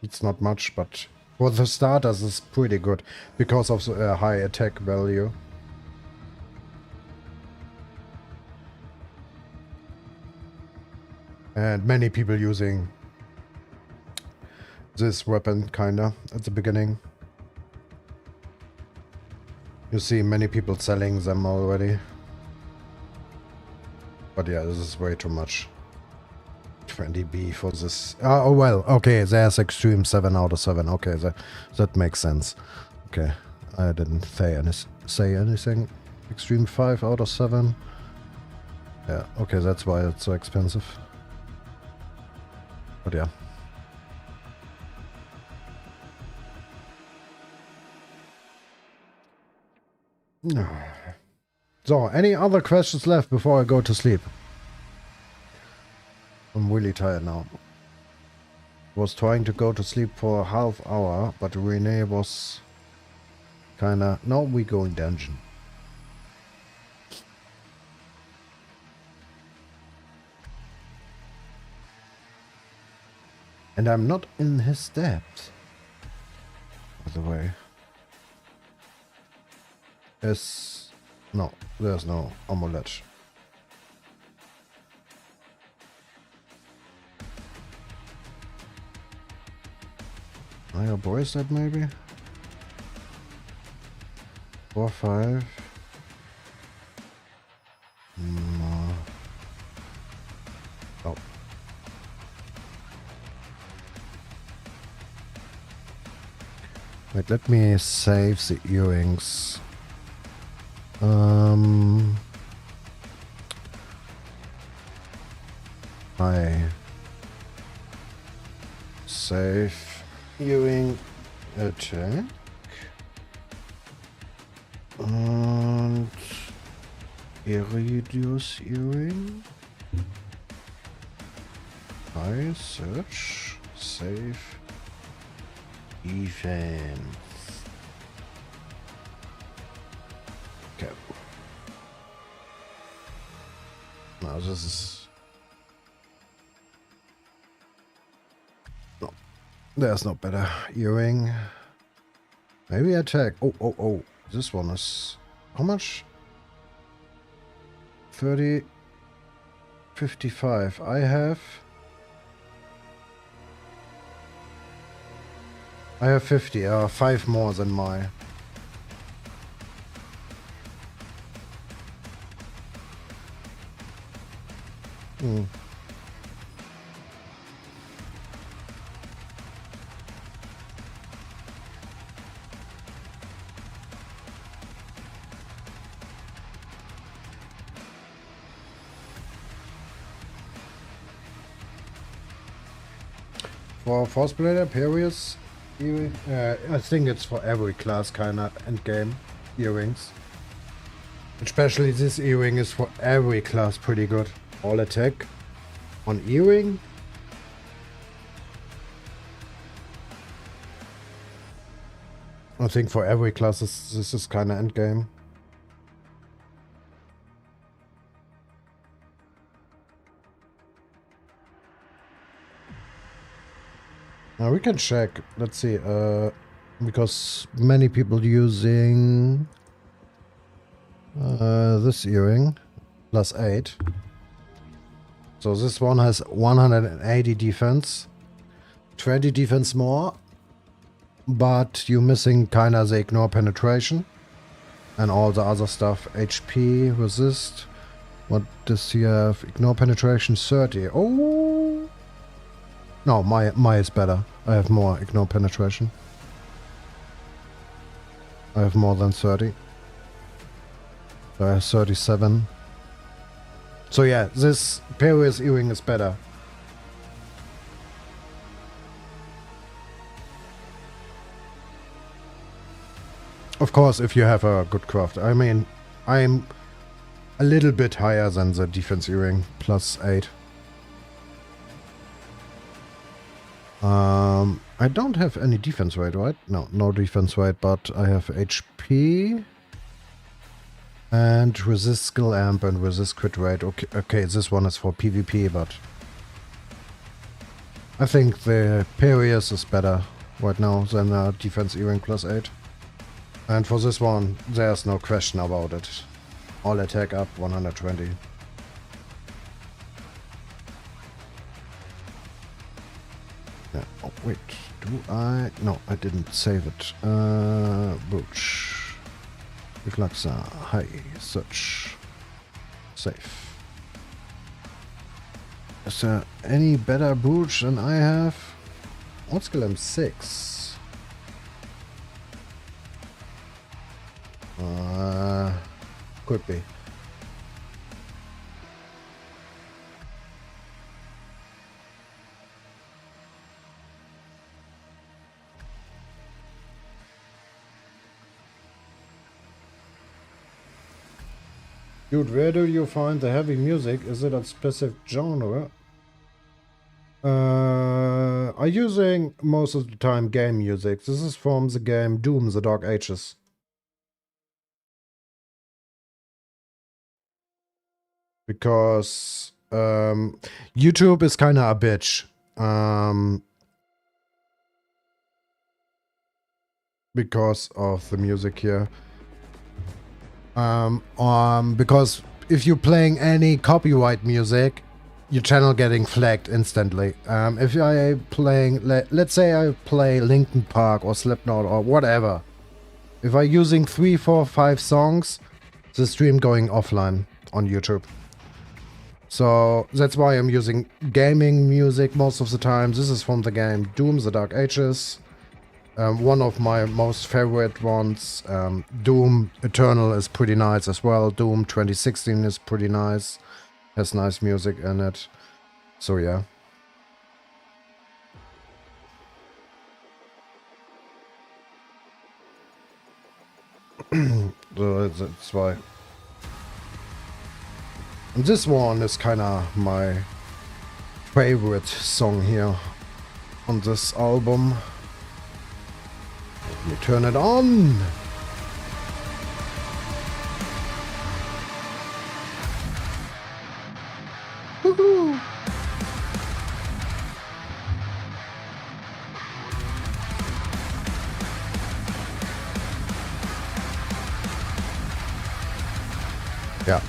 It's not much, but for the starters it's pretty good. Because of the high attack value. And many people using this weapon, kinda, at the beginning. You see many people selling them already. But yeah, this is way too much. 20B for this. Oh well, okay, there's extreme 7 out of 7. Okay, that makes sense. Okay, I didn't say anything. Extreme 5 out of 7. Yeah, okay, that's why it's so expensive. But yeah. So, any other questions left before I go to sleep? I'm really tired now. Was trying to go to sleep for a half hour, but Renee was kinda... No, we go in dungeon. And I'm not in his debt. By the way. No, there's no amulet. Higher bracelet maybe? 4, 5. No. Oh. Wait, let me save the earrings. I save earring attack and reduce earring. I search save defense. Okay. Now this is no. There's no better earring. Maybe attack. Oh. This one is how much? 30, 55. I have 50. 5 more than my. For Force Blader, Perius, I think it's for every class kinda endgame earrings. Especially this earring is for every class pretty good. All attack on earring. I think for every class this is kinda endgame. Now we can check. Let's see. Because many people using this earring plus 8. So this one has 180 defense, 20 defense more, but you're missing kinda the ignore penetration and all the other stuff. HP, resist. What does he have? Ignore penetration 30. Oh. No, my is better. I have more ignore penetration. I have more than 30. So I have 37. So yeah, this Perius earring is better. Of course, if you have a good craft. I mean, I'm a little bit higher than the defense earring, plus 8. I don't have any defense rate, right? No defense rate, but I have HP and resist skill amp and resist crit rate. Okay, this one is for PvP, but I think the Perius is better right now than the defense earring plus 8. And for this one, there's no question about it. All attack up 120. Yeah. Oh, wait. Do I? No, I didn't save it. Booch. Relaxa. Hi. Search. Save. Is there any better booch than I have? What skill am 6? Could be. Dude, where do you find the heavy music? Is it a specific genre? I'm using most of the time game music. This is from the game Doom, The Dark Ages. Because YouTube is kind of a bitch. Because of the music here. Because if you're playing any copyright music, your channel getting flagged instantly. If I playing, let's say I play Linkin Park or Slipknot or whatever. If I'm using 3, 4, 5 songs, the stream going offline on YouTube. So that's why I'm using gaming music most of the time. This is from the game Doom, The Dark Ages. One of my most favorite ones. Doom Eternal is pretty nice as well. Doom 2016 is pretty nice. Has nice music in it. So yeah. So that's why. And this one is kind of my favorite song here on this album. Let me turn it on. Woohoo! Yeah.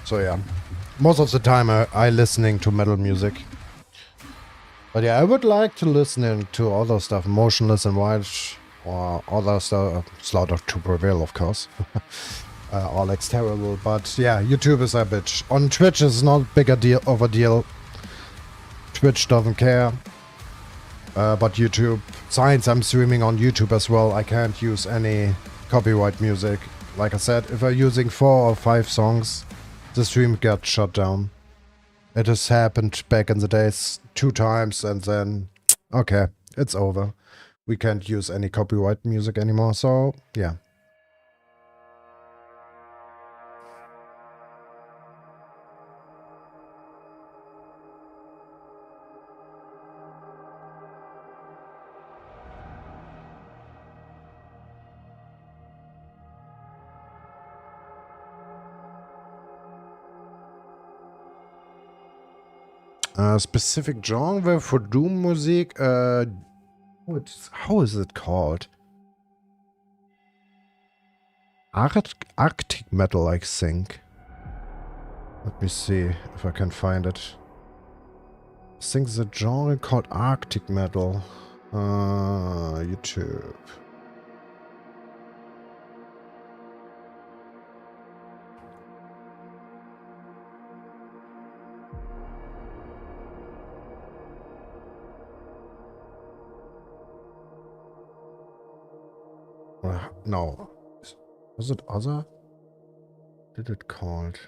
So yeah, most of the time I listening to metal music. But yeah, I would like to listen to other stuff, Motionless in White or other stuff, Slaughter to Prevail, of course. Alex Terrible, but yeah, YouTube is a bitch. On Twitch is not big of a deal. Twitch doesn't care. But YouTube, since I'm streaming on YouTube as well, I can't use any copyright music. Like I said, if I'm using 4 or 5 songs, the stream gets shut down. It has happened back in the days 2 times and then, okay, it's over. We can't use any copyright music anymore, so yeah. Specific genre for Doom music, how is it called? Arctic metal, I think. Let me see if I can find it. I think the genre called Arctic metal. YouTube. No. Was it other? Did it called?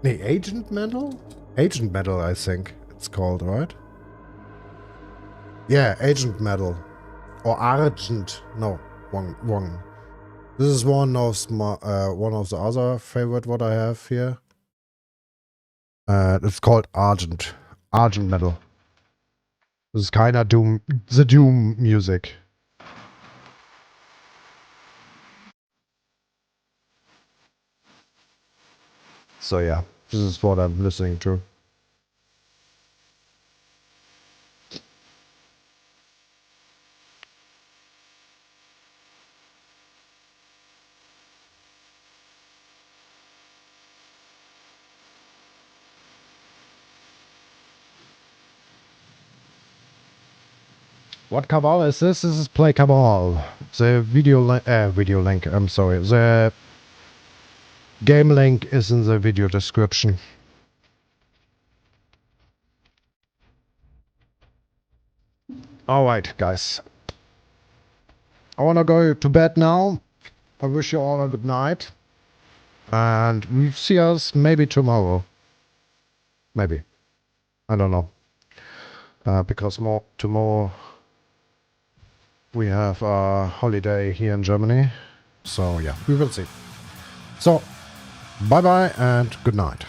Nee, Agent Metal? Agent Metal, I think it's called, right? Yeah, Agent Metal. Or Argent. No, wrong. This is one of the other favorite what I have here. It's called Argent Metal. This is kinda the Doom music. So yeah, this is what I'm listening to. What Cabal is this? This is Play Cabal. The video link, I'm sorry. The game link is in the video description. Alright, guys. I want to go to bed now. I wish you all a good night. And we see us maybe tomorrow. Maybe. I don't know. Because tomorrow we have a holiday here in Germany. So yeah, we will see. So, bye bye and good night.